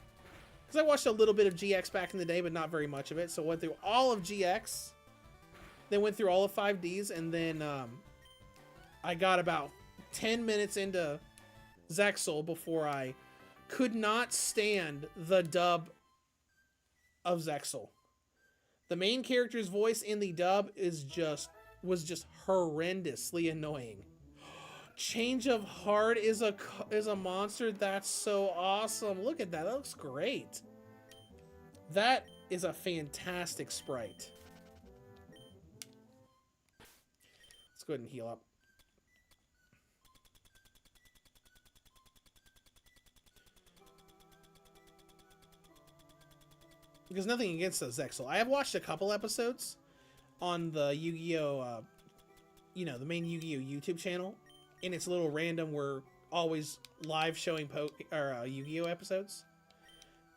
Because I watched a little bit of GX back in the day, but not very much of it. So went through all of GX. Then went through all of 5Ds, and then I got about 10 minutes into Zexal before I could not stand the dub of Zexal. The main character's voice in the dub was just horrendously annoying. Change of Heart is a monster. That's so awesome. Look at that. That looks great. That is a fantastic sprite. Let's go ahead and heal up. Because nothing against Zexal. I have watched a couple episodes on the Yu-Gi-Oh! The main Yu-Gi-Oh! YouTube channel. And it's a little random. We're always live showing Yu-Gi-Oh! Episodes.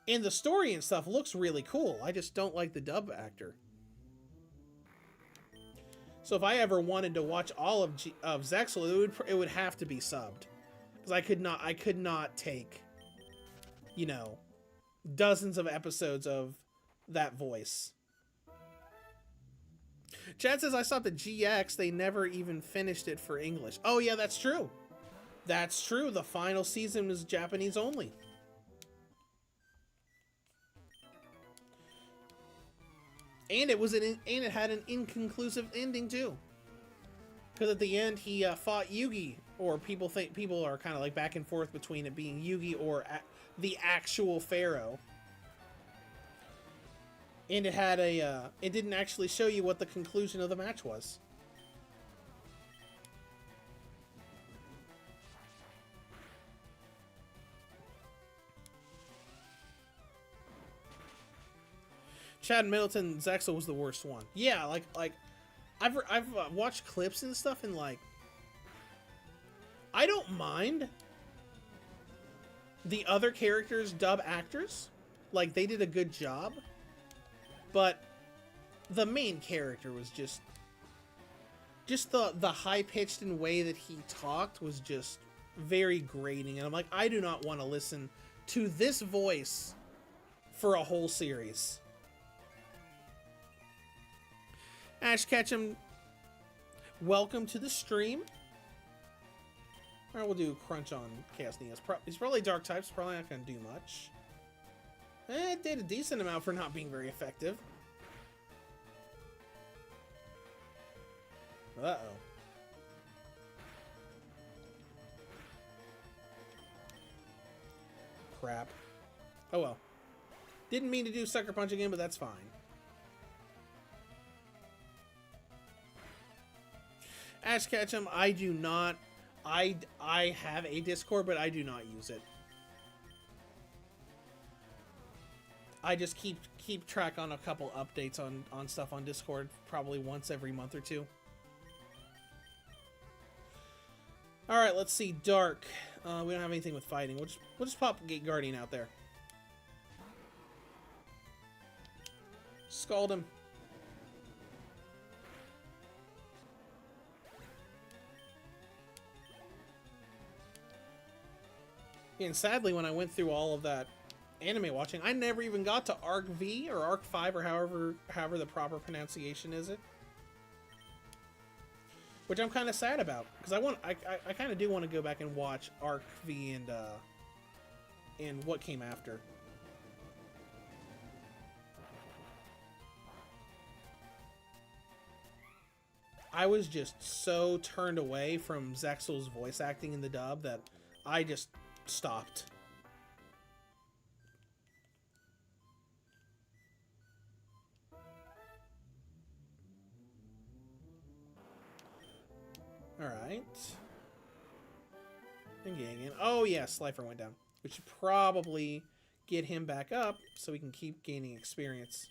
And the story and stuff looks really cool. I just don't like the dub actor. So if I ever wanted to watch all of Zexal, it would have to be subbed. Because I could not take, dozens of episodes of that voice. Chad says, I stopped at GX. They never even finished it for English. Oh, yeah, that's true. That's true. The final season was Japanese only. And it had an inconclusive ending, too. Because at the end, he fought Yugi. Or people are kind of like back and forth between it being Yugi or the actual Pharaoh. And it had it didn't actually show you what the conclusion of the match was. Chad Middleton, Zexal was the worst one. Yeah, like I've watched clips and stuff, and like I don't mind the other characters' dub actors. Like, they did a good job. But the main character was just the high-pitched and way that he talked was just very grating. And I'm like, I do not want to listen to this voice for a whole series. Ash Ketchum, welcome to the stream. Alright, we'll do Crunch on Chaos Neos. He's probably dark types, probably not going to do much. It did a decent amount for not being very effective. Uh-oh. Crap. Oh well. Didn't mean to do Sucker Punch again, but that's fine. Ash Ketchum, I do not... I have a Discord, but I do not use it. I just keep track on a couple updates on stuff on Discord, probably once every month or two. All right, let's see. Dark. We don't have anything with fighting. We'll just pop Gate Guardian out there. Scald him. And sadly, when I went through all of that anime watching, I never even got to Arc V or Arc 5 or however the proper pronunciation is it. Which I'm kind of sad about, because I kind of do want to go back and watch Arc V and what came after. I was just so turned away from Zexal's voice acting in the dub that I just stopped. Alright. Engaging. Oh yeah, Slifer went down. We should probably get him back up so we can keep gaining experience.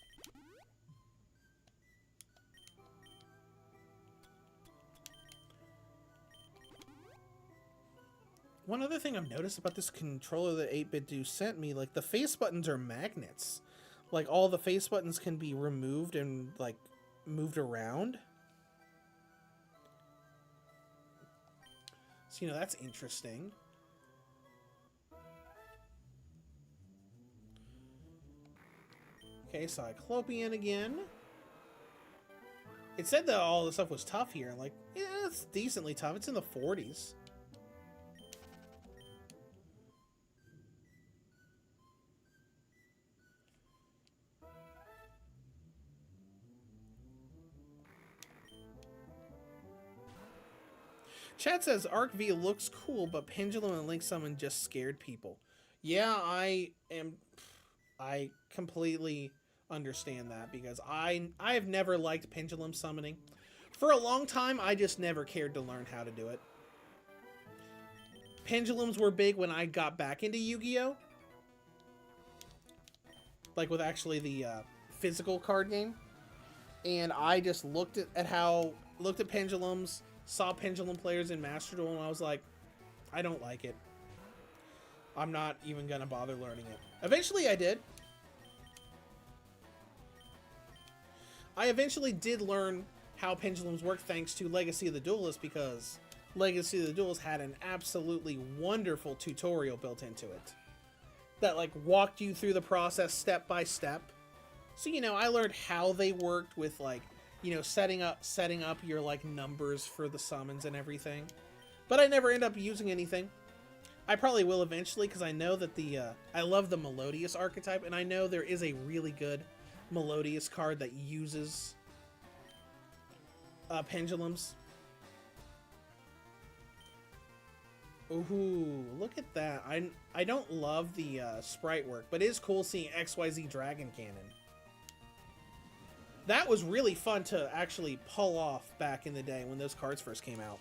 One other thing I've noticed about this controller that 8-Bit Do sent me, like the face buttons are magnets. Like all the face buttons can be removed and like moved around. So, that's interesting. Okay, Cyclopean again. It said that all the stuff was tough here. Like, yeah, it's decently tough. It's in the 40s. Chat says Arc V looks cool, but Pendulum and Link Summon just scared people. Yeah, I completely understand that because I have never liked Pendulum summoning. For a long time, I just never cared to learn how to do it. Pendulums were big when I got back into Yu-Gi-Oh! Like with actually the physical card game. And I just looked at pendulums, saw pendulum players in Master Duel, and I was like, I don't like it. I'm not even gonna bother learning it. Eventually I did. I eventually did learn how pendulums work thanks to Legacy of the Duelist, because Legacy of the Duelist had an absolutely wonderful tutorial built into it that like walked you through the process step by step. So, I learned how they worked with like, setting up your like numbers for the summons and everything. But I never end up using anything. I probably will eventually, because I know that I love the Melodious archetype, and I know there is a really good Melodious card that uses pendulums. Ooh, look at that. I don't love the sprite work, but it is cool seeing XYZ Dragon Cannon. That was really fun to actually pull off back in the day when those cards first came out.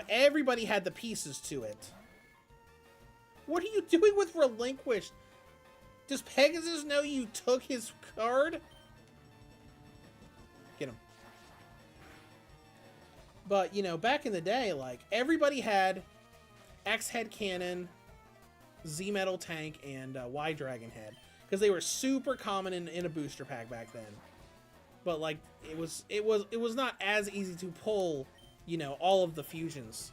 Everybody had the pieces to it. What are you doing with Relinquished? Does Pegasus know you took his card? Get him. But, back in the day, like, everybody had X-Head Cannon, Z-Metal Tank, and Y-Dragon Head. Because they were super common in a booster pack back then. But, like, it was not as easy to pull, all of the fusions.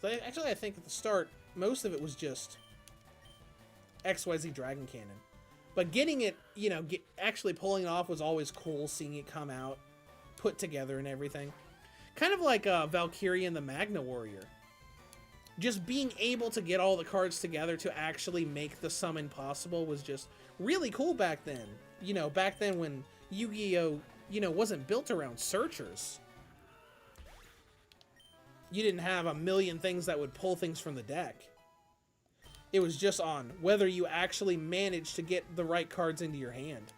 So, I think at the start, most of it was just XYZ Dragon Cannon. But getting it, actually pulling it off was always cool, seeing it come out, put together and everything. Kind of like Valkyrie and the Magna Warrior. Just being able to get all the cards together to actually make the summon possible was just really cool back then. Back then when Yu-Gi-Oh! Wasn't built around searchers. You didn't have a million things that would pull things from the deck. It was just on whether you actually managed to get the right cards into your hand.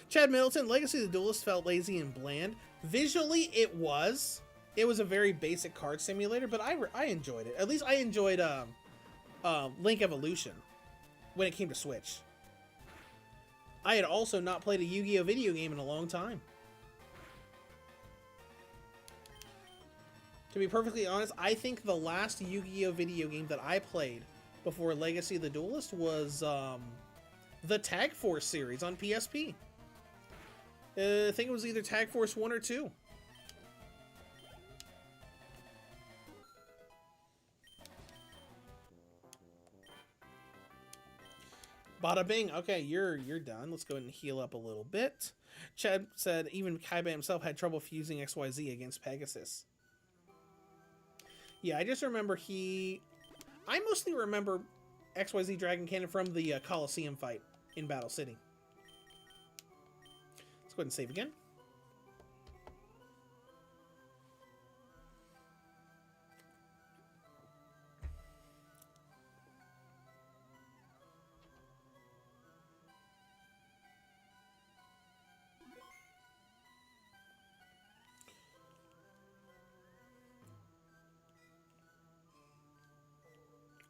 Chad Middleton, Legacy of the Duelist felt lazy and bland. Visually, it was. It was a very basic card simulator, but I enjoyed it. At least I enjoyed Link Evolution when it came to Switch. I had also not played a Yu-Gi-Oh! Video game in a long time. To be perfectly honest, I think the last Yu-Gi-Oh! Video game that I played before Legacy of the Duelist was the Tag Force series on PSP. I think it was either Tag Force 1 or 2. Bada bing. Okay, you're done. Let's go ahead and heal up a little bit. Chad said even Kaiba himself had trouble fusing XYZ against Pegasus. Yeah, I just remember I mostly remember XYZ Dragon Cannon from the Coliseum fight in Battle City. Let's go ahead and save again.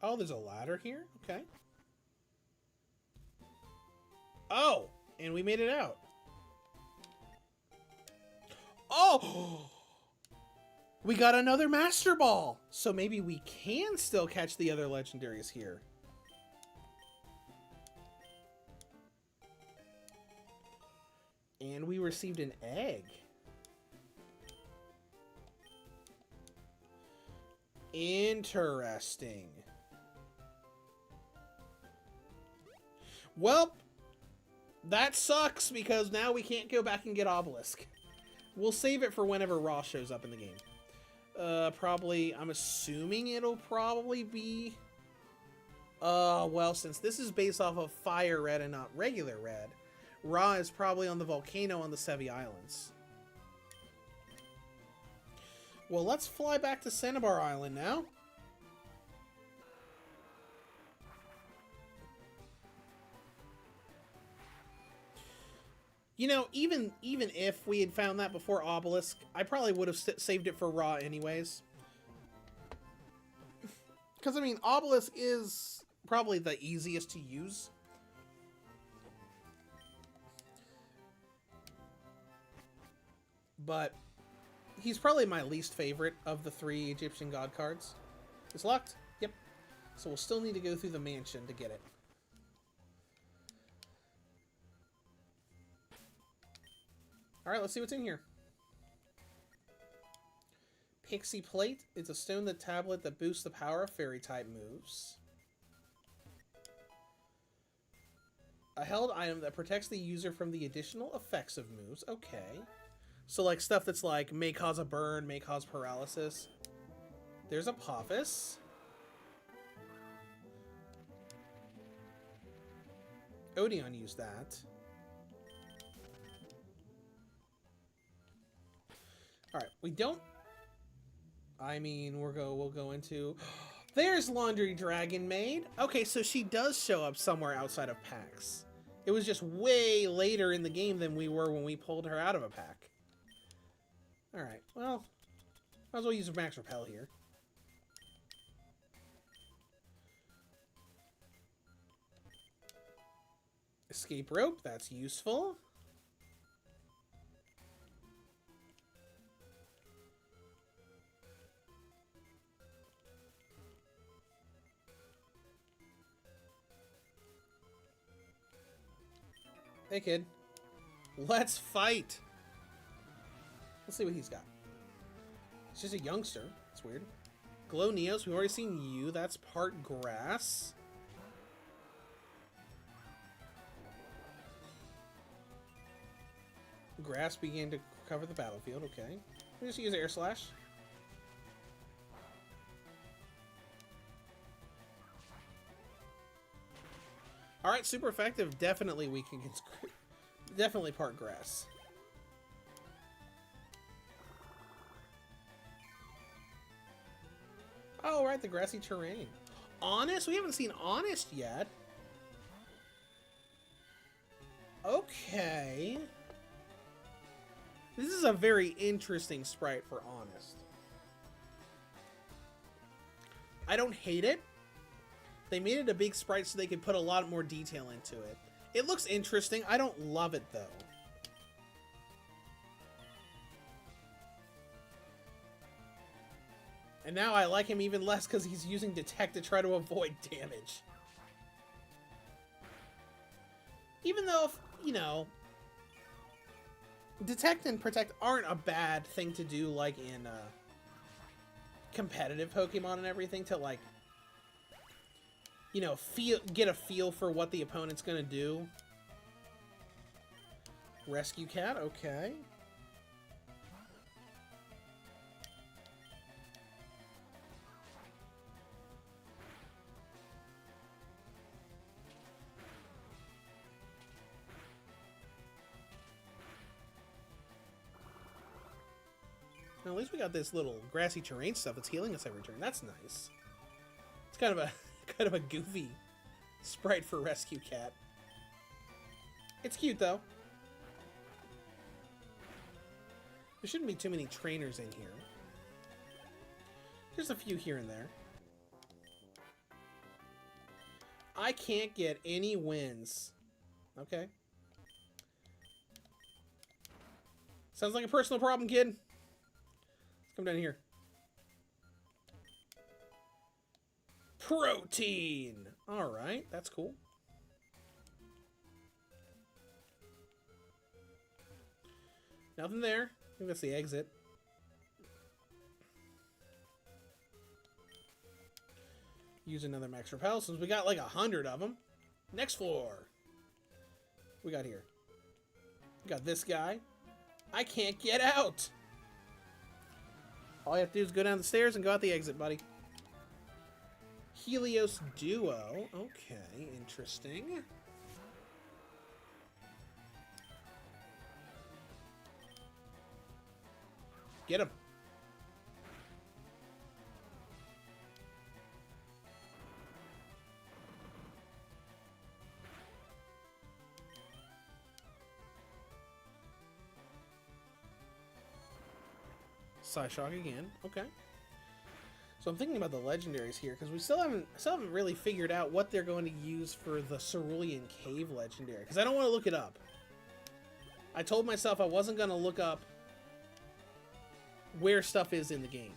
Oh, there's a ladder here? Okay. Oh, and we made it out. Oh! We got another Master Ball! So maybe we can still catch the other legendaries here. And we received an egg. Interesting. Well, that sucks because now we can't go back and get Obelisk. We'll save it for whenever Raw shows up in the game. Probably, I'm assuming it'll probably be... well, since this is based off of Fire Red and not regular Red, Ra is probably on the volcano on the Sevi Islands. Well, let's fly back to Cinnabar Island now. You know, even if we had found that before Obelisk, I probably would have saved it for Ra anyways. Because, I mean, Obelisk is probably the easiest to use. But he's probably my least favorite of the 3 Egyptian god cards. It's locked? Yep. So we'll still need to go through the mansion to get it. Alright, let's see what's in here. Pixie Plate. It's a stone the tablet that boosts the power of fairy type moves. A held item that protects the user from the additional effects of moves. Okay. So like stuff that's like may cause a burn, may cause paralysis. There's Apophis. Odeon used that. Alright, we don't... I mean, we'll go into... There's Laundry Dragon Maid! Okay, so she does show up somewhere outside of packs. It was just way later in the game than we were when we pulled her out of a pack. Alright, well... Might as well use a Max Repel here. Escape Rope, that's useful. Hey, kid. Let's fight! Let's see what he's got. He's just a youngster. That's weird. Glow Neos. We've already seen you. That's part grass. Grass began to cover the battlefield. Okay. We just use Air Slash. Alright, super effective. Definitely weak against... Definitely part grass. Oh, right, the grassy terrain. Honest? We haven't seen Honest yet. Okay. This is a very interesting sprite for Honest. I don't hate it. They made it a big sprite so they could put a lot more detail into it. It looks interesting. I don't love it, though. And now I like him even less because he's using Detect to try to avoid damage. Even though, you know, Detect and Protect aren't a bad thing to do, like, in competitive Pokemon and everything, to, like, you know, get a feel for what the opponent's gonna do. Rescue Cat, okay. Now, at least we got this little grassy terrain stuff that's healing us every turn. That's nice. It's kind of a goofy sprite for Rescue Cat. It's cute, though. There shouldn't be too many trainers in here. There's a few here and there. I can't get any wins. Okay. Sounds like a personal problem, kid. Let's come down here. Protein! Alright, that's cool. Nothing there. I think that's the exit. Use another max repel since we got like 100 of them. Next floor. We got here. We got this guy. I can't get out. All you have to do is go down the stairs and go out the exit, buddy. Helios Duo. Okay, interesting. Get him. Psyshock again. Okay. So I'm thinking about the legendaries here because we still haven't really figured out what they're going to use for the Cerulean Cave legendary because I don't want to look it up. I told myself I wasn't going to look up where stuff is in the game.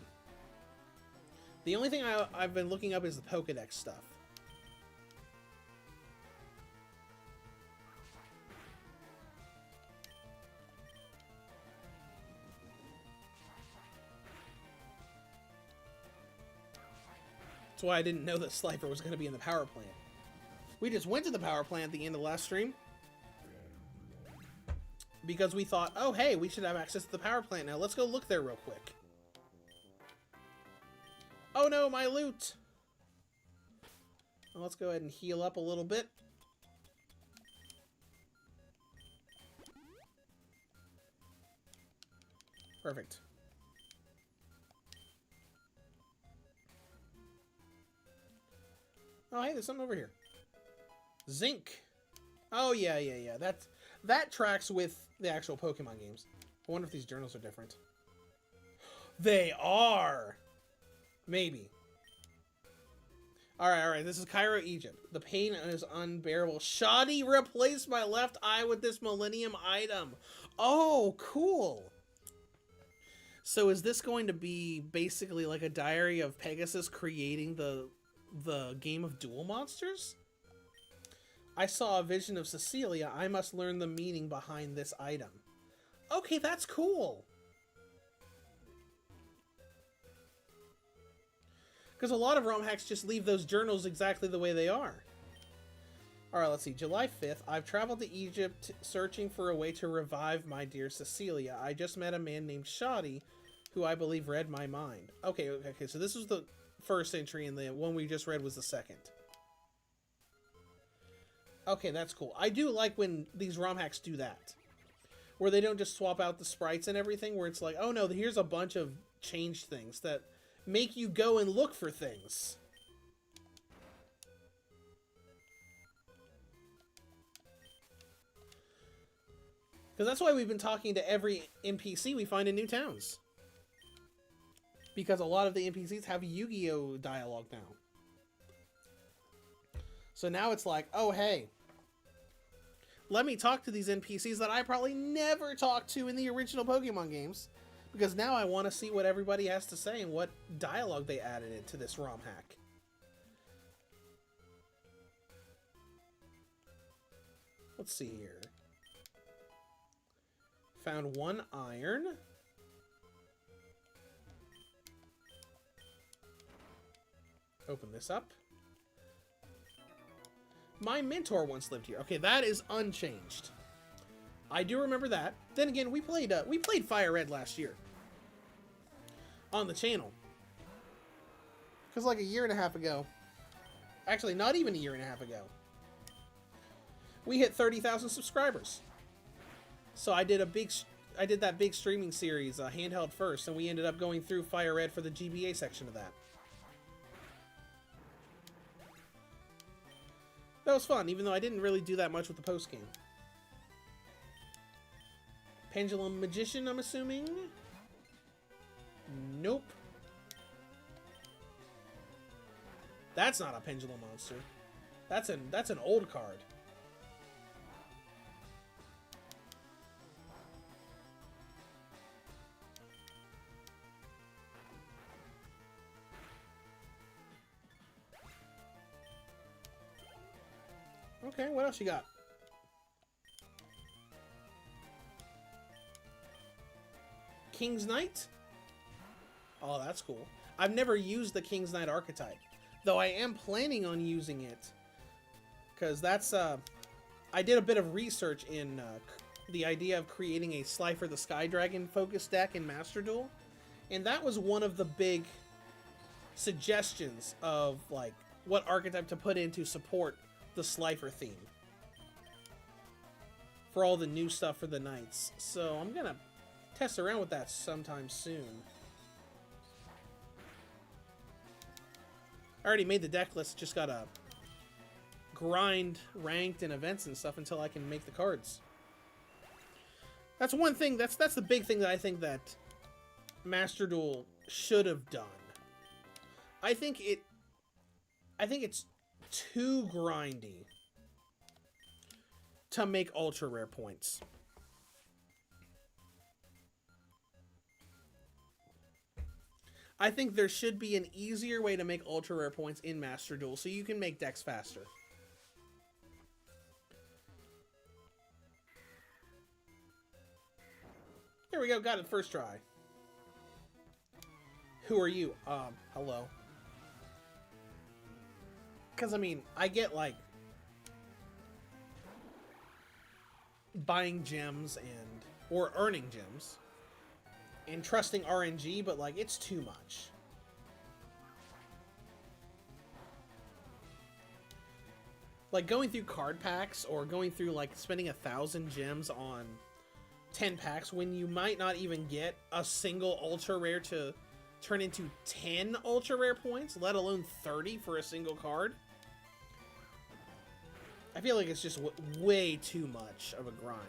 The only thing I've been looking up is the Pokedex stuff. That's why I didn't know that Slifer was going to be in the power plant. We just went to the power plant at the end of the last stream. Because we thought, oh hey, we should have access to the power plant now. Let's go look there real quick. Oh no, my loot! Well, let's go ahead and heal up a little bit. Perfect. Oh, hey, there's something over here. Zinc. Oh, yeah. That tracks with the actual Pokemon games. I wonder if these journals are different. They are! Maybe. Alright. This is Cairo, Egypt. The pain is unbearable. Shoddy replaced my left eye with this Millennium item. Oh, cool. So is this going to be basically like a diary of Pegasus creating the game of Duel Monsters? I saw a vision of Cecilia. I must learn the meaning behind this item. Okay, that's cool. Because a lot of Romhacks just leave those journals exactly the way they are. Alright, let's see. July 5th. I've traveled to Egypt searching for a way to revive my dear Cecilia. I just met a man named Shoddy, who I believe read my mind. Okay, so this was the first entry, and the one we just read was the second. Okay, that's cool. I do like when these ROM hacks do that. Where they don't just swap out the sprites and everything, where it's like, oh no, here's a bunch of changed things that make you go and look for things. Because that's why we've been talking to every NPC we find in new towns. Because a lot of the NPCs have Yu-Gi-Oh! Dialogue now. So now it's like, oh hey, let me talk to these NPCs that I probably never talked to in the original Pokemon games. Because now I want to see what everybody has to say and what dialogue they added into this ROM hack. Let's see here. Found 1 iron. Open this up. My mentor once lived here. Okay, that is unchanged. I do remember that. Then again, we played Fire Red last year on the channel. Because like a year and a half ago, actually not even a year and a half ago, we hit 30,000 subscribers. So I did that big streaming series, handheld first, and we ended up going through Fire Red for the GBA section of that. That was fun, even though I didn't really do that much with the post-game. Pendulum Magician, I'm assuming? Nope. That's not a Pendulum Monster. That's an old card. Okay, what else you got? King's Knight? Oh, that's cool. I've never used the King's Knight archetype, though I am planning on using it. Because that's, I did a bit of research in the idea of creating a Slifer the Sky Dragon focus deck in Master Duel. And that was one of the big suggestions of, like, what archetype to put in to support the Slifer theme. For all the new stuff for the Knights. So I'm gonna test around with that sometime soon. I already made the deck list, just gotta grind ranked and events and stuff until I can make the cards. That's one thing, that's the big thing that I think that Master Duel should have done. I think it's too grindy to make ultra rare points. I think there should be an easier way to make ultra rare points in Master Duel so you can make decks faster. There we go, got it first try. Who are you? Hello. Because, I mean, I get, like, buying gems or earning gems and trusting RNG, but, like, it's too much. Like, going through card packs or going through, like, spending 1,000 gems on 10 packs when you might not even get a single ultra rare to turn into 10 ultra rare points, let alone 30 for a single card. I feel like it's just way too much of a grind.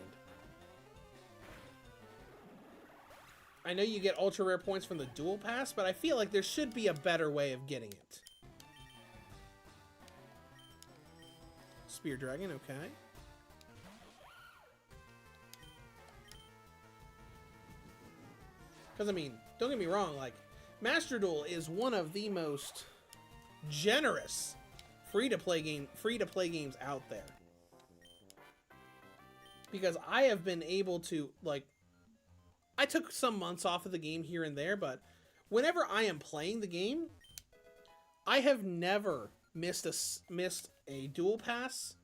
I know you get ultra rare points from the duel pass, but I feel like there should be a better way of getting it. Spear Dragon, okay. Because, I mean, don't get me wrong, like, Master Duel is one of the most generous free-to-play games out there. Because I have been able to, like, I took some months off of the game here and there, but whenever I am playing the game, I have never missed a duel pass,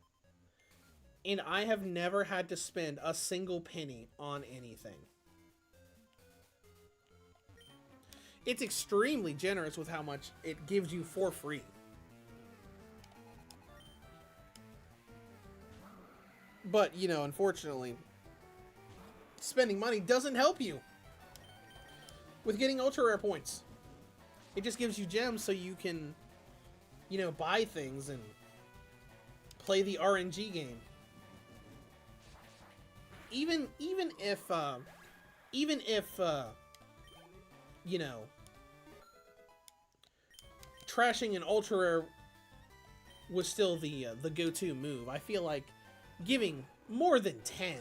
and I have never had to spend a single penny on anything. It's extremely generous with how much it gives you for free. But, you know, unfortunately, spending money doesn't help you with getting ultra rare points. It just gives you gems so you can, you know, buy things and play the RNG game. Even if you know, trashing an ultra rare was still the go-to move. I feel like giving more than 10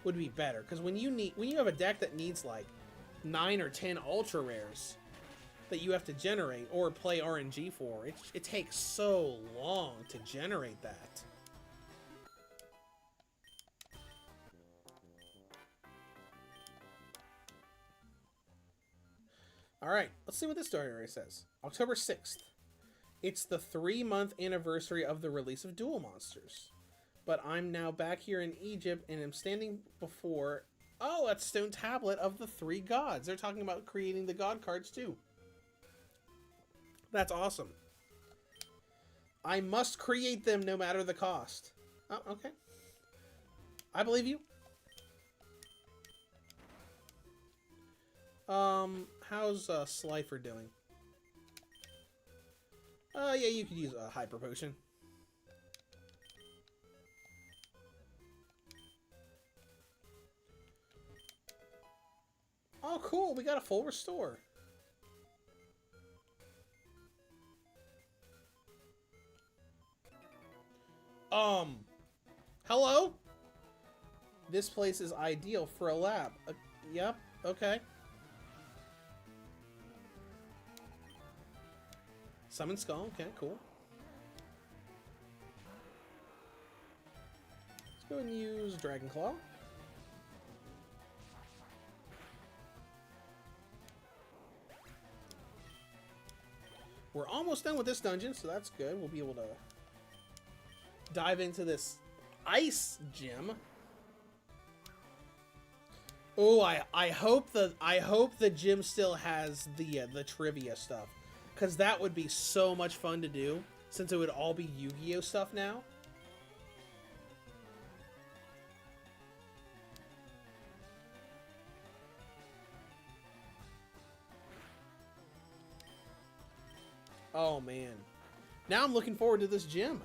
would be better, because when you have a deck that needs like 9 or 10 ultra rares that you have to generate or play RNG for, it takes so long to generate that. Alright, let's see what this story says. October 6th. It's the 3-month anniversary of the release of Duel Monsters. But I'm now back here in Egypt and am standing before... Oh, a stone tablet of the 3 gods. They're talking about creating the god cards too. That's awesome. I must create them no matter the cost. Oh, okay. I believe you. How's Slifer doing? Yeah, you could use a Hyper Potion. Oh, cool, we got a full restore. Hello? This place is ideal for a lab. Yep, okay. Summon Skull, okay, cool. Let's go and use Dragon Claw. We're almost done with this dungeon, so that's good. We'll be able to dive into this ice gym. Oh, I hope the gym still has the trivia stuff, because that would be so much fun to do, since it would all be Yu-Gi-Oh stuff now. Oh man, now I'm looking forward to this gym.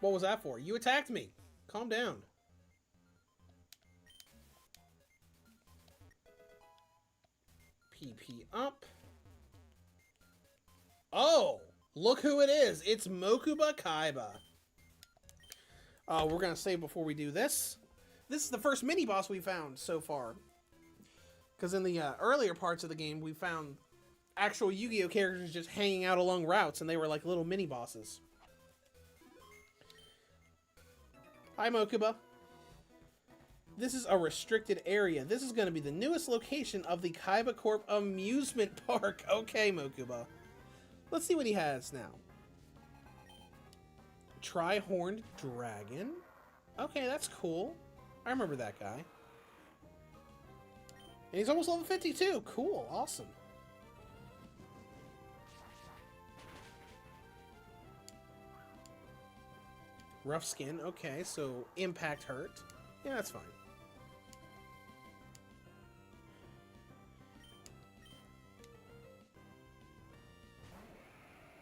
What was that for? You attacked me. Calm down. PP up. Oh, look who it is. It's Mokuba Kaiba. We're going to save before we do this. This is the first mini-boss we found so far. Because in the earlier parts of the game, we found actual Yu-Gi-Oh characters just hanging out along routes, and they were like little mini-bosses. Hi, Mokuba. This is a restricted area. This is going to be the newest location of the Kaiba Corp amusement park. Okay, Mokuba. Let's see what he has now. Tri-horned dragon. Okay, that's cool. I remember that guy. And he's almost level 52. Cool. Awesome. Rough skin. Okay, so impact hurt. Yeah, that's fine.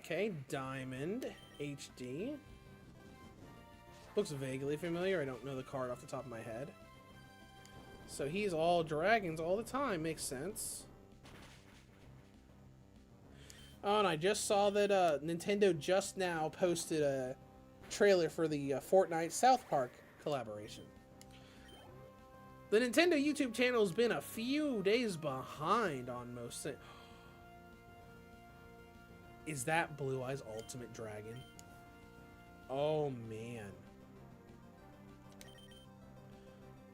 Okay, Diamond HD. Looks vaguely familiar. I don't know the card off the top of my head. So he's all dragons all the time. Makes sense. Oh, and I just saw that Nintendo just now posted a trailer for the Fortnite South Park collaboration. The Nintendo YouTube channel has been a few days behind on most things. Is that Blue Eyes Ultimate Dragon? Oh, man.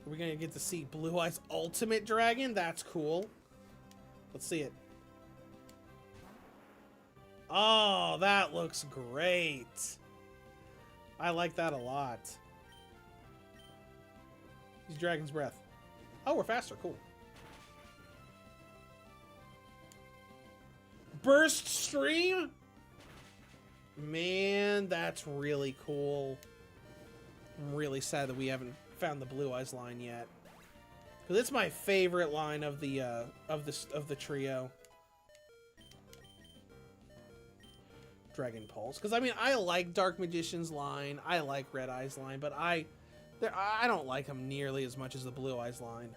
Are we going to get to see Blue Eyes Ultimate Dragon? That's cool. Let's see it. Oh, that looks great. I like that a lot. Use Dragon's Breath. Oh, we're faster. Cool. Burst Stream? Man, that's really cool. I'm really sad that we haven't found the Blue Eyes line yet, because it's my favorite line of the trio. Dragon Pulse, because I mean I like Dark Magician's line, I like Red Eyes line, but I don't like them nearly as much as the Blue Eyes line.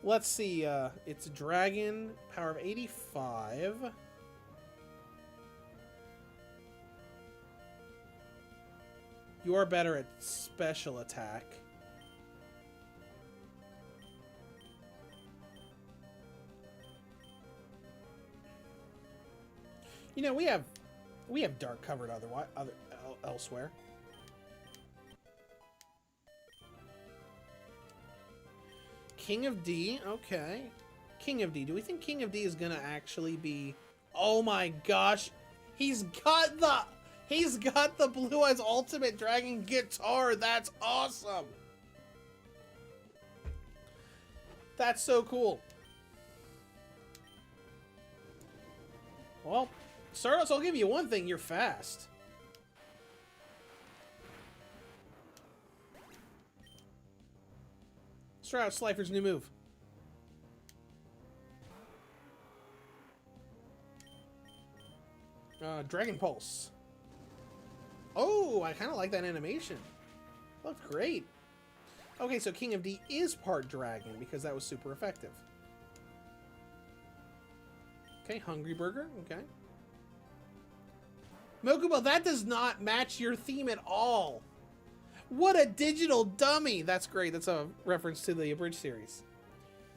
Let's see, it's Dragon, power of 85. You are better at special attack. You know, we have dark covered elsewhere. King of D, okay. King of D. Do we think King of D is gonna actually be? Oh my gosh, he's got the Blue Eyes Ultimate Dragon guitar. That's awesome. That's so cool. Well, Stardust, I'll give you one thing. You're fast. Let's try out Slifer's new move. Dragon Pulse. Oh, I kind of like that animation. Looked great. Okay, so King of D is part dragon because that was super effective. Okay, Hungry Burger. Okay. Mokuba, that does not match your theme at all. What a digital dummy. That's great. That's a reference to the Abridged series.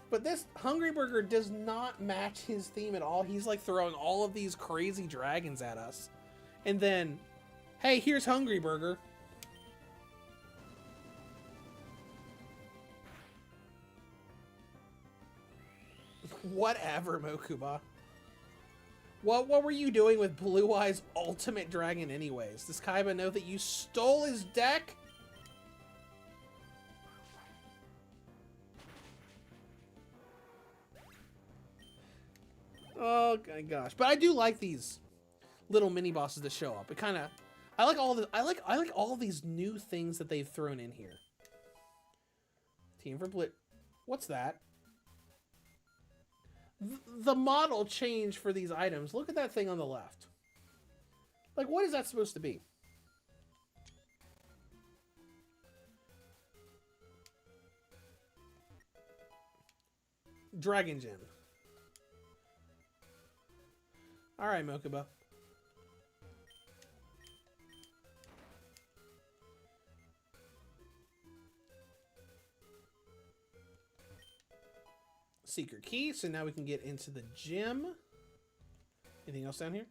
But this Hungry Burger does not match his theme at all. He's like throwing all of these crazy dragons at us. And then, hey, here's Hungry Burger. Whatever, Mokuba. What were you doing with Blue Eye's ultimate dragon anyways? Does Kaiba know that you stole his deck? Oh my gosh. But I do like these little mini bosses that show up. It kind of I like all these new things that they've thrown in here. Team for Blitz. What's that? The model change for these items. Look at that thing on the left. Like, what is that supposed to be? Dragon Gem. Alright, Mokuba. Secret key, so now we can get into the gym. Anything else down here?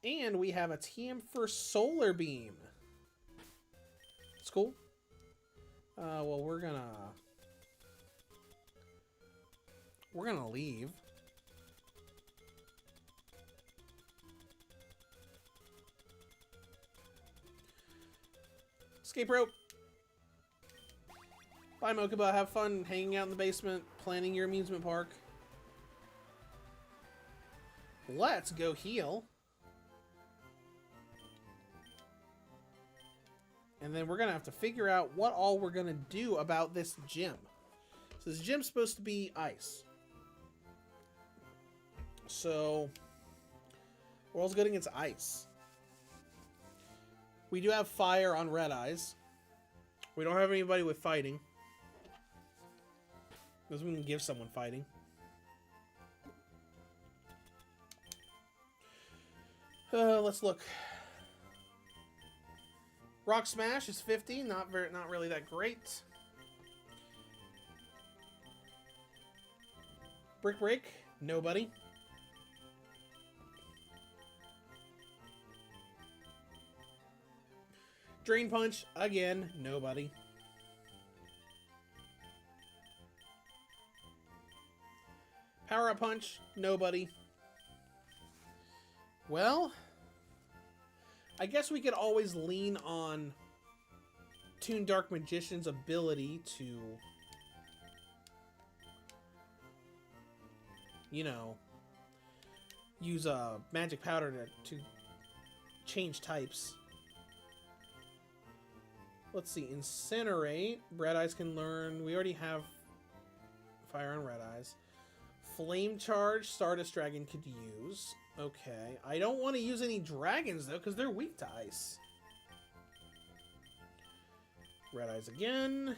And we have a TM for Solar Beam. It's cool. Well, we're gonna leave. Escape rope. Bye, Mokuba. Have fun hanging out in the basement, planning your amusement park. Let's go heal. And then we're going to have to figure out what all we're going to do about this gym. So this gym's supposed to be ice. So, world's good against ice. We do have fire on Red Eyes. We don't have anybody with fighting. Because we can give someone fighting. Let's look. Rock Smash is 50, not really that great. Brick Break, nobody. Drain Punch, again, nobody. Power Up Punch, nobody. Well, I guess we could always lean on Toon Dark Magician's ability to, you know, use a magic powder to change types. Let's see, Incinerate. Red Eyes can learn. We already have Fire on Red Eyes. Flame Charge, Stardust Dragon could use. Okay. I don't want to use any dragons, though, because they're weak to ice. Red Eyes again.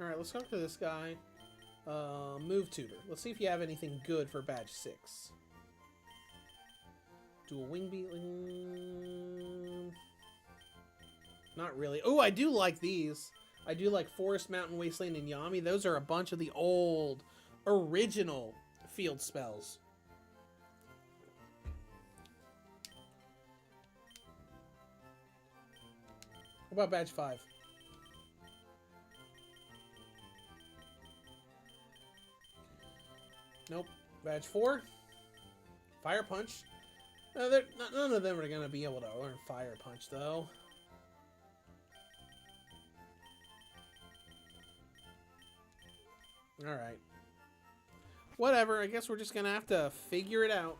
Alright, let's talk to this guy. Move Tutor. Let's see if you have anything good for badge 6. Dual Wing Beat. Not really. Oh, I do like these. I do like Forest, Mountain, Wasteland, and Yami. Those are a bunch of the old, original field spells. What about badge 5? Nope. Badge 4. Fire Punch. None of them are going to be able to learn Fire Punch, though. Alright. Whatever. I guess we're just going to have to figure it out.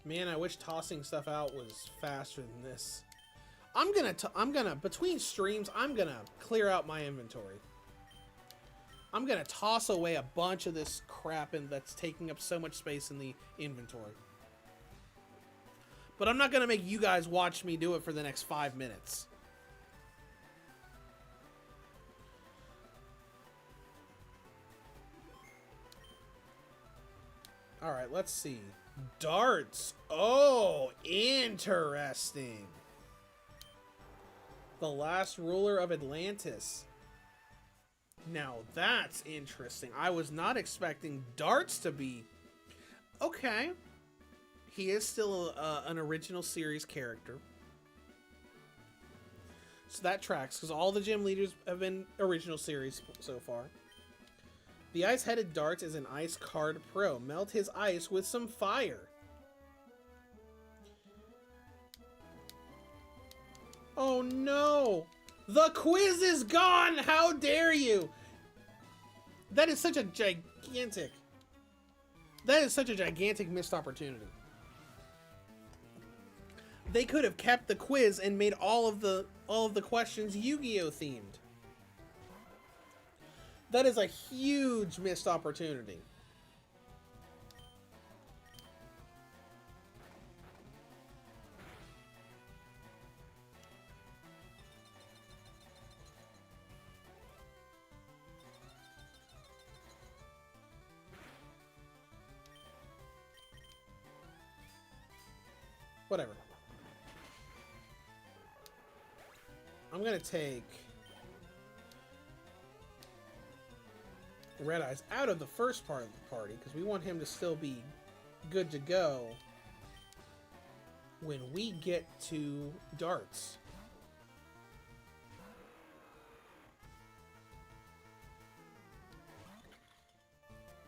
Man, I wish tossing stuff out was faster than this. I'm gonna between streams, I'm gonna clear out my inventory. I'm gonna toss away a bunch of this crap and that's taking up so much space in the inventory. But I'm not gonna make you guys watch me do it for the next 5 minutes. Alright, let's see. Darts. Oh, interesting. The last ruler of Atlantis. Now that's interesting. I was not expecting Darts to be... Okay. He is still an original series character. So that tracks, because all the gym leaders have been original series so far. The ice-headed Darts is an ice card pro. Melt his ice with some fire. Oh no! The quiz is gone! How dare you! That is such a gigantic... That is such a gigantic missed opportunity. They could have kept the quiz and made all of the questions Yu-Gi-Oh themed. That is a huge missed opportunity. Whatever. I'm gonna take Red Eyes out of the first part of the party because we want him to still be good to go when we get to Darts.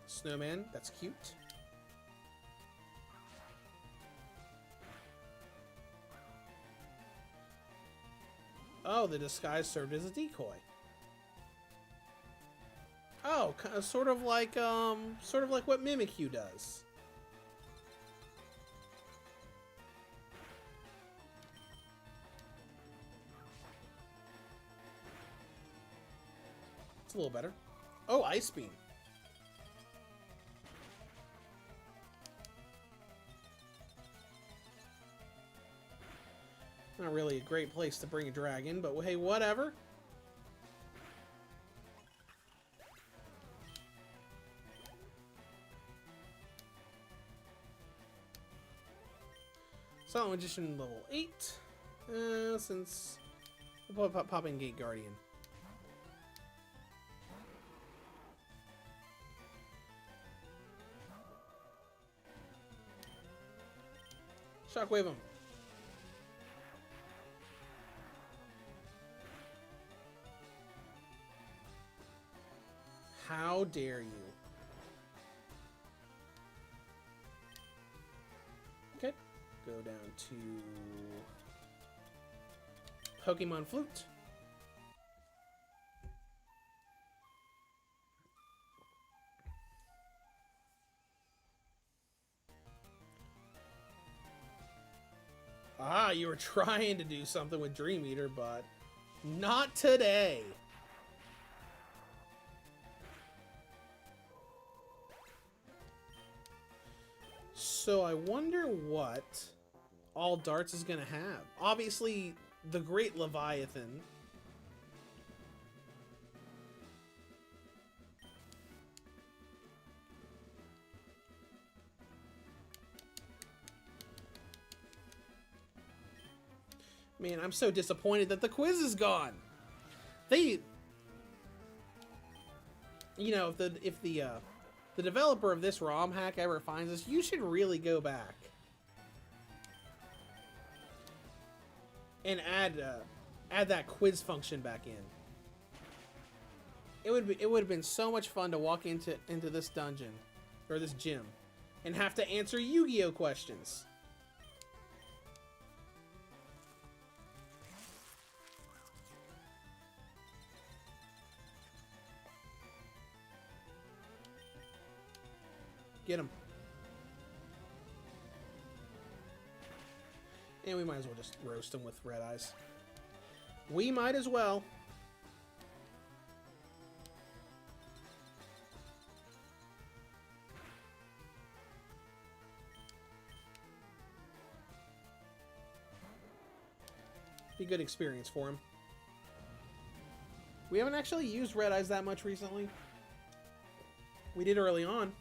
Snowman, that's cute. Oh, the disguise served as a decoy. Oh, sort of like what Mimikyu does. It's a little better. Oh, Ice Beam. Not really a great place to bring a dragon, but hey, whatever. Silent Magician level 8. Since we'll pop in Gate Guardian. Shockwave him. How dare you? Okay, go down to Pokemon Flute. Ah, you were trying to do something with Dream Eater, but not today. So I wonder what all Darts is going to have. Obviously, the Great Leviathan. Man, I'm so disappointed that the quiz is gone. They, you know, if the developer of this Romhack ever finds us, you should really go back and add that quiz function back in. It would have been so much fun to walk into this dungeon or this gym and have to answer Yu-Gi-Oh questions. Get him. And we might as well just roast him with Red Eyes. We might as well. Be a good experience for him. We haven't actually used Red Eyes that much recently. We did early on.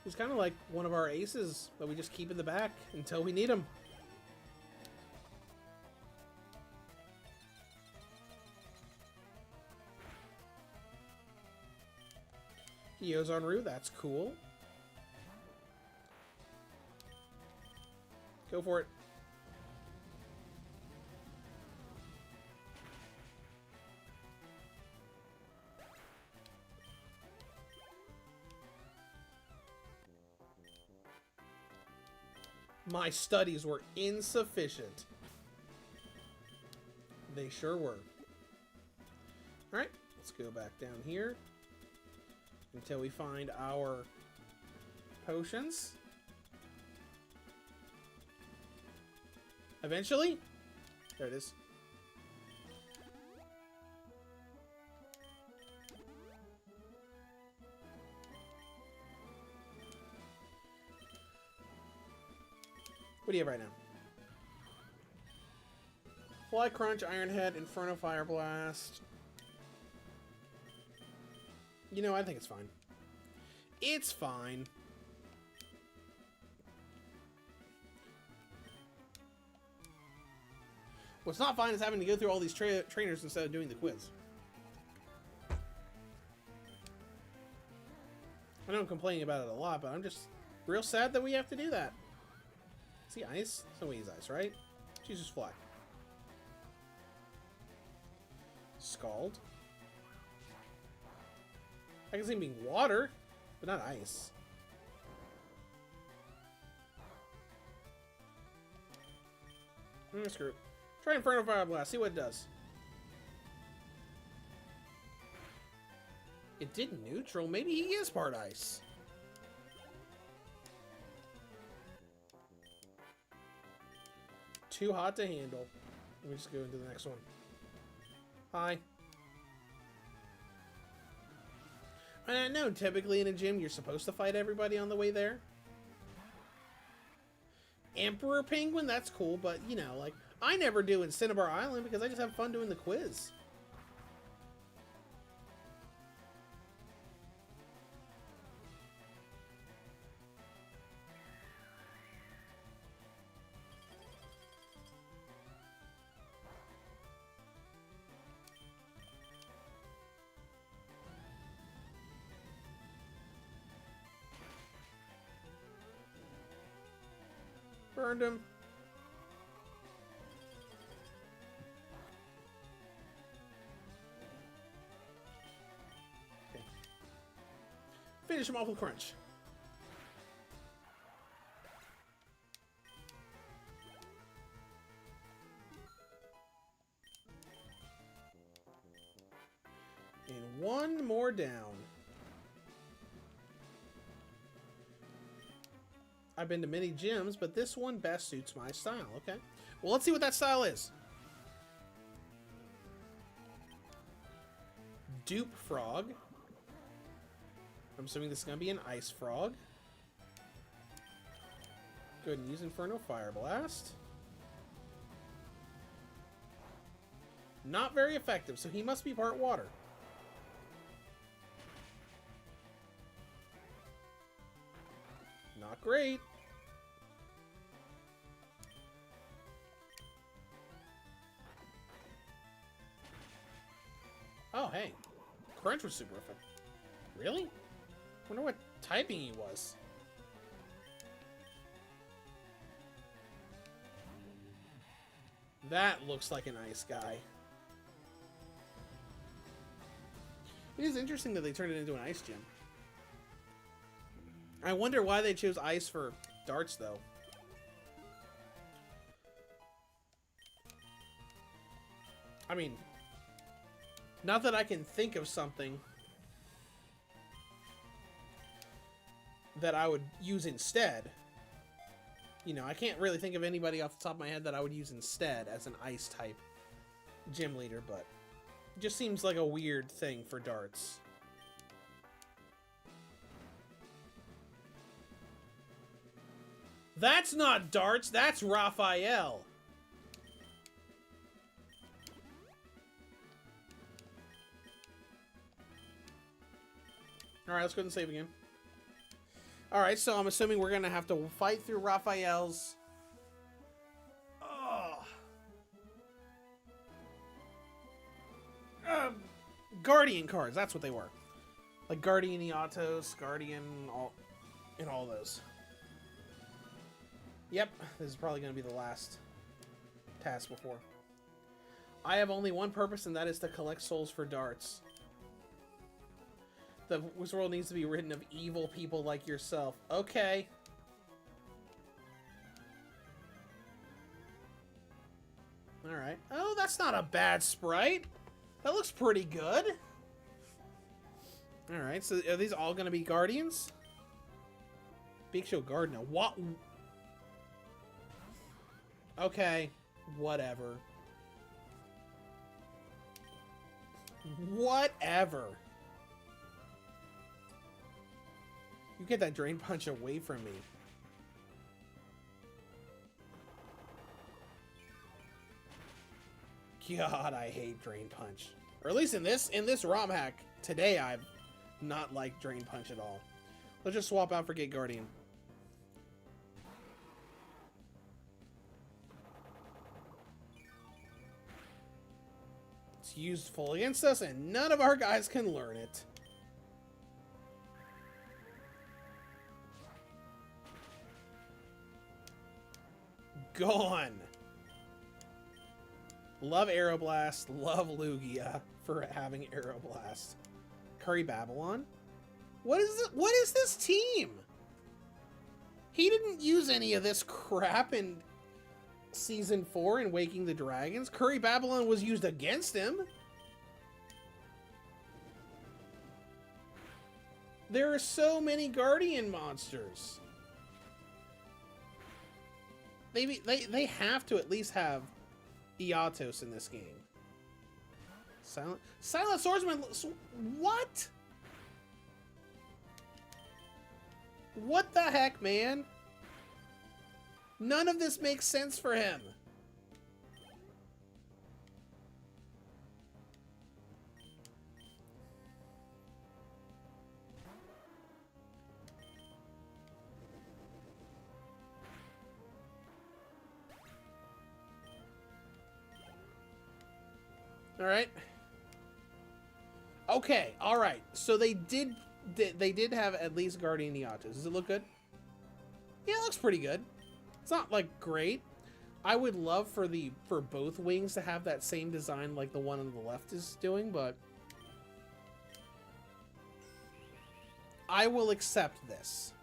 He's kind of like one of our aces that we just keep in the back until we need him. Yugioh's en route, that's cool. Go for it. My studies were insufficient. They sure were. Alright, let's go back down here until we find our potions. Eventually. There it is. What do you have right now? Fly Crunch, Iron Head, Inferno Fire Blast. You know, I think it's fine. It's fine. What's not fine is having to go through all these trainers instead of doing the quiz. I know I'm complaining about it a lot, but I'm just real sad that we have to do that. Is he ice? So he's ice, right? Jesus Fly. Scald. I can see him being water, but not ice. Screw it. Try Inferno Fire Blast, see what it does. It did neutral. Maybe he is part ice. Too hot to handle. Let me just go into the next one. Hi. I know, typically in a gym, you're supposed to fight everybody on the way there. Emperor Penguin, that's cool, but, you know, like, I never do in Cinnabar Island because I just have fun doing the quiz. Burned him. Okay. Finish him off with Crunch. And one more down. I've been to many gyms, but this one best suits my style. Okay. Well, let's see what that style is. Dupe Frog. I'm assuming this is going to be an Ice Frog. Go ahead and use Inferno Fire Blast. Not very effective, so he must be part water. Not great. Oh, hey. Crunch was super effective. Really? Wonder what typing he was. That looks like an ice guy. It is interesting that they turned it into an ice gym. I wonder why they chose ice for darts, though. I mean, not that I can think of something that I would use instead. You know, I can't really think of anybody off the top of my head that I would use instead as an ice type gym leader, but it just seems like a weird thing for darts. That's not darts, that's Raphael. Alright, let's go ahead and save again. Alright, so I'm assuming we're gonna have to fight through Raphael's... Guardian cards, that's what they were. Like Guardian Eatos, Guardian, all those. Yep, this is probably going to be the last task before. I have only one purpose, and that is to collect souls for darts. This world needs to be ridden of evil people like yourself. Okay. Alright. Oh, that's not a bad sprite. That looks pretty good. Alright, so are these all going to be Guardians? Big Show Gardener. What? Okay, whatever. Whatever. You get that Drain Punch away from me. God, I hate Drain Punch. Or at least in this Romhack, today I've not liked Drain Punch at all. Let's just swap out for Gate Guardian. It's useful against us, and none of our guys can learn it. Gone. Love Aeroblast. Love Lugia for having Aeroblast. Curry Babylon. What is it? What is this team? He didn't use any of this crap in Season 4 in Waking the Dragons. Curry Babylon was used against him. There are so many Guardian monsters. They have to at least have Eatos in this game. Silent Swordsman. What? What the heck, man? None of this makes sense for him. All right. Okay. All right. So they did have at least Guardian Eatos. Does it look good? Yeah, it looks pretty good. It's not like great. I would love for both wings to have that same design like the one on the left is doing, but I will accept this.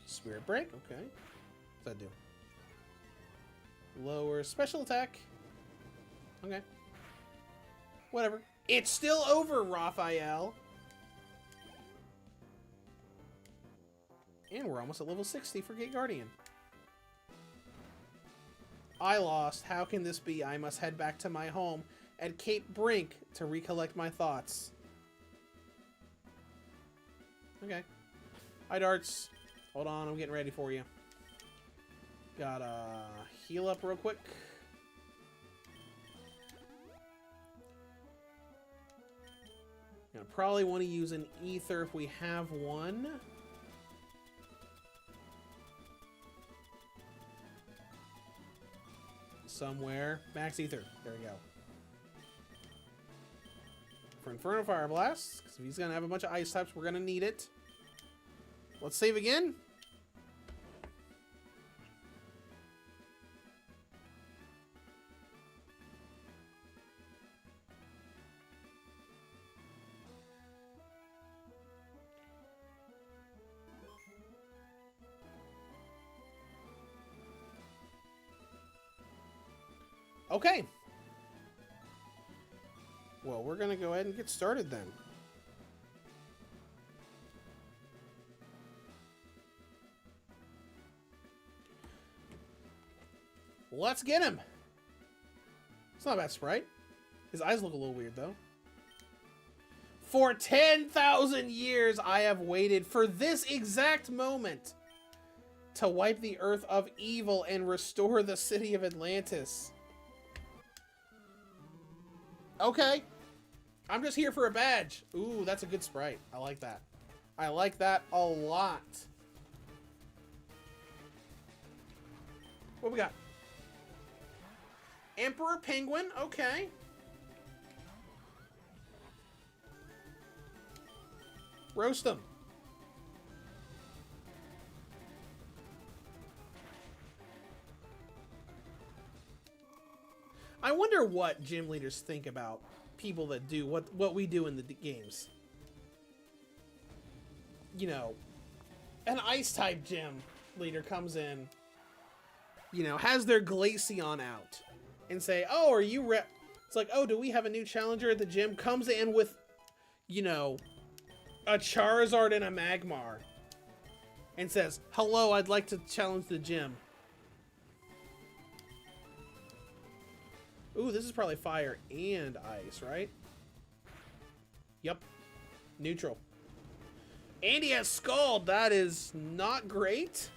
Spirit Break, okay. What's that do? Lower special attack. Okay. Whatever. It's still over, Raphael. And we're almost at level 60 for Gate Guardian. I lost. How can this be? I must head back to my home at Cape Brink to recollect my thoughts. Okay. Hi, Darts. Hold on, I'm getting ready for you. Gotta heal up real quick. Gonna probably want to use an ether if we have one. Somewhere. Max ether. There we go. For Inferno Fire Blast, because if he's gonna have a bunch of ice types, we're gonna need it. Let's save again. Okay. Well, we're going to go ahead and get started then. Let's get him. It's not a bad sprite. His eyes look a little weird, though. For 10,000 years, I have waited for this exact moment to wipe the earth of evil and restore the city of Atlantis. Okay. I'm just here for a badge. Ooh, that's a good sprite. I like that. I like that a lot. What we got? Emperor Penguin. Okay. Roast them. I wonder what gym leaders think about people that do what we do in the games. You know, an ice type gym leader comes in, you know, has their Glaceon out and say, "Oh, are you It's like, "Oh, do we have a new challenger at the gym?" Comes in with, you know, a Charizard and a Magmar and says, "Hello, I'd like to challenge the gym." Ooh, this is probably fire and ice, right? Yep. Neutral. And he has Scald. That is not great.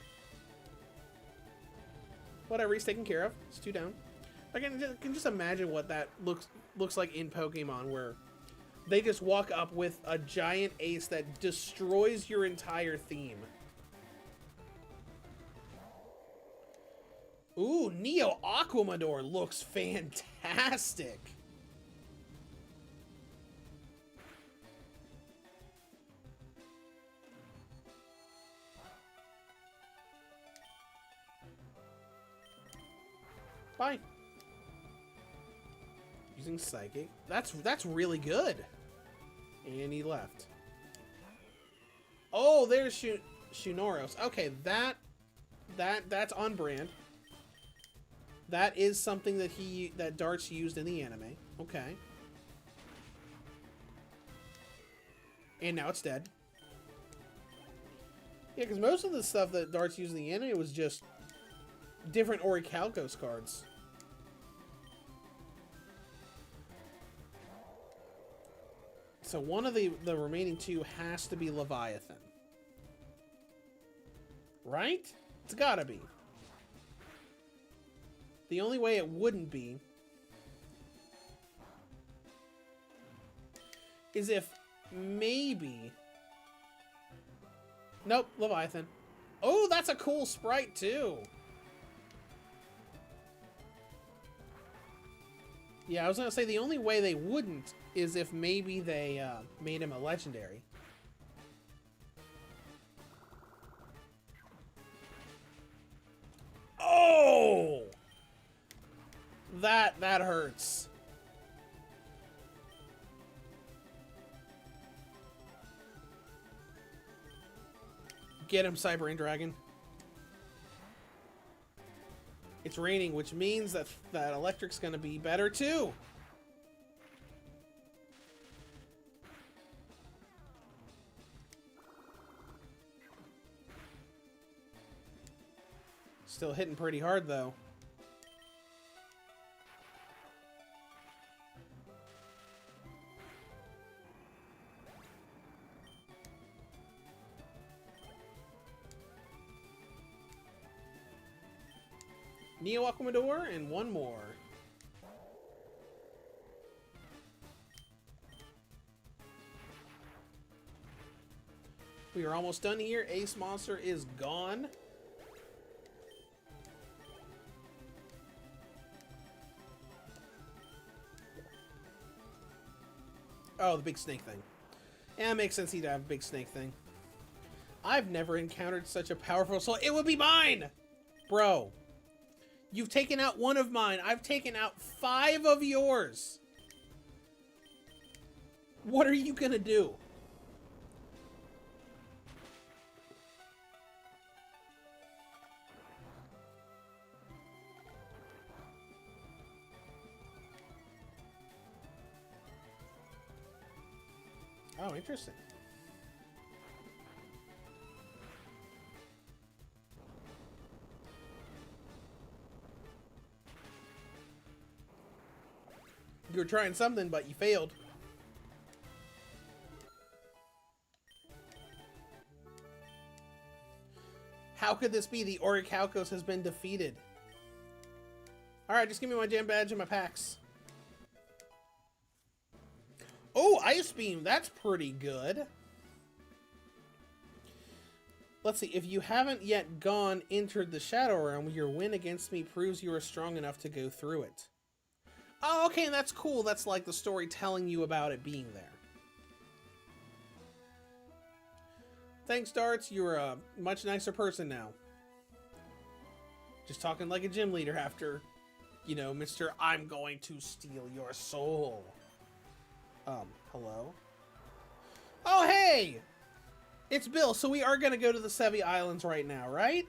Whatever, he's taken care of. It's 2 down. I can just imagine what that looks like in Pokemon, where they just walk up with a giant ace that destroys your entire theme. Ooh, Neo Aquamador looks fantastic. Bye. Using Psychic. That's really good. And he left. Oh, there's Shunoros. Okay, that's on brand. That is something that Darts used in the anime. Okay. And now it's dead. Yeah, because most of the stuff that Darts used in the anime was just different Orichalcos cards. So one of the remaining 2 has to be Leviathan. Right? It's gotta be. The only way it wouldn't be is if maybe... Nope, Leviathan. Oh, that's a cool sprite too. Yeah, I was gonna say the only way they wouldn't is if maybe they made him a legendary. Oh! That hurts. Get him, Cyber Dragon. It's raining, which means that electric's gonna be better too. Still hitting pretty hard though. Neo Aquamador and one more. We are almost done here. Ace Monster is gone. Oh, the big snake thing. Yeah, it makes sense he'd have a big snake thing. I've never encountered such a powerful soul. It would be mine! Bro. You've taken out one of mine. I've taken out 5 of yours. What are you gonna do? Oh, interesting. You were trying something, but you failed. How could this be? The Orichalcos has been defeated. Alright, just give me my gem badge and my packs. Oh, Ice Beam. That's pretty good. Let's see. If you haven't yet entered the Shadow Realm, your win against me proves you are strong enough to go through it. Oh, okay, that's cool. That's like the story telling you about it being there. Thanks, Darts. You're a much nicer person now. Just talking like a gym leader after, you know, Mr. I'm going to steal your soul. Hello? Oh, hey! It's Bill, so we are going to go to the Sevi Islands right now, right?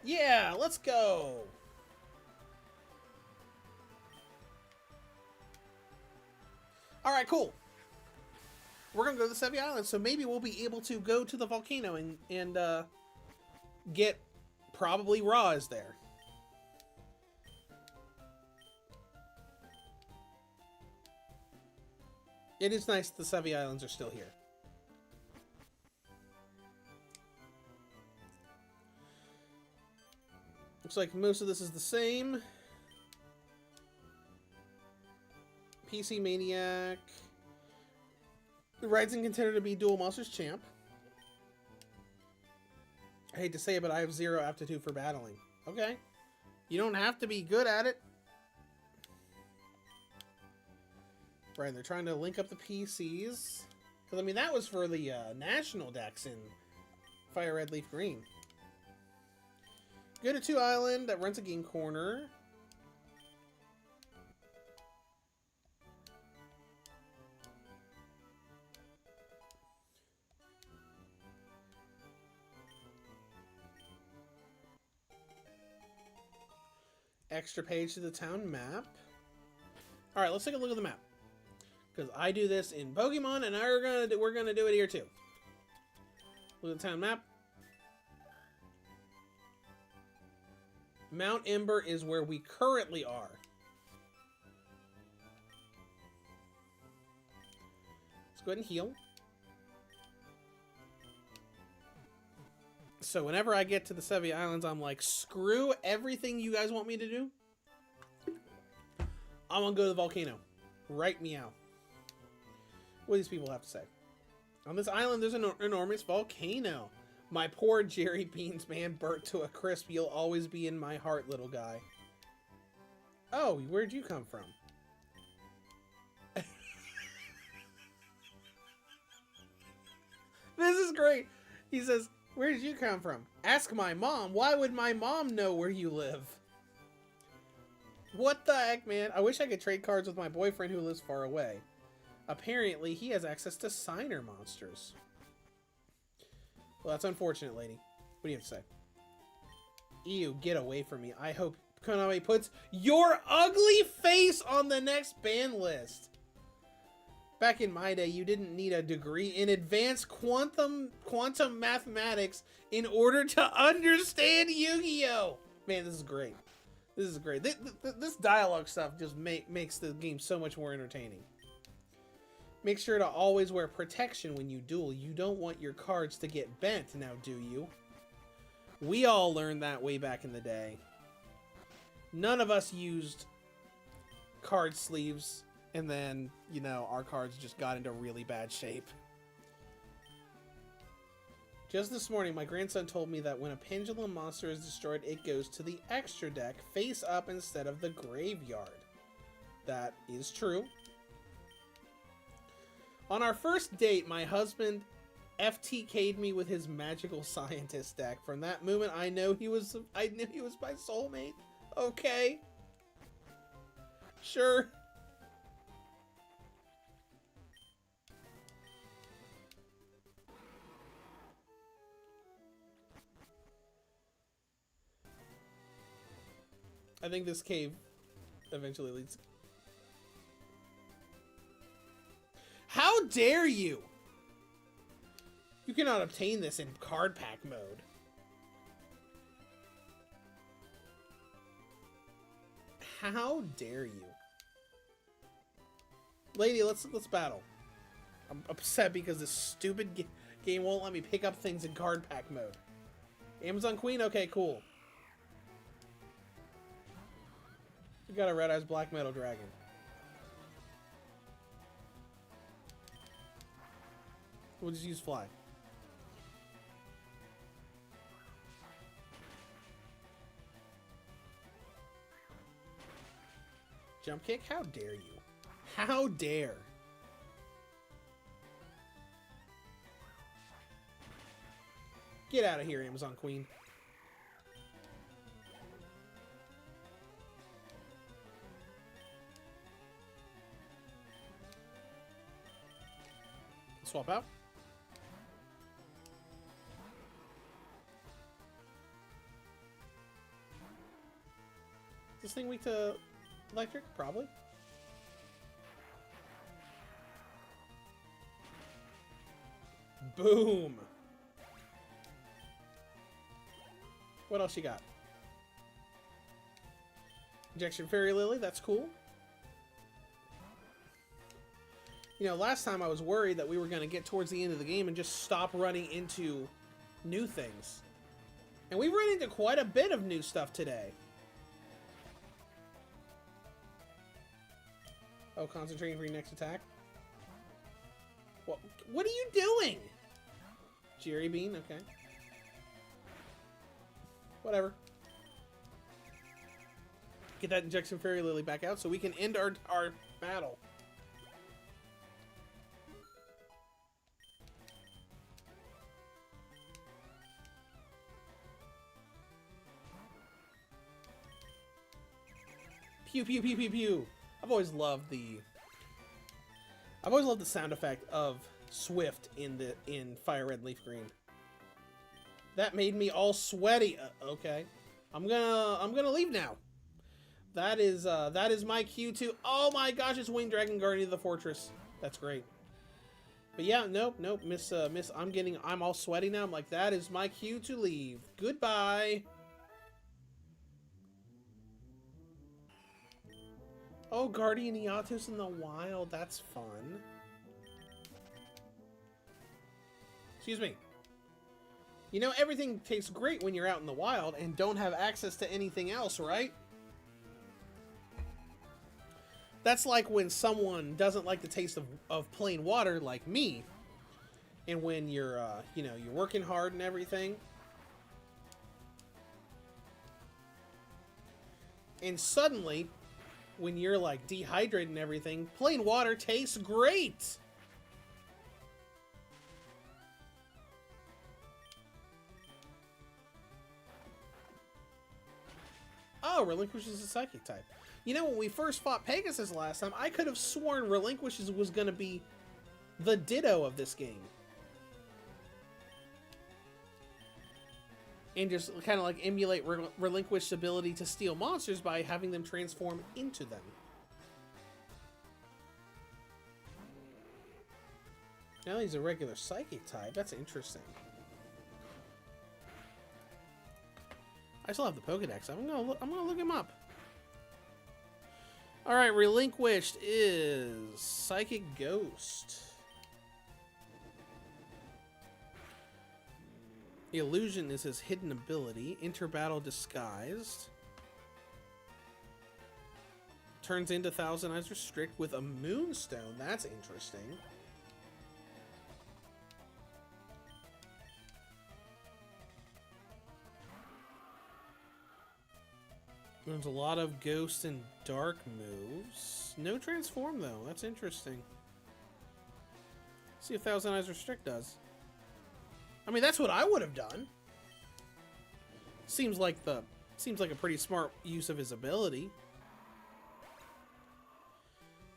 Yeah, let's go! Alright, cool. We're going to go to the Sevi Islands, so maybe we'll be able to go to the volcano and get probably Raws there. It is nice the Sevi Islands are still here. Looks like most of this is the same. PC Maniac. Rising contender to be Dual Monsters champ. I hate to say it, but I have 0 aptitude for battling. Okay. You don't have to be good at it. Right, they're trying to link up the PCs. Because, I mean, that was for the national decks in Fire Red, Leaf Green. Go to 2 Island that rents a game corner. Extra page to the town map. Alright, let's take a look at the map. Because I do this in Pokemon, and we're gonna do it here too. Look at the town map. Mount Ember is where we currently are. Let's go ahead and heal. So whenever I get to the Sevi Islands, I'm like, screw everything you guys want me to do. I'm gonna go to the volcano. Right meow. What do these people have to say? On this island, there's an enormous volcano. My poor Jerry Beans, man, burnt to a crisp. You'll always be in my heart, little guy. Oh, where'd you come from? This is great. He says, where did you come from? Ask my mom. Why would my mom know where you live? What the heck, man? I wish I could trade cards with my boyfriend who lives far away. Apparently, he has access to signer monsters. Well, that's unfortunate, lady. What do you have to say? Ew, get away from me. I hope Konami puts your ugly face on the next ban list. Back in my day, you didn't need a degree in advanced quantum mathematics in order to understand Yu-Gi-Oh! Man, this is great. This is great. This dialogue stuff just makes the game so much more entertaining. Make sure to always wear protection when you duel. You don't want your cards to get bent, now do you? We all learned that way back in the day. None of us used card sleeves, and then, you know, our cards just got into really bad shape. Just this morning, my grandson told me that when a pendulum monster is destroyed, it goes to the extra deck, face up instead of the graveyard. That is true. On our first date, my husband FTK'd me with his magical scientist deck. From that moment, I knew he was my soulmate. Okay. Sure. I think this cave eventually leads. How dare you? You cannot obtain this in card pack mode. How dare you? Lady, let's battle. I'm upset because this stupid game won't let me pick up things in card pack mode. Amazon Queen? Okay, cool. We got a Red Eyes Black Metal Dragon. We'll just use Fly. Jump kick? How dare you? How dare? Get out of here, Amazon Queen. Swap out. Is this thing weak to electric? Probably. Boom. What else you got? Injection Fairy Lily, that's cool. You know, last time I was worried that we were going to get towards the end of the game and just stop running into new things. And we've run into quite a bit of new stuff today. Oh, concentrating for your next attack. What are you doing? Jerry Bean, okay. Whatever. Get that Injection Fairy Lily back out so we can end our battle. Pew pew pew pew pew. I've always loved the sound effect of Swift in Fire Red Leaf Green. That made me all sweaty. Okay, I'm gonna leave now. That is my cue to. Oh my gosh, it's Winged Dragon, Guardian of the Fortress. That's great. But yeah, nope, Miss. I'm all sweaty now. I'm like, that is my cue to leave. Goodbye. Oh, Guardian Eatos in the wild. That's fun. Excuse me. You know, everything tastes great when you're out in the wild and don't have access to anything else, right? That's like when someone doesn't like the taste of plain water, like me. And when you're, you know, you're working hard and everything. And suddenly, when you're like dehydrated and everything, plain water tastes great. Oh, Relinquishes a Psychic type. You know, when we first fought Pegasus last time, I could have sworn Relinquishes was going to be the Ditto of this game. And just kind of like emulate Relinquish's ability to steal monsters by having them transform into them. Now he's a regular Psychic type. That's interesting. I still have the Pokedex. I'm gonna look him up. All right, Relinquished is Psychic Ghost. Illusion is his hidden ability. Interbattle Disguised. Turns into Thousand Eyes Restrict with a Moonstone. That's interesting. There's a lot of Ghost and Dark moves. No Transform, though. That's interesting. See if Thousand Eyes Restrict does. I mean, that's what I would have done. Seems like a pretty smart use of his ability.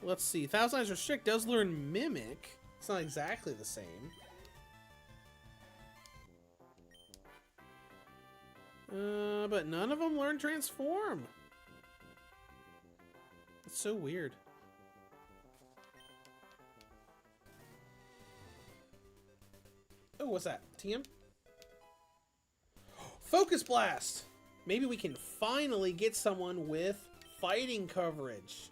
Let's see. Thousand Eyes Restrict does learn Mimic. It's not exactly the same. But none of them learn Transform. It's so weird. what's that? TM? Focus Blast! Maybe we can finally get someone with fighting coverage.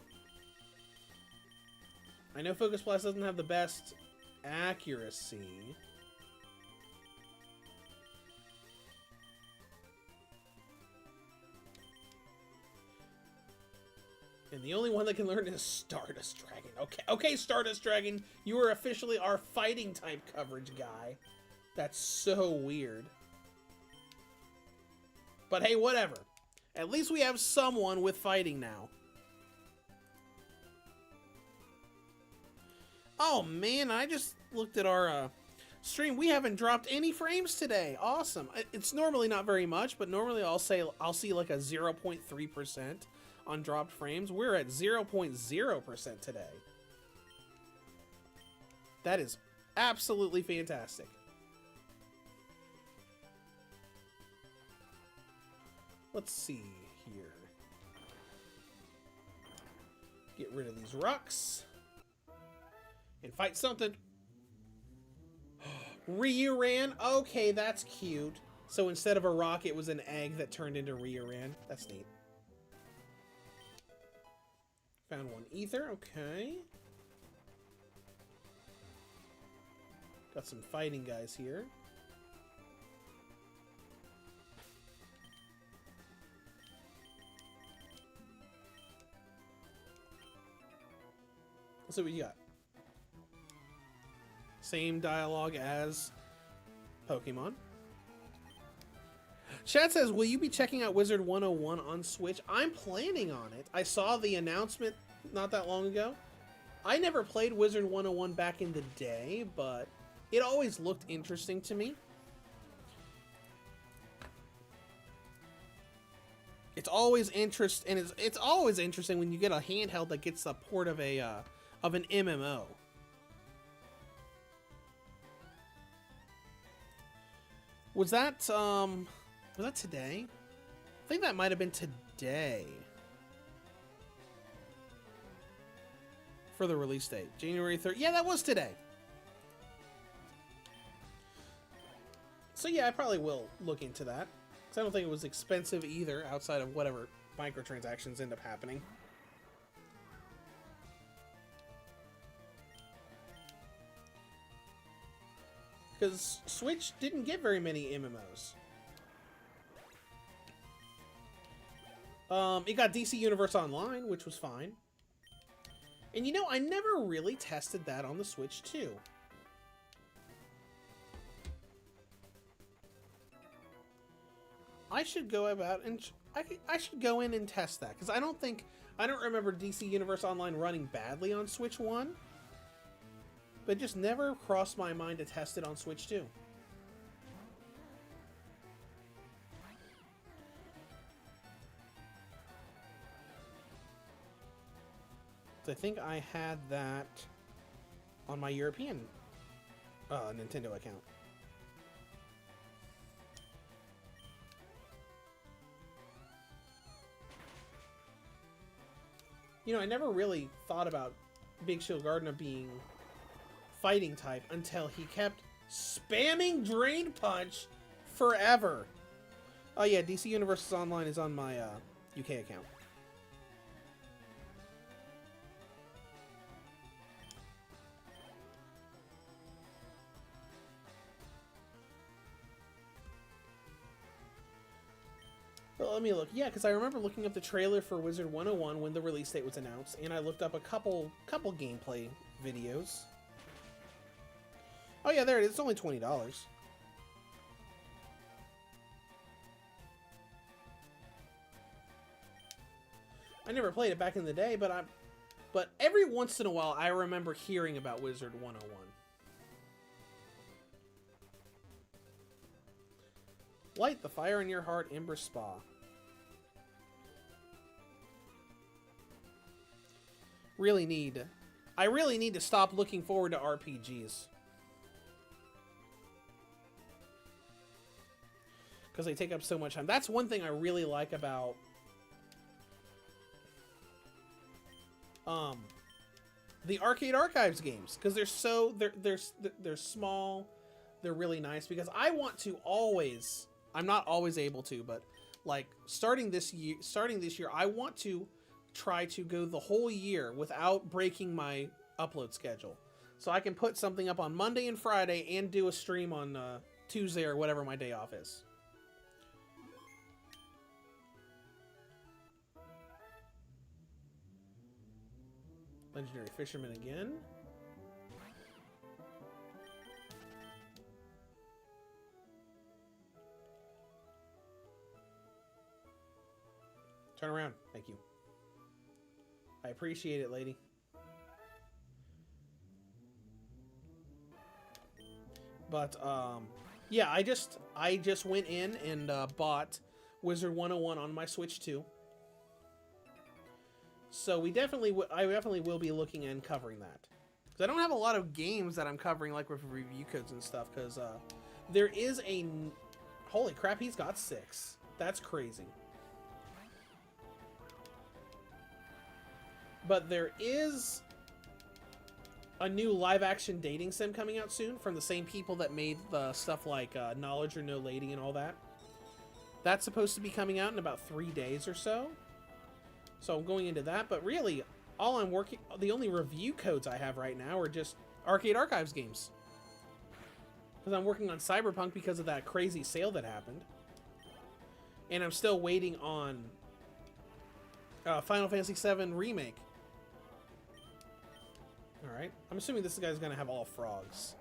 I know Focus Blast doesn't have the best accuracy. And the only one that can learn is Stardust Dragon. Okay, Stardust Dragon, you are officially our fighting type coverage guy. That's so weird. But hey, whatever. At least we have someone with fighting now. Oh man, I just looked at our stream. We haven't dropped any frames today. Awesome. It's normally not very much, but normally I'll see like a 0.3% on dropped frames. We're at 0.0% today. That is absolutely fantastic. Let's see here. Get rid of these rocks. And fight something. Ryu-Ran? Okay, that's cute. So instead of a rock, it was an egg that turned into Ryu-Ran. That's neat. Found one ether, okay. Got some fighting guys here. Let's see what you got. Same dialogue as Pokemon. Chat says, will you be checking out Wizard 101 on Switch? I'm planning on it. I saw the announcement not that long ago. I never played Wizard 101 back in the day, but it always looked interesting to me. It's always it's always interesting when you get a handheld that gets the port of an MMO. Was that today? I think that might have been today. For the release date. January 3rd. Yeah, that was today. So yeah, I probably will look into that. Because I don't think it was expensive either, outside of whatever microtransactions end up happening. Because Switch didn't get very many MMOs. It got DC Universe Online, which was fine. And you know, I never really tested that on the Switch too. I should go about and I should go in and test that, because I don't remember DC Universe Online running badly on Switch 1. But it just never crossed my mind to test it on Switch 2. I think I had that on my European Nintendo account. You know, I never really thought about Big Shield Gardner being fighting type until he kept spamming Drain Punch forever. Oh yeah, DC Universe Online is on my UK account. Well, let me look. Yeah, because I remember looking up the trailer for Wizard 101 when the release date was announced, and I looked up a couple gameplay videos. Oh yeah, there it is. It's only $20. I never played it back in the day, but every once in a while I remember hearing about Wizard 101. Light the fire in your heart, Ember Spa. I really need to stop looking forward to RPGs. Because they take up so much time. That's one thing I really like about the Arcade Archives games, because they're small, they're really nice because I want to always, I'm not always able to, but like starting this year, I want to try to go the whole year without breaking my upload schedule. So I can put something up on Monday and Friday and do a stream on Tuesday or whatever my day off is. Legendary Fisherman again. Turn around. Thank you. I appreciate it, lady. But, yeah, I just went in and bought Wizard 101 on my Switch 2. So I definitely will be looking and covering that. Because I don't have a lot of games that I'm covering, like with review codes and stuff, because there is a... Holy crap, he's got 6. That's crazy. But there is a new live-action dating sim coming out soon from the same people that made the stuff like Knowledge or No Lady and all that. That's supposed to be coming out in about 3 days or so. So I'm going into that, but really, the only review codes I have right now are just Arcade Archives games. Because I'm working on Cyberpunk because of that crazy sale that happened. And I'm still waiting on Final Fantasy VII Remake. Alright, I'm assuming this guy's gonna have all frogs.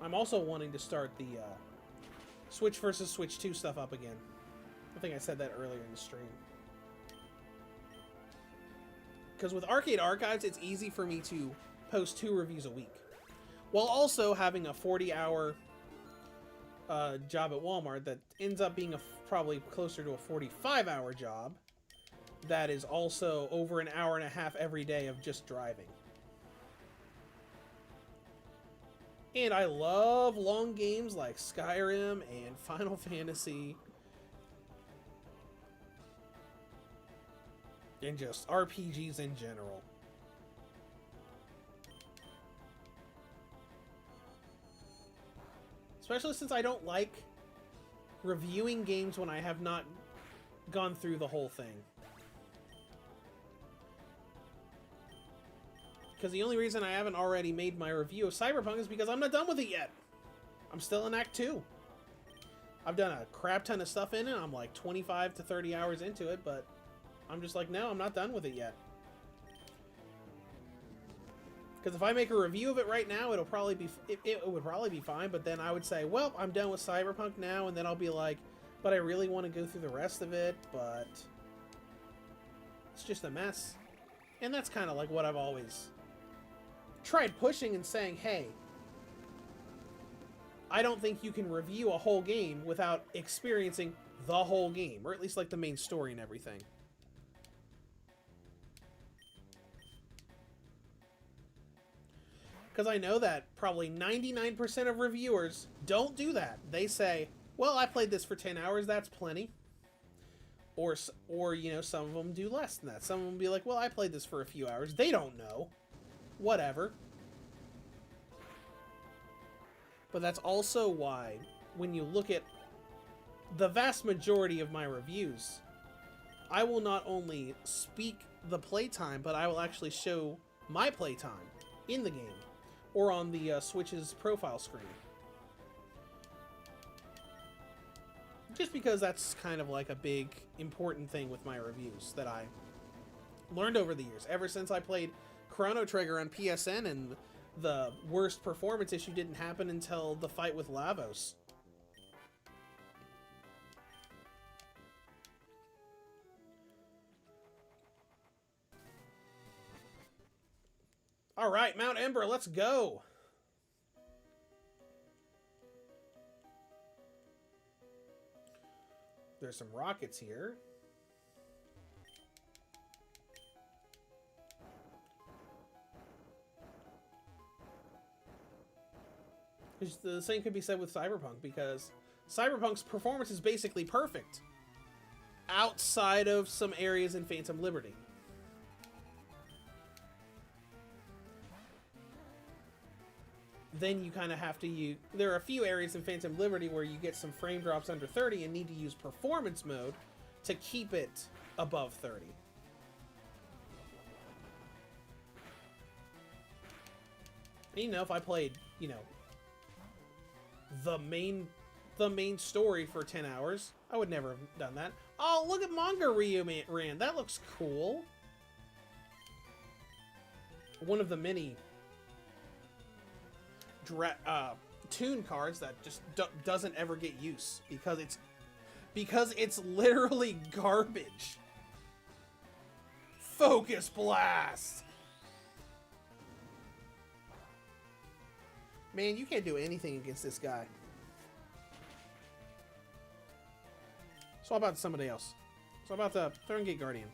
I'm also wanting to start the Switch versus Switch 2 stuff up again. I think I said that earlier in the stream. Because with Arcade Archives, it's easy for me to post 2 reviews a week. While also having a 40-hour job at Walmart that ends up being probably closer to a 45-hour job that is also over an hour and a half every day of just driving. And I love long games like Skyrim and Final Fantasy. And just RPGs in general. Especially since I don't like reviewing games when I have not gone through the whole thing. Because the only reason I haven't already made my review of Cyberpunk is because I'm not done with it yet. I'm still in Act 2. I've done a crap ton of stuff in it. I'm like 25 to 30 hours into it, but I'm just like, no, I'm not done with it yet. Because if I make a review of it right now, it would probably be fine, but then I would say, well, I'm done with Cyberpunk now, and then I'll be like, but I really want to go through the rest of it, but it's just a mess. And that's kind of like what I've always tried pushing and saying, hey, I don't think you can review a whole game without experiencing the whole game, or at least like the main story and everything. Because I know that probably 99% of reviewers don't do that. They say, well, I played this for 10 hours, that's plenty. Or you know, some of them do less than that. Some of them be like, well, I played this for a few hours. They don't know. Whatever. But that's also why, when you look at the vast majority of my reviews, I will not only speak the playtime, but I will actually show my playtime in the game. Or on the Switch's profile screen. Just because that's kind of like a big, important thing with my reviews that I learned over the years. Ever since I played Chrono Trigger on PSN and the worst performance issue didn't happen until the fight with Lavos. All right, Mount Ember, let's go. There's some rockets here. The same could be said with Cyberpunk, because Cyberpunk's performance is basically perfect. outside of some areas in Phantom Liberty. Then you kind of have to use... There are a few areas in Phantom Liberty where you get some frame drops under 30 and need to use performance mode to keep it above 30. And, you know, if I played, you know, the main story for 10 hours, I would never have done that. Oh, look at Manga Ran. That looks cool. One of the many tune cards that just doesn't ever get use because it's literally garbage. Focus Blast. Man, you can't do anything against this guy. So how about somebody else? So how about the Thorngate Guardian?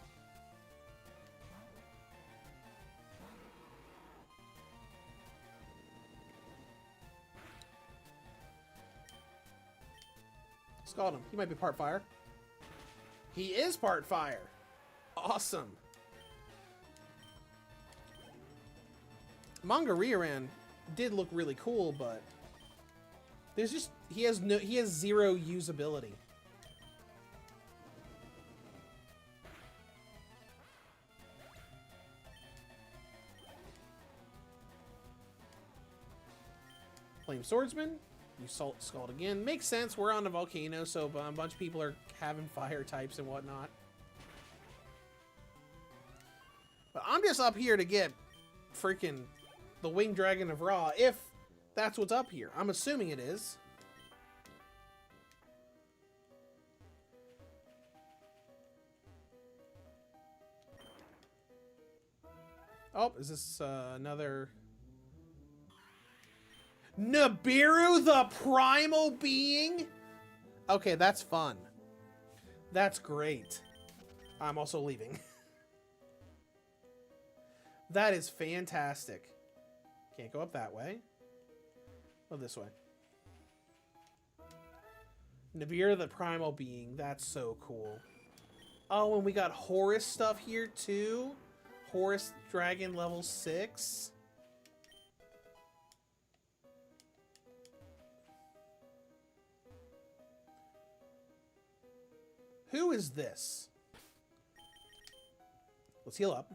Scald him. He might be part fire. He is part fire. Awesome. Mangariran did look really cool, but there's just he has zero usability. Flame Swordsman. You Scald again. Makes sense. We're on a volcano, so a bunch of people are having fire types and whatnot. But I'm just up here to get freaking the Winged Dragon of Ra, if that's what's up here. I'm assuming it is. Oh, is this another... Nibiru the Primal Being? Okay, that's fun. That's great. I'm also leaving. That is fantastic. Can't go up that way. Go this way. Nibiru the Primal Being. That's so cool. Oh, and we got Horus stuff here too. Horus Dragon level 6. Who is this? Let's heal up.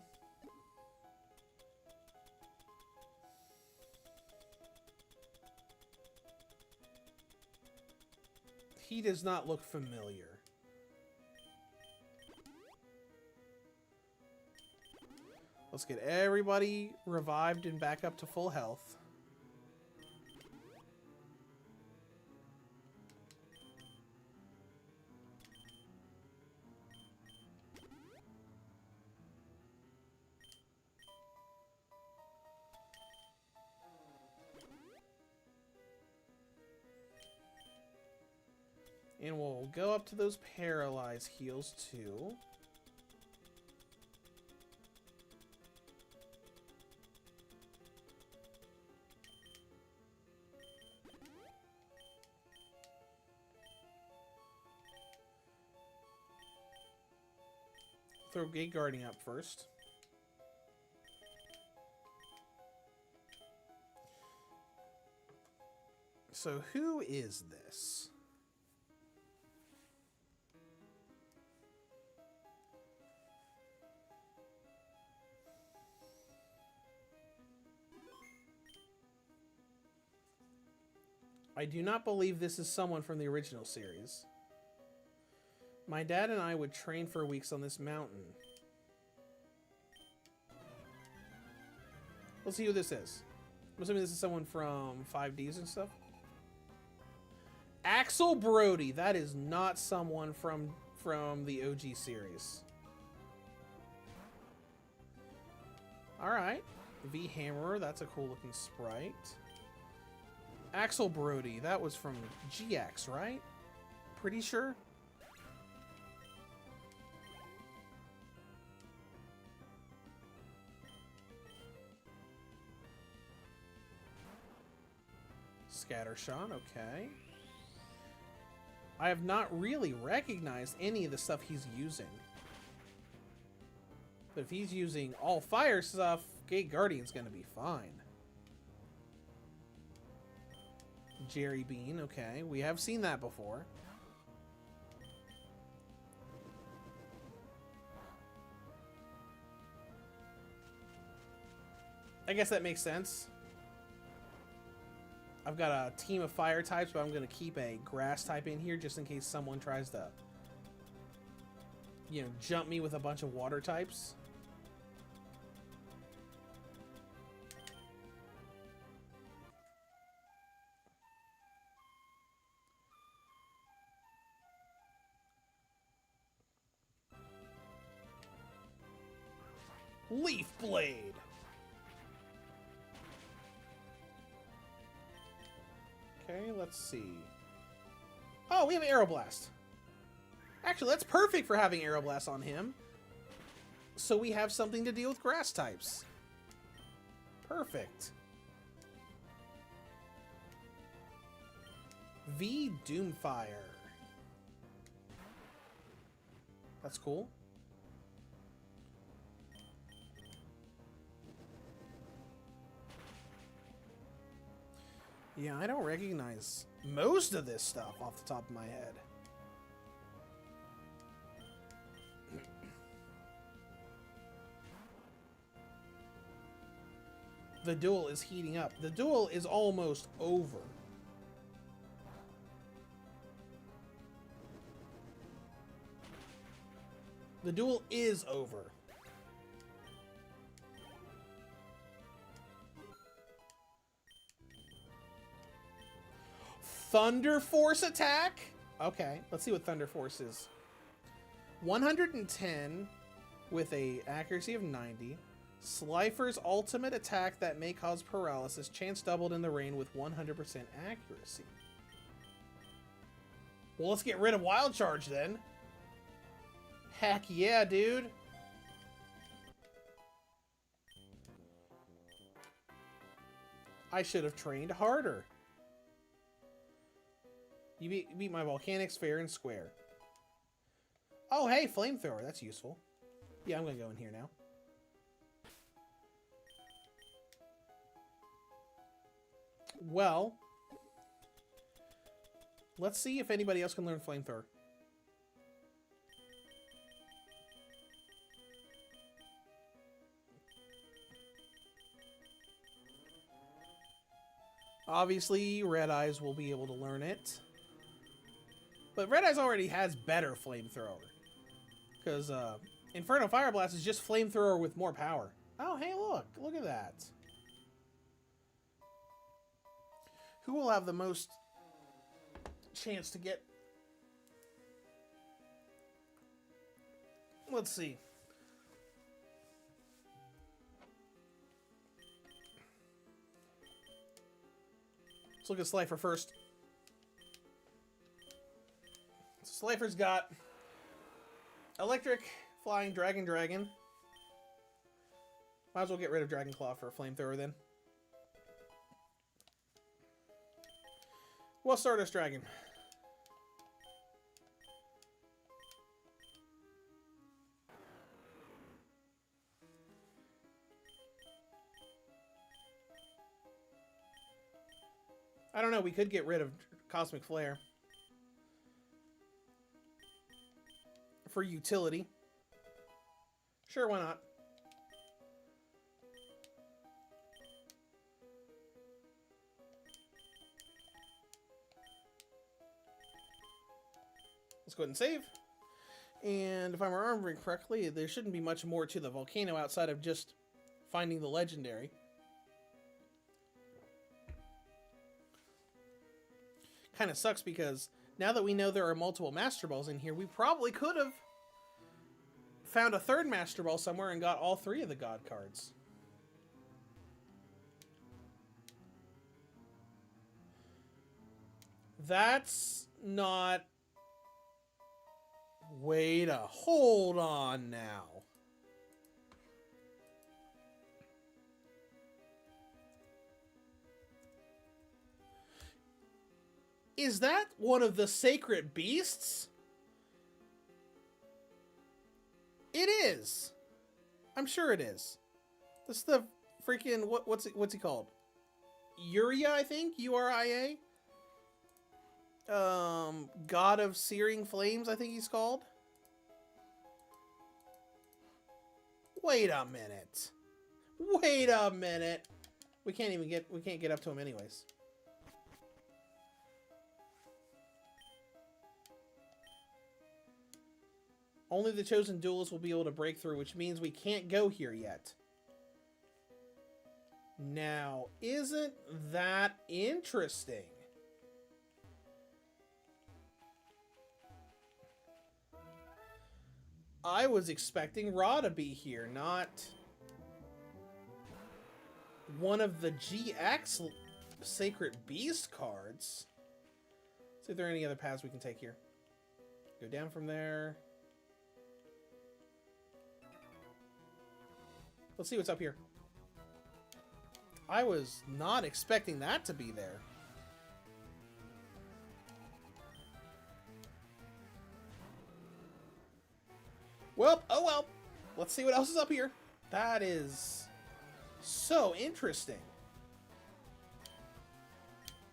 He does not look familiar. Let's get everybody revived and back up to full health. And we'll go up to those paralyzed heals too. Throw Gate Guarding up first. So who is this? I do not believe this is someone from the original series. My dad and I would train for weeks on this mountain. Let's see who this is. I'm assuming this is someone from 5Ds and stuff. Axel Brody. That is not someone from the OG series. Alright. V Hammerer. That's a cool looking sprite. Axel Brody, that was from GX, right? Pretty sure. Scattershot, okay. I have not really recognized any of the stuff he's using. But if he's using all fire stuff, Gate Guardian's gonna be fine. Jerry Bean, okay. We have seen that before. I guess that makes sense. I've got a team of fire types, but I'm going to keep a grass type in here just in case someone tries to, you know, jump me with a bunch of water types. Leaf Blade. Okay, let's see. Oh, we have Aeroblast. Actually, that's perfect for having Aeroblast on him. So we have something to deal with grass types. Perfect. V Doomfire. That's cool. Yeah, I don't recognize most of this stuff off the top of my head. The duel is heating up. The duel is almost over. The duel is over. Thunder Force attack? Okay, let's see what Thunder Force is. 110 with a accuracy of 90. Slifer's ultimate attack that may cause paralysis. Chance doubled in the rain with 100% accuracy. Well, let's get rid of Wild Charge then. Heck yeah, dude. I should have trained harder. You beat my Volcanics fair and square. Oh, hey, Flamethrower. That's useful. Yeah, I'm going to go in here now. Well, let's see if anybody else can learn Flamethrower. Obviously, Red Eyes will be able to learn it. But Red Eyes already has better Flamethrower. Because Inferno Fire Blast is just Flamethrower with more power. Oh, hey, look. Look at that. Who will have the most chance to get... Let's see. Let's look at Slifer first. Slifer's got Electric, Flying, Dragon. Might as well get rid of Dragon Claw for a Flamethrower then. Well, Stardust Dragon. I don't know, we could get rid of Cosmic Flare. For utility. Sure, why not? Let's go ahead and save. And if I'm remembering correctly, there shouldn't be much more to the volcano outside of just finding the legendary. Kind of sucks because now that we know there are multiple Master Balls in here, we probably could have found a third Master Ball somewhere and got all three of the God cards. That's not... Wait a... Hold on now. Is that one of the sacred beasts? It is. I'm sure it is. This is the freaking what's he called? Uria, I think. Uria. God of Searing Flames, I think he's called. Wait a minute. Wait a minute. We can't get up to him anyways. Only the chosen duelist will be able to break through, which means we can't go here yet. Now, isn't that interesting? I was expecting Ra to be here, not one of the GX Sacred Beast cards. Let's see if there are any other paths we can take here. Go down from there. Let's see what's up here. I was not expecting that to be there. Well, oh well. Let's see what else is up here. That is so interesting.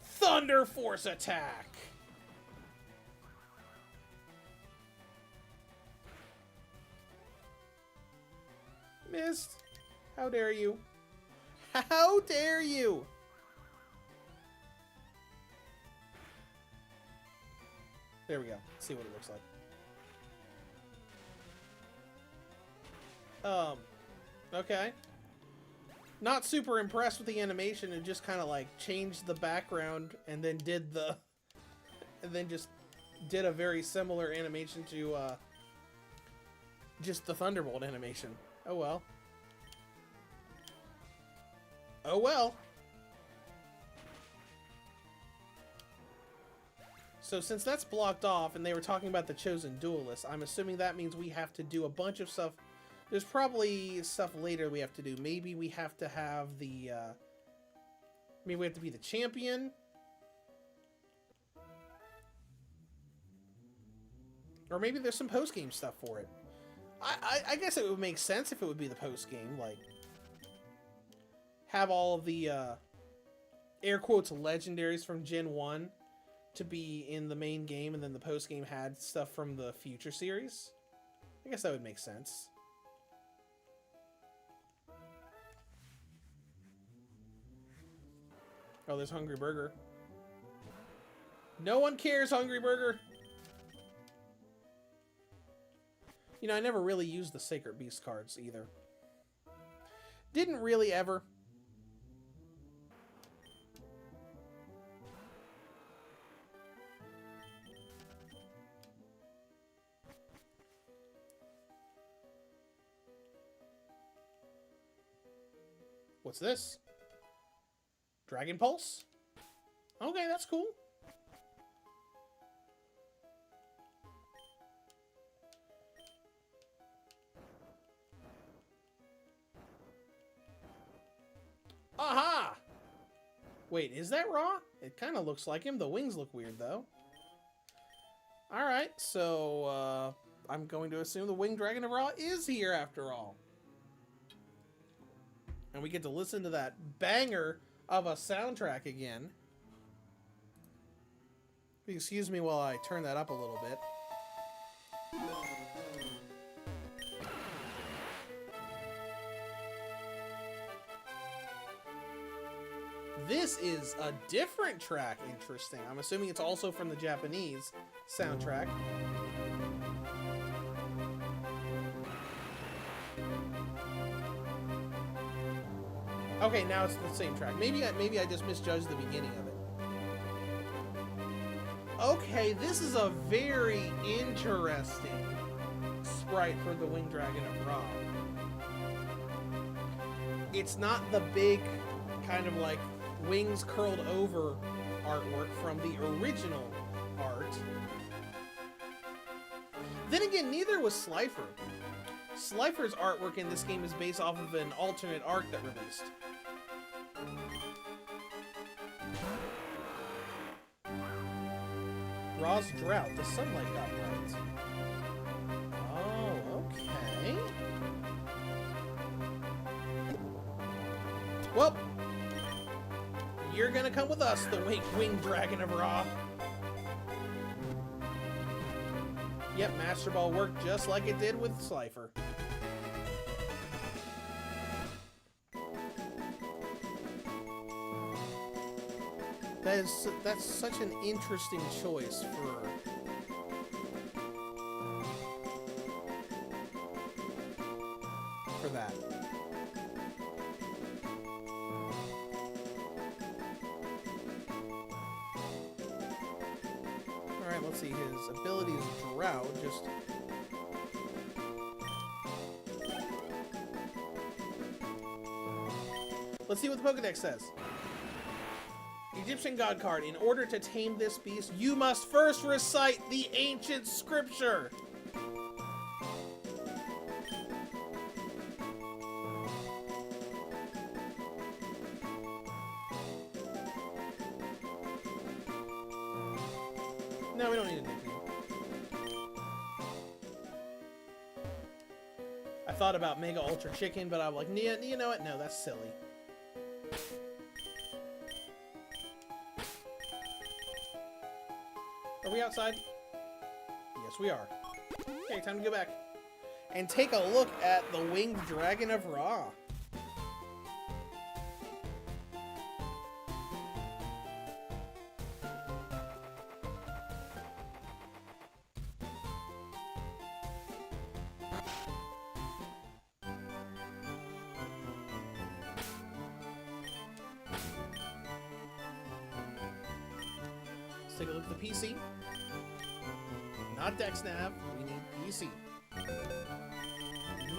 Thunder Force attack. Missed. How dare you? How dare you? There we go. Let's see what it looks like. Okay. Not super impressed with the animation and just kind of like changed the background and then did the... and then just did a very similar animation to, just the Thunderbolt animation. Oh well. Oh well. So since that's blocked off and they were talking about the chosen duelist, I'm assuming that means we have to do a bunch of stuff. There's probably stuff later we have to do. Maybe we have to have the, maybe we have to be the champion. Or maybe there's some post-game stuff for it. I guess it would make sense if it would be the post-game, like, have all of the, air quotes, legendaries from Gen 1 to be in the main game, and then the post-game had stuff from the future series. I guess that would make sense. Oh, there's Hungry Burger. No one cares, Hungry Burger! You know, I never really used the Sacred Beast cards, either. Didn't really ever. What's this? Dragon Pulse? Okay, that's cool. Aha! Wait, is that Ra? It kind of looks like him. The wings look weird, though. Alright, so, I'm going to assume the Winged Dragon of Ra is here after all. And we get to listen to that banger of a soundtrack again. Excuse me while I turn that up a little bit. This is a different track. Interesting. I'm assuming it's also from the Japanese soundtrack. Okay, now it's the same track. Maybe I just misjudged the beginning of it. Okay, this is a very interesting sprite for the Winged Dragon of Ra. It's not the big kind of like wings curled over artwork from the original art. Then again, neither was Slifer. Slifer's artwork in this game is based off of an alternate art that released. Raw's drought. The sunlight got light. Oh, okay. Well, you're gonna come with us, the winged dragon of Raw. Yep, Master Ball worked just like it did with Slifer. That's such an interesting choice for that. All right, let's see. His ability is Drought. Just let's see what the Pokedex says. Egyptian God card. In order to tame this beast, you must first recite the ancient scripture. No, we don't need a nickname. I thought about Mega Ultra Chicken, but I'm like, you know what? No, that's silly. Are we outside? Yes, we are. Okay, time to go back. And take a look at the Winged Dragon of Ra. Let's take a look at the PC. Not DexNav, we need PC.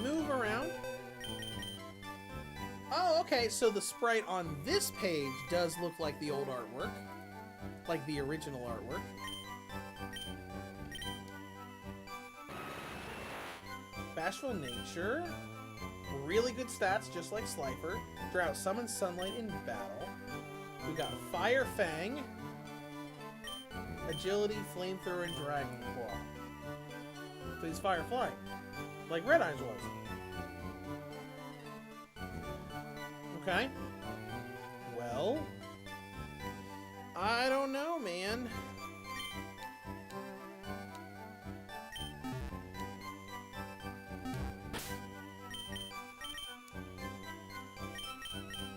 Move around. Oh, okay, so the sprite on this page does look like the old artwork. Like the original artwork. Bashful Nature. Really good stats, just like Slifer. Drought summons sunlight in battle. We got Fire Fang. Agility, Flamethrower, and Dragon Claw. So he's Fire Flying, like Red Eyes was. Okay. Well, I don't know, man.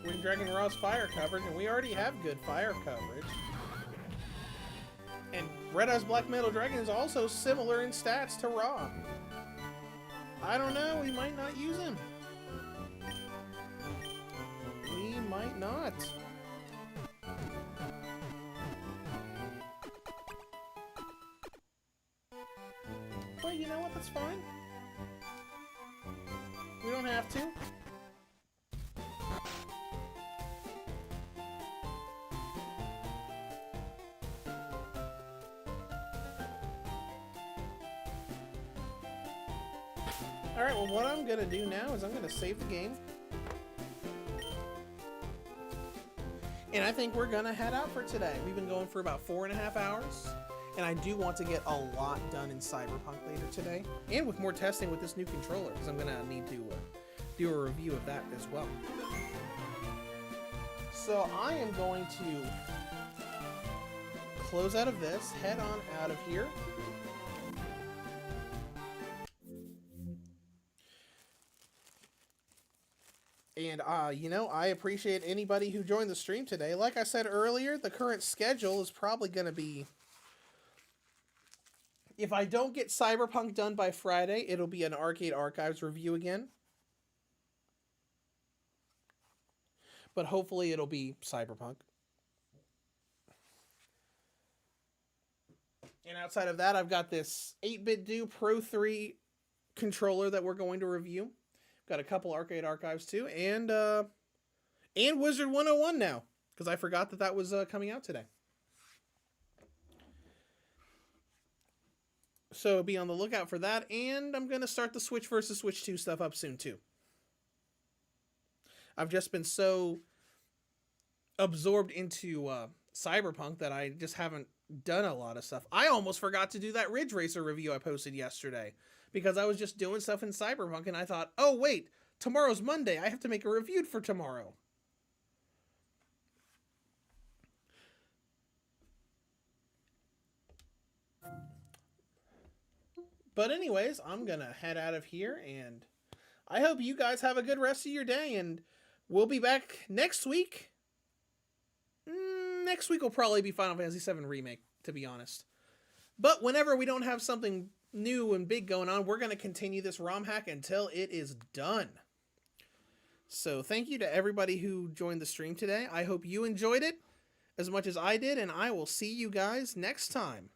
Winged Dragon Raw's fire coverage, and we already have good fire coverage. And Red Eyes Black Metal Dragon is also similar in stats to Raw. I don't know, we might not use him. We might not. Well, you know what, that's fine. We don't have to. Alright, well what I'm gonna do now is I'm gonna save the game. And I think we're gonna head out for today. We've been going for about 4.5 hours. And I do want to get a lot done in Cyberpunk later today. And with more testing with this new controller, because I'm gonna need to do a review of that as well. So I am going to close out of this, head on out of here. And, you know, I appreciate anybody who joined the stream today. Like I said earlier, the current schedule is probably going to be... If I don't get Cyberpunk done by Friday, it'll be an Arcade Archives review again. But hopefully it'll be Cyberpunk. And outside of that, I've got this 8BitDo Pro 3 controller that we're going to review. Got a couple Arcade Archives too, and Wizard 101 now, because I forgot that was coming out today. So be on the lookout for that, and I'm going to start the Switch versus Switch 2 stuff up soon too. I've just been so absorbed into Cyberpunk that I just haven't done a lot of stuff. I almost forgot to do that Ridge Racer review I posted yesterday because I was just doing stuff in Cyberpunk and I thought, oh wait, tomorrow's Monday. I have to make a review for tomorrow. But anyways, I'm gonna head out of here, and I hope you guys have a good rest of your day, and we'll be back next week. Next week will probably be Final Fantasy VII Remake, to be honest. But whenever we don't have something new and big going on, we're going to continue this Romhack until it is done. So thank you to everybody who joined the stream today. I hope you enjoyed it as much as I did, and I will see you guys next time.